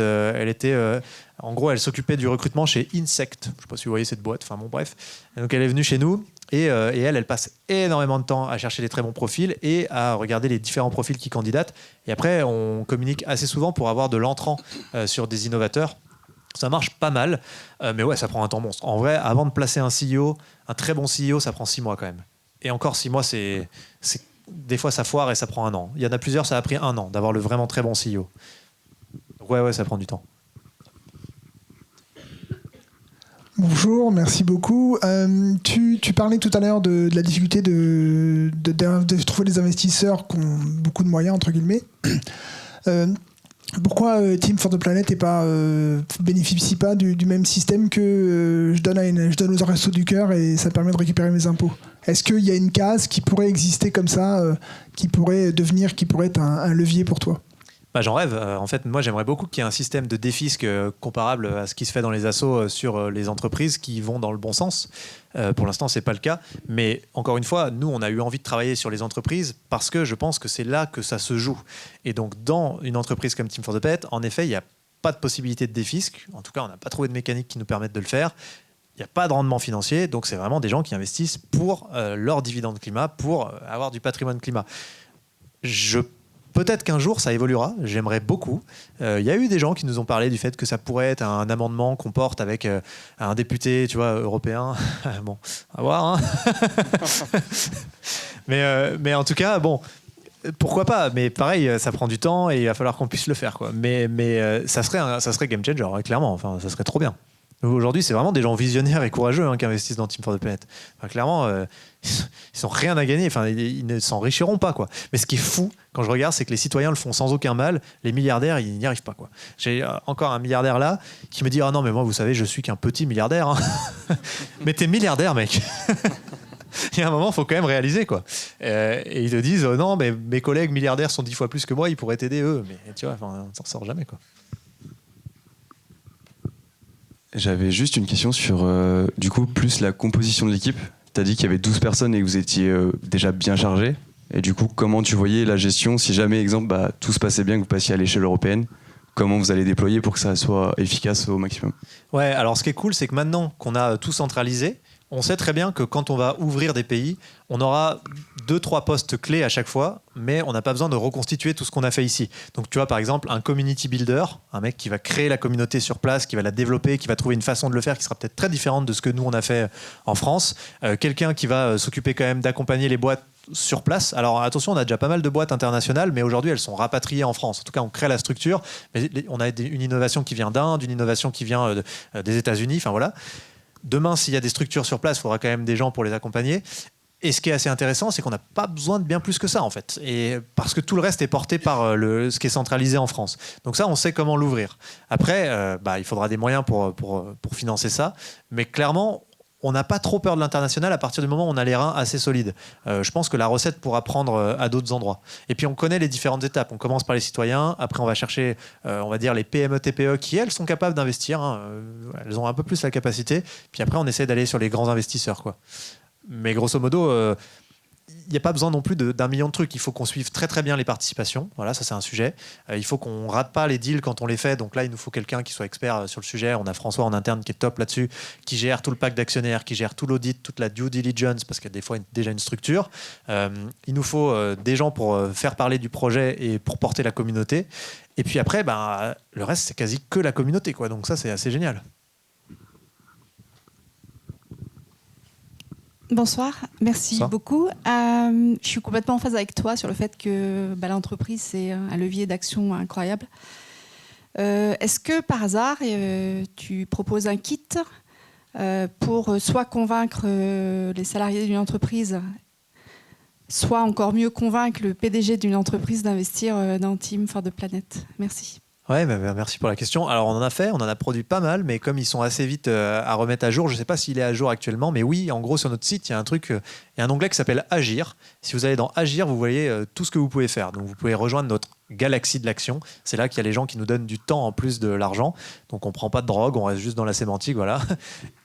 En gros, elle s'occupait du recrutement chez Insect. Je ne sais pas si vous voyez cette boîte. Enfin bon, bref. Et donc elle est venue chez nous. Et elle passe énormément de temps à chercher les très bons profils et à regarder les différents profils qui candidatent. Et après, on communique assez souvent pour avoir de l'entrant sur des innovateurs. Ça marche pas mal, mais ouais, ça prend un temps monstre. En vrai, avant de placer un CEO, un très bon CEO, ça prend 6 mois quand même. Et encore 6 mois, des fois ça foire et ça prend 1 an. Il y en a plusieurs, ça a pris 1 an d'avoir le vraiment très bon CEO. Donc ouais, ça prend du temps. Bonjour, merci beaucoup. Tu parlais tout à l'heure de la difficulté de trouver des investisseurs qui ont beaucoup de moyens, entre guillemets. Pourquoi Team for the Planet bénéficie pas du même système que je donne aux Restos du Cœur et ça permet de récupérer mes impôts? Est-ce qu'il y a une case qui pourrait exister comme ça, qui pourrait être un levier pour toi? J'en rêve. En fait, moi, j'aimerais beaucoup qu'il y ait un système de défisque comparable à ce qui se fait dans les assos sur les entreprises qui vont dans le bon sens. Pour l'instant, c'est pas le cas. Mais encore une fois, nous, on a eu envie de travailler sur les entreprises parce que je pense que c'est là que ça se joue. Et donc, dans une entreprise comme Team for the Planet, en effet, il n'y a pas de possibilité de défisque. En tout cas, on n'a pas trouvé de mécanique qui nous permette de le faire. Il n'y a pas de rendement financier. Donc, c'est vraiment des gens qui investissent pour leur dividende climat, pour avoir du patrimoine climat. Peut-être qu'un jour, ça évoluera. J'aimerais beaucoup. Il y a eu des gens qui nous ont parlé du fait que ça pourrait être un amendement qu'on porte avec un député, tu vois, européen. Bon, à voir. Hein. mais en tout cas, bon, pourquoi pas. Mais pareil, ça prend du temps et il va falloir qu'on puisse le faire, quoi. Mais ça serait game changer, clairement. Enfin, ça serait trop bien. Aujourd'hui, c'est vraiment des gens visionnaires et courageux qui investissent dans Team for the Planet. Enfin, clairement, ils n'ont rien à gagner. Enfin, ils ne s'enrichiront pas, quoi. Mais ce qui est fou, quand je regarde, c'est que les citoyens le font sans aucun mal. Les milliardaires, ils n'y arrivent pas, quoi. J'ai encore un milliardaire là qui me dit « Ah non, mais moi, vous savez, je suis qu'un petit milliardaire. Hein. » Mais t'es milliardaire, mec. Il y a un moment, il faut quand même réaliser, quoi. Et ils te disent « Non, mais mes collègues milliardaires sont 10 fois plus que moi, ils pourraient t'aider, eux. » Mais tu vois, on ne s'en sort jamais, quoi. J'avais juste une question sur, du coup, plus la composition de l'équipe. Tu as dit qu'il y avait 12 personnes et que vous étiez déjà bien chargés. Et du coup, comment tu voyais la gestion si jamais, exemple, tout se passait bien, que vous passiez à l'échelle européenne? Comment vous allez déployer pour que ça soit efficace au maximum? Ouais, alors ce qui est cool, c'est que maintenant qu'on a tout centralisé, on sait très bien que quand on va ouvrir des pays, on aura 2-3 postes clés à chaque fois, mais on n'a pas besoin de reconstituer tout ce qu'on a fait ici. Donc tu vois, par exemple, un community builder, un mec qui va créer la communauté sur place, qui va la développer, qui va trouver une façon de le faire qui sera peut-être très différente de ce que nous on a fait en France. Quelqu'un qui va s'occuper quand même d'accompagner les boîtes sur place. Alors attention, on a déjà pas mal de boîtes internationales, mais aujourd'hui elles sont rapatriées en France. En tout cas, on crée la structure, mais on a une innovation qui vient d'Inde, une innovation qui vient des États-Unis, enfin voilà. Demain, s'il y a des structures sur place, il faudra quand même des gens pour les accompagner. Et ce qui est assez intéressant, c'est qu'on n'a pas besoin de bien plus que ça, en fait. Et parce que tout le reste est porté par ce qui est centralisé en France. Donc ça, on sait comment l'ouvrir. Après, il faudra des moyens pour financer ça. Mais clairement, on n'a pas trop peur de l'international à partir du moment où on a les reins assez solides. Je pense que la recette pourra prendre à d'autres endroits. Et puis on connaît les différentes étapes. On commence par les citoyens, après on va chercher, on va dire, les PME, TPE qui, elles, sont capables d'investir. Hein. Elles ont un peu plus la capacité. Puis après, on essaie d'aller sur les grands investisseurs, quoi. Mais grosso modo, il n'y a pas besoin non plus d'1 million de trucs. Il faut qu'on suive très très bien les participations. Voilà, ça c'est un sujet. Il faut qu'on rate pas les deals quand on les fait. Donc là, il nous faut quelqu'un qui soit expert sur le sujet. On a François en interne qui est top là-dessus, qui gère tout le pack d'actionnaires, qui gère tout l'audit, toute la due diligence, parce qu'il y a des fois déjà une structure. Il nous faut des gens pour faire parler du projet et pour porter la communauté. Et puis après, le reste, c'est quasi que la communauté, quoi. Donc ça, c'est assez génial. Bonsoir, merci beaucoup. Je suis complètement en phase avec toi sur le fait que l'entreprise, c'est un levier d'action incroyable. Est-ce que par hasard, tu proposes un kit pour soit convaincre les salariés d'une entreprise, soit encore mieux convaincre le PDG d'une entreprise d'investir dans Team for the Planet? Merci. Ouais, merci pour la question. Alors on en a produit pas mal, mais comme ils sont assez vite à remettre à jour, je ne sais pas s'il est à jour actuellement, mais oui, en gros sur notre site, il y a un onglet qui s'appelle Agir. Si vous allez dans Agir, vous voyez tout ce que vous pouvez faire. Donc vous pouvez rejoindre notre galaxie de l'action. C'est là qu'il y a les gens qui nous donnent du temps en plus de l'argent. Donc on ne prend pas de drogue, on reste juste dans la sémantique, voilà.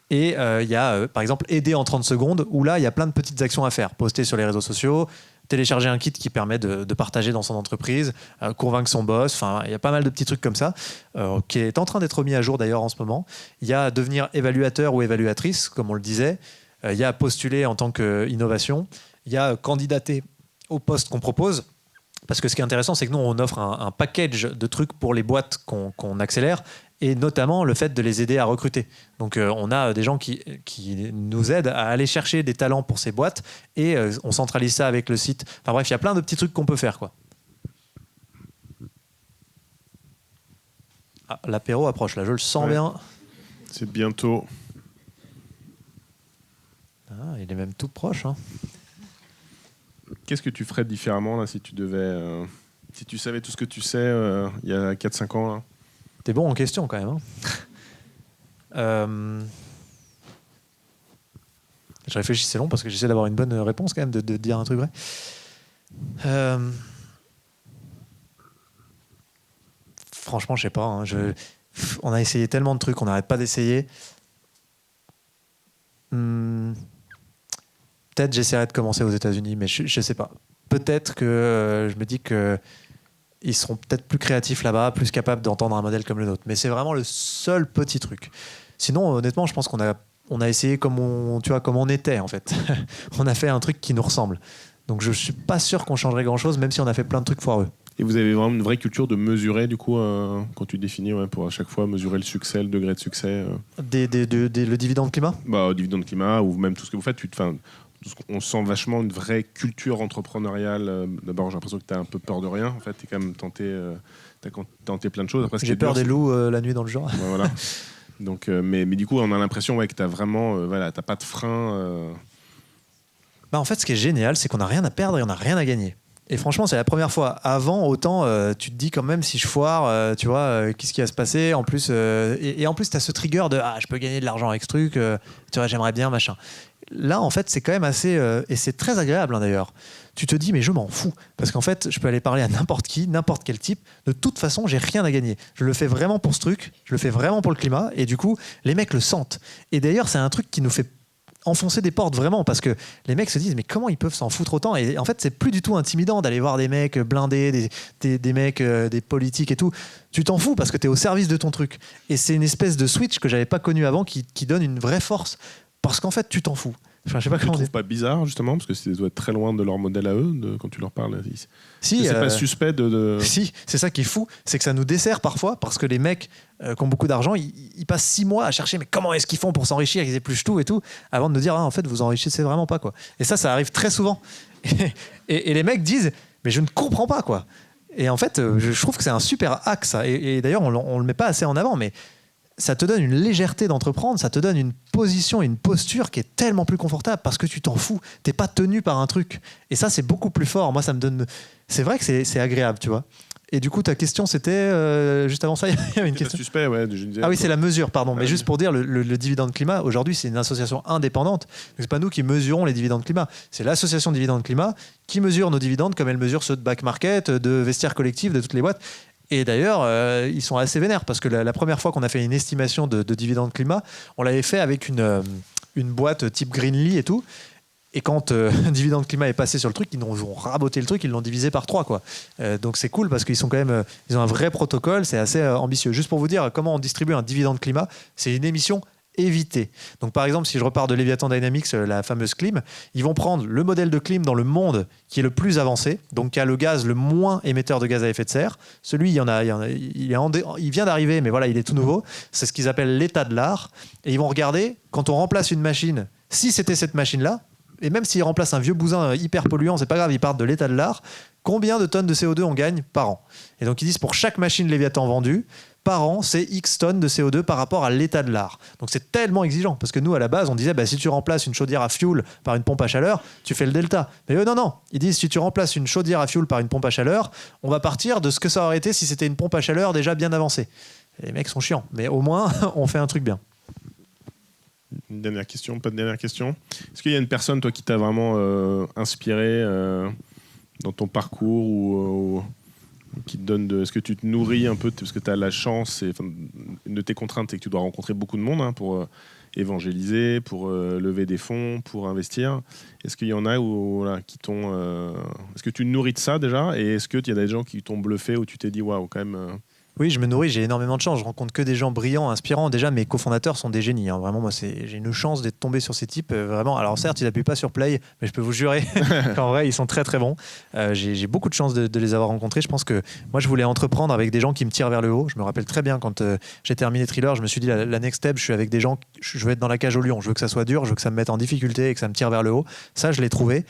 Et il y a par exemple aider en 30 secondes, où là il y a plein de petites actions à faire. Poster sur les réseaux sociaux, télécharger un kit qui permet de partager dans son entreprise, convaincre son boss, enfin il y a pas mal de petits trucs comme ça, qui est en train d'être mis à jour d'ailleurs en ce moment. Il y a devenir évaluateur ou évaluatrice, comme on le disait, il y a postuler en tant qu'innovation, il y a candidater au poste qu'on propose. Parce que ce qui est intéressant, c'est que nous, on offre un package de trucs pour les boîtes qu'on accélère, et notamment le fait de les aider à recruter. Donc on a des gens qui nous aident à aller chercher des talents pour ces boîtes, et on centralise ça avec le site. Enfin bref, il y a plein de petits trucs qu'on peut faire, quoi. Ah, l'apéro approche, là, je le sens bien. C'est bientôt. Ah, il est même tout proche, hein. Qu'est-ce que tu ferais différemment là, si tu devais, si tu savais tout ce que tu sais il y a 4-5 ans là? T'es bon en question quand même, hein. Je réfléchis, c'est long parce que j'essaie d'avoir une bonne réponse quand même, de dire un truc vrai. Franchement, je sais pas, hein. On a essayé tellement de trucs, on n'arrête pas d'essayer. Peut-être j'essaierai de commencer aux États-Unis, mais je sais pas. Peut-être que je me dis que ils seront peut-être plus créatifs là-bas, plus capables d'entendre un modèle comme le nôtre. Mais c'est vraiment le seul petit truc. Sinon, honnêtement, je pense qu'on a essayé comme on était en fait. On a fait un truc qui nous ressemble. Donc je suis pas sûr qu'on changerait grand-chose, même si on a fait plein de trucs foireux. Et vous avez vraiment une vraie culture de mesurer, du coup, quand tu définis, pour à chaque fois mesurer le succès, le degré de succès. Le dividende climat. Bah, dividende climat ou même tout ce que vous faites. On sent vachement une vraie culture entrepreneuriale. D'abord, j'ai l'impression que tu as un peu peur de rien. En fait, tu es quand même tenté plein de choses. Après, J'ai peur des loups la nuit dans le Jura. Ouais, voilà. Donc, mais du coup, on a l'impression que tu as vraiment, t'as pas de frein. Bah, en fait, ce qui est génial, c'est qu'on n'a rien à perdre et on n'a rien à gagner. Et franchement, c'est la première fois. Avant, autant, tu te dis quand même, si je foire, tu vois, qu'est-ce qui va se passer en plus, et en plus, tu as ce trigger de je peux gagner de l'argent avec ce truc, tu vois, j'aimerais bien, machin. Là, en fait, c'est quand même assez. Et c'est très agréable, hein, d'ailleurs. Tu te dis, mais je m'en fous. Parce qu'en fait, je peux aller parler à n'importe qui, n'importe quel type. De toute façon, j'ai rien à gagner. Je le fais vraiment pour ce truc, je le fais vraiment pour le climat. Et du coup, les mecs le sentent. Et d'ailleurs, c'est un truc qui nous fait enfoncer des portes vraiment, parce que les mecs se disent mais comment ils peuvent s'en foutre autant, et en fait c'est plus du tout intimidant d'aller voir des mecs blindés, des mecs des politiques et tout. Tu t'en fous parce que tu es au service de ton truc, et c'est une espèce de switch que j'avais pas connu avant qui donne une vraie force, parce qu'en fait tu t'en fous. Enfin, je sais pas comment tu trouves pas bizarre justement, parce que ça doit être très loin de leur modèle à eux quand tu leur parles. Si, c'est pas suspect Si, c'est ça qui est fou, c'est que ça nous dessert parfois, parce que les mecs qui ont beaucoup d'argent, ils passent 6 mois à chercher mais comment est-ce qu'ils font pour s'enrichir, ils épluchent tout et tout, avant de nous dire en fait vous enrichissez vraiment pas, quoi. Et ça arrive très souvent. Et les mecs disent mais je ne comprends pas, quoi. Et en fait je trouve que c'est un super hack, ça. Et d'ailleurs on le met pas assez en avant, mais ça te donne une légèreté d'entreprendre, ça te donne une position, une posture qui est tellement plus confortable parce que tu t'en fous, t'es pas tenu par un truc. Et ça, c'est beaucoup plus fort. Moi, ça me donne. C'est vrai que c'est agréable, tu vois. Et du coup, ta question, c'était juste avant ça, il y avait une question. Suspect, ouais. Ah oui, c'est la mesure, pardon. Mais juste pour dire, le dividende climat, aujourd'hui, c'est une association indépendante. Donc, c'est pas nous qui mesurons les dividendes climat. C'est l'association dividende climat qui mesure nos dividendes comme elle mesure ceux de back market, de vestiaire collectif, de toutes les boîtes. Et d'ailleurs, ils sont assez vénères parce que la première fois qu'on a fait une estimation de dividende climat, on l'avait fait avec une boîte type Greenly et tout. Et quand dividende climat est passé sur le truc, ils nous ont raboté le truc, ils l'ont divisé par 3, quoi. Donc c'est cool parce qu'ils sont quand même, ils ont un vrai protocole, c'est assez ambitieux. Juste pour vous dire comment on distribue un dividende climat, c'est une émission éviter. Donc par exemple, si je repars de Leviathan Dynamics, la fameuse clim, ils vont prendre le modèle de clim dans le monde qui est le plus avancé, donc qui a le gaz le moins émetteur de gaz à effet de serre. Celui, il vient d'arriver, mais voilà, il est tout nouveau. C'est ce qu'ils appellent l'état de l'art. Et ils vont regarder, quand on remplace une machine, si c'était cette machine-là, et même s'ils remplacent un vieux bousin hyper polluant, c'est pas grave, ils partent de l'état de l'art, combien de tonnes de CO2 on gagne par an. Et donc ils disent pour chaque machine Léviathan vendue, par an, c'est X tonnes de CO2 par rapport à l'état de l'art. Donc c'est tellement exigeant, parce que nous, à la base, on disait, si tu remplaces une chaudière à fioul par une pompe à chaleur, tu fais le delta. Mais eux, non. Ils disent, si tu remplaces une chaudière à fioul par une pompe à chaleur, on va partir de ce que ça aurait été si c'était une pompe à chaleur déjà bien avancée. Et les mecs sont chiants, mais au moins, on fait un truc bien. Une dernière question, pas de dernière question. Est-ce qu'il y a une personne, toi, qui t'a vraiment inspiré dans ton parcours ou qui te donne est-ce que tu te nourris un peu parce que tu as la chance une de tes contraintes c'est que tu dois rencontrer beaucoup de monde pour évangéliser, pour lever des fonds, pour investir. Est-ce qu'il y en a qui t'ont est-ce que tu te nourris de ça déjà, et est-ce qu'il y a des gens qui t'ont bluffé où tu t'es dit waouh, quand même Oui, je me nourris, j'ai énormément de chance. Je rencontre que des gens brillants, inspirants. Déjà, mes cofondateurs sont des génies. Vraiment, moi, j'ai une chance d'être tombé sur ces types. Vraiment. Alors, certes, ils n'appuient pas sur play, mais je peux vous jurer qu'en vrai, ils sont très, très bons. J'ai beaucoup de chance de les avoir rencontrés. Je pense que moi, je voulais entreprendre avec des gens qui me tirent vers le haut. Je me rappelle très bien quand j'ai terminé Thriller, je me suis dit, la next step, je suis avec des gens, je veux être dans la cage au lion. Je veux que ça soit dur, je veux que ça me mette en difficulté et que ça me tire vers le haut. Ça, je l'ai trouvé.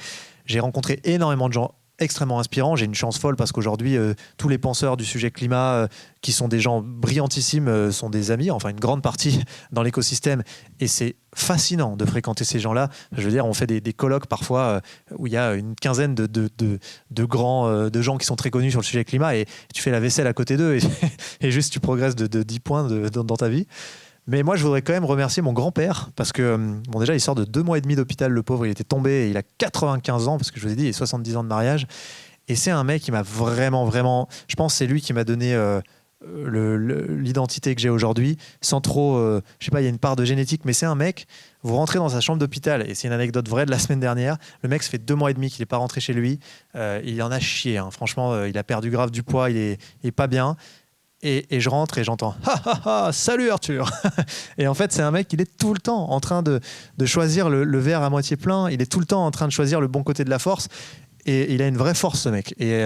J'ai rencontré énormément de gens extrêmement inspirant. J'ai une chance folle parce qu'aujourd'hui, tous les penseurs du sujet climat, qui sont des gens brillantissimes, sont des amis, enfin une grande partie dans l'écosystème. Et c'est fascinant de fréquenter ces gens-là. Je veux dire, on fait des colloques parfois où il y a une quinzaine de gens qui sont très connus sur le sujet climat et tu fais la vaisselle à côté d'eux et juste tu progresses de 10 points dans ta vie. Mais moi, je voudrais quand même remercier mon grand-père parce que, bon, déjà, il sort de 2 mois et demi d'hôpital, le pauvre. Il était tombé et il a 95 ans, parce que je vous ai dit, il a 70 ans de mariage. Et c'est un mec qui m'a vraiment. Je pense que c'est lui qui m'a donné l'identité que j'ai aujourd'hui, sans trop. Je sais pas, il y a une part de génétique, mais c'est un mec. Vous rentrez dans sa chambre d'hôpital, et c'est une anecdote vraie de la semaine dernière. Le mec, ça fait 2 mois et demi qu'il n'est pas rentré chez lui. Il en a chié. Hein. Franchement, il a perdu grave du poids, il est pas bien. Et je rentre et j'entends « Ha ha ha, salut Arthur !» Et en fait, c'est un mec, il est tout le temps en train de choisir le verre à moitié plein. Il est tout le temps en train de choisir le bon côté de la force. Et il a une vraie force, ce mec. Et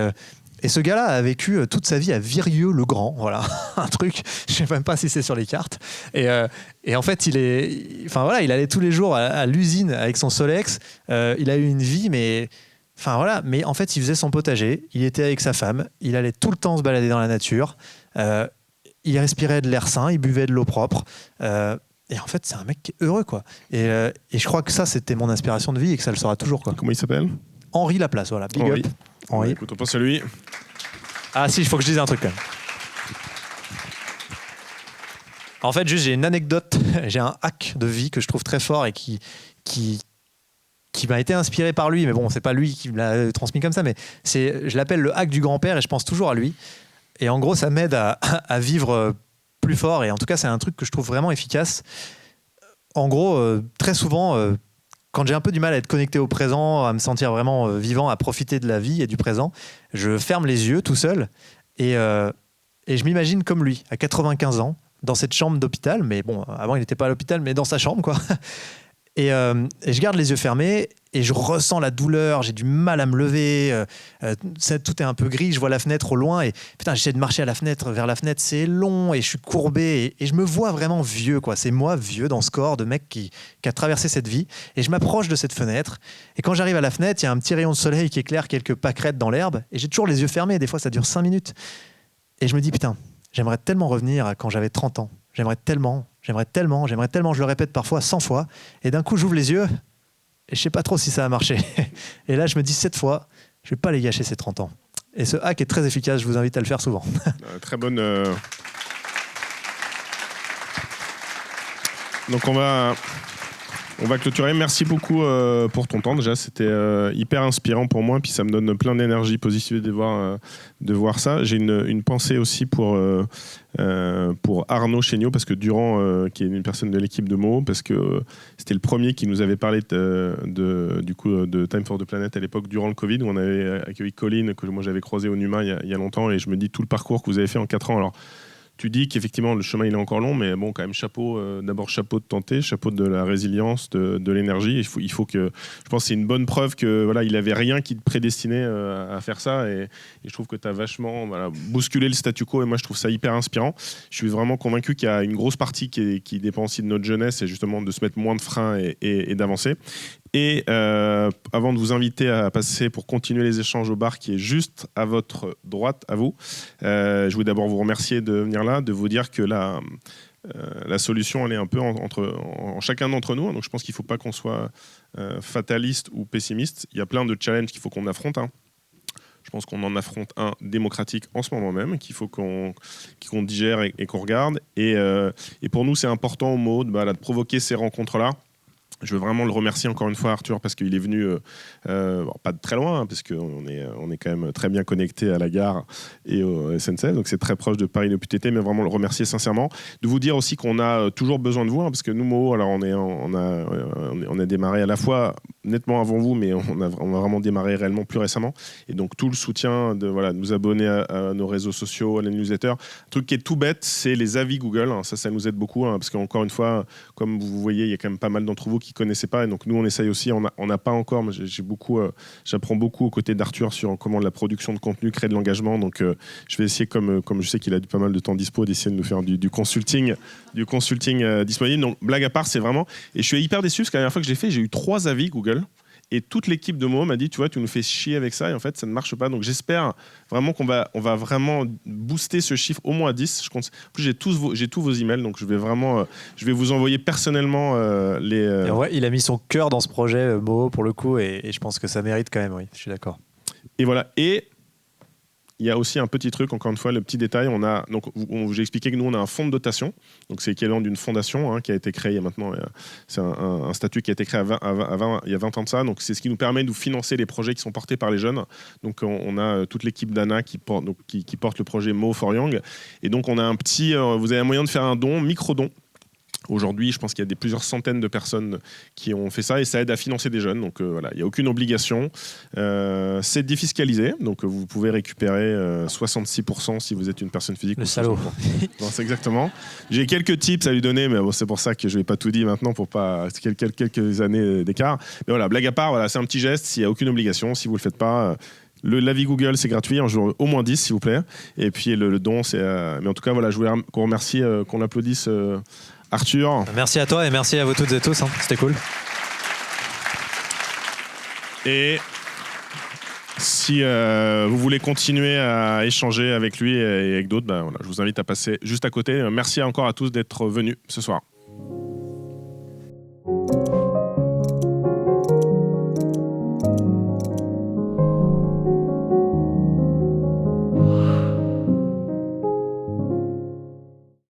ce gars-là a vécu toute sa vie à Virieu-le-Grand. Voilà, un truc, je ne sais même pas si c'est sur les cartes. Et en fait, il allait tous les jours à l'usine avec son Solex. Il a eu une vie, mais... Enfin voilà, mais en fait, il faisait son potager, il était avec sa femme, il allait tout le temps se balader dans la nature, il respirait de l'air sain, il buvait de l'eau propre. Et en fait, c'est un mec heureux, quoi. Et je crois que ça, c'était mon inspiration de vie et que ça le sera toujours, quoi. Comment il s'appelle ? Henri Laplace, voilà. Big Henri. up. Henri. Écoute, on pense à lui. Ah si, il faut que je dise un truc, quand même. En fait, juste, j'ai une anecdote, j'ai un hack de vie que je trouve très fort et qui m'a été inspiré par lui, mais bon, c'est pas lui qui me l'a transmis comme ça, mais je l'appelle le hack du grand-père et je pense toujours à lui. Et en gros, ça m'aide à vivre plus fort et en tout cas, c'est un truc que je trouve vraiment efficace. En gros, très souvent, quand j'ai un peu du mal à être connecté au présent, à me sentir vraiment vivant, à profiter de la vie et du présent, je ferme les yeux tout seul et je m'imagine comme lui, à 95 ans, dans cette chambre d'hôpital, mais bon, avant il n'était pas à l'hôpital, mais dans sa chambre, quoi. Et je garde les yeux fermés et je ressens la douleur, j'ai du mal à me lever, tout est un peu gris, je vois la fenêtre au loin et putain, j'essaie de marcher vers la fenêtre, c'est long et je suis courbé et je me vois vraiment vieux, quoi. C'est moi vieux dans ce corps de mec qui a traversé cette vie et je m'approche de cette fenêtre et quand j'arrive à la fenêtre, il y a un petit rayon de soleil qui éclaire quelques pâquerettes dans l'herbe et j'ai toujours les yeux fermés, des fois ça dure 5 minutes et je me dis putain, j'aimerais tellement revenir à quand j'avais 30 ans, j'aimerais tellement, je le répète parfois 100 fois, et d'un coup j'ouvre les yeux, et je sais pas trop si ça a marché. Et là je me dis cette fois, je vais pas les gâcher ces 30 ans. Et ce hack est très efficace, je vous invite à le faire souvent. Très bonne... Donc on va clôturer. Merci beaucoup pour ton temps. Déjà, c'était hyper inspirant pour moi. Puis ça me donne plein d'énergie positive de voir ça. J'ai une pensée aussi pour Arnaud Chéniaud, parce que Durand, qui est une personne de l'équipe de Moho, parce que c'était le premier qui nous avait parlé de Time for the Planet à l'époque, durant le Covid, où on avait accueilli Colline, que moi j'avais croisé au Numa il y a longtemps. Et je me dis tout le parcours que vous avez fait en 4 ans. Alors, tu dis qu'effectivement le chemin il est encore long, mais bon, quand même chapeau, d'abord chapeau de tenter, chapeau de la résilience, de l'énergie. Il faut que, je pense que c'est une bonne preuve que voilà, il avait rien qui te prédestinait à faire ça, et je trouve que tu as vachement bousculé le statu quo, et moi je trouve ça hyper inspirant. Je suis vraiment convaincu qu'il y a une grosse partie qui dépend aussi de notre jeunesse, et justement de se mettre moins de freins et d'avancer. Et avant de vous inviter à passer pour continuer les échanges au bar qui est juste à votre droite, à vous, je voulais d'abord vous remercier de venir là, de vous dire que la solution, elle est un peu en chacun d'entre nous. Donc je pense qu'il ne faut pas qu'on soit fataliste ou pessimiste. Il y a plein de challenges qu'il faut qu'on affronte. Je pense qu'on en affronte un démocratique en ce moment même, qu'il faut qu'on digère et qu'on regarde. Et pour nous, c'est important au mot de provoquer ces rencontres-là. Je veux vraiment le remercier encore une fois, Arthur, parce qu'il est venu pas de très loin, parce qu'on est quand même très bien connecté à la gare et au SNCF, donc c'est très proche de Paris depuis TT, mais vraiment le remercier sincèrement. De vous dire aussi qu'on a toujours besoin de vous, parce que nous, Moho, alors on a démarré à la fois nettement avant vous, mais on a vraiment démarré réellement plus récemment. Et donc tout le soutien de nous abonner à nos réseaux sociaux, à la newsletter. Un truc qui est tout bête, c'est les avis Google. Ça nous aide beaucoup, parce qu'encore une fois, comme vous voyez, il y a quand même pas mal d'entre vous qui ne connaissaient pas. Et donc nous, on essaye aussi. On n'a pas encore, mais j'apprends beaucoup aux côtés d'Arthur sur comment la production de contenu crée de l'engagement. Donc je vais essayer, comme je sais qu'il a pas mal de temps dispo, d'essayer de nous faire du consulting disponible. Donc blague à part, c'est vraiment... Et je suis hyper déçu parce que la dernière fois que j'ai eu 3 avis Google. Et toute l'équipe de Momo m'a dit, tu vois, tu nous fais chier avec ça, et en fait, ça ne marche pas. Donc j'espère vraiment qu'on va vraiment booster ce chiffre au moins à 10. En plus, j'ai tous vos emails, donc je vais vous envoyer personnellement les... Et en vrai, il a mis son cœur dans ce projet, Momo, pour le coup, et je pense que ça mérite quand même, oui, je suis d'accord. Et voilà. Et il y a aussi un petit truc, encore une fois, le petit détail. J'ai expliqué que nous, on a un fonds de dotation. Donc, c'est l'équivalent d'une fondation qui a été créée maintenant. C'est un statut qui a été créé il y a 20 ans de ça. Donc, c'est ce qui nous permet de nous financer les projets qui sont portés par les jeunes. Donc, on a toute l'équipe d'Anna qui porte le projet Mo for Young. Et donc, on a vous avez un moyen de faire un don, micro-don. Aujourd'hui, je pense qu'il y a plusieurs centaines de personnes qui ont fait ça et ça aide à financer des jeunes. Donc il n'y a aucune obligation. C'est défiscalisé, donc vous pouvez récupérer 66% si vous êtes une personne physique. Le salaud. Non, c'est exactement. J'ai quelques tips à lui donner, mais c'est pour ça que je ne vais pas tout dire maintenant pour pas quelques années d'écart. Mais voilà, blague à part, c'est un petit geste. Il n'y a aucune obligation. Si vous ne le faites pas... L'avis Google, c'est gratuit, un jour au moins 10, s'il vous plaît. Et puis le don, c'est... Mais en tout cas, voilà, je voulais qu'on remercie, qu'on applaudisse Arthur. Merci à toi et merci à vous toutes et tous, c'était cool. Et si vous voulez continuer à échanger avec lui et avec d'autres, je vous invite à passer juste à côté. Merci encore à tous d'être venus ce soir.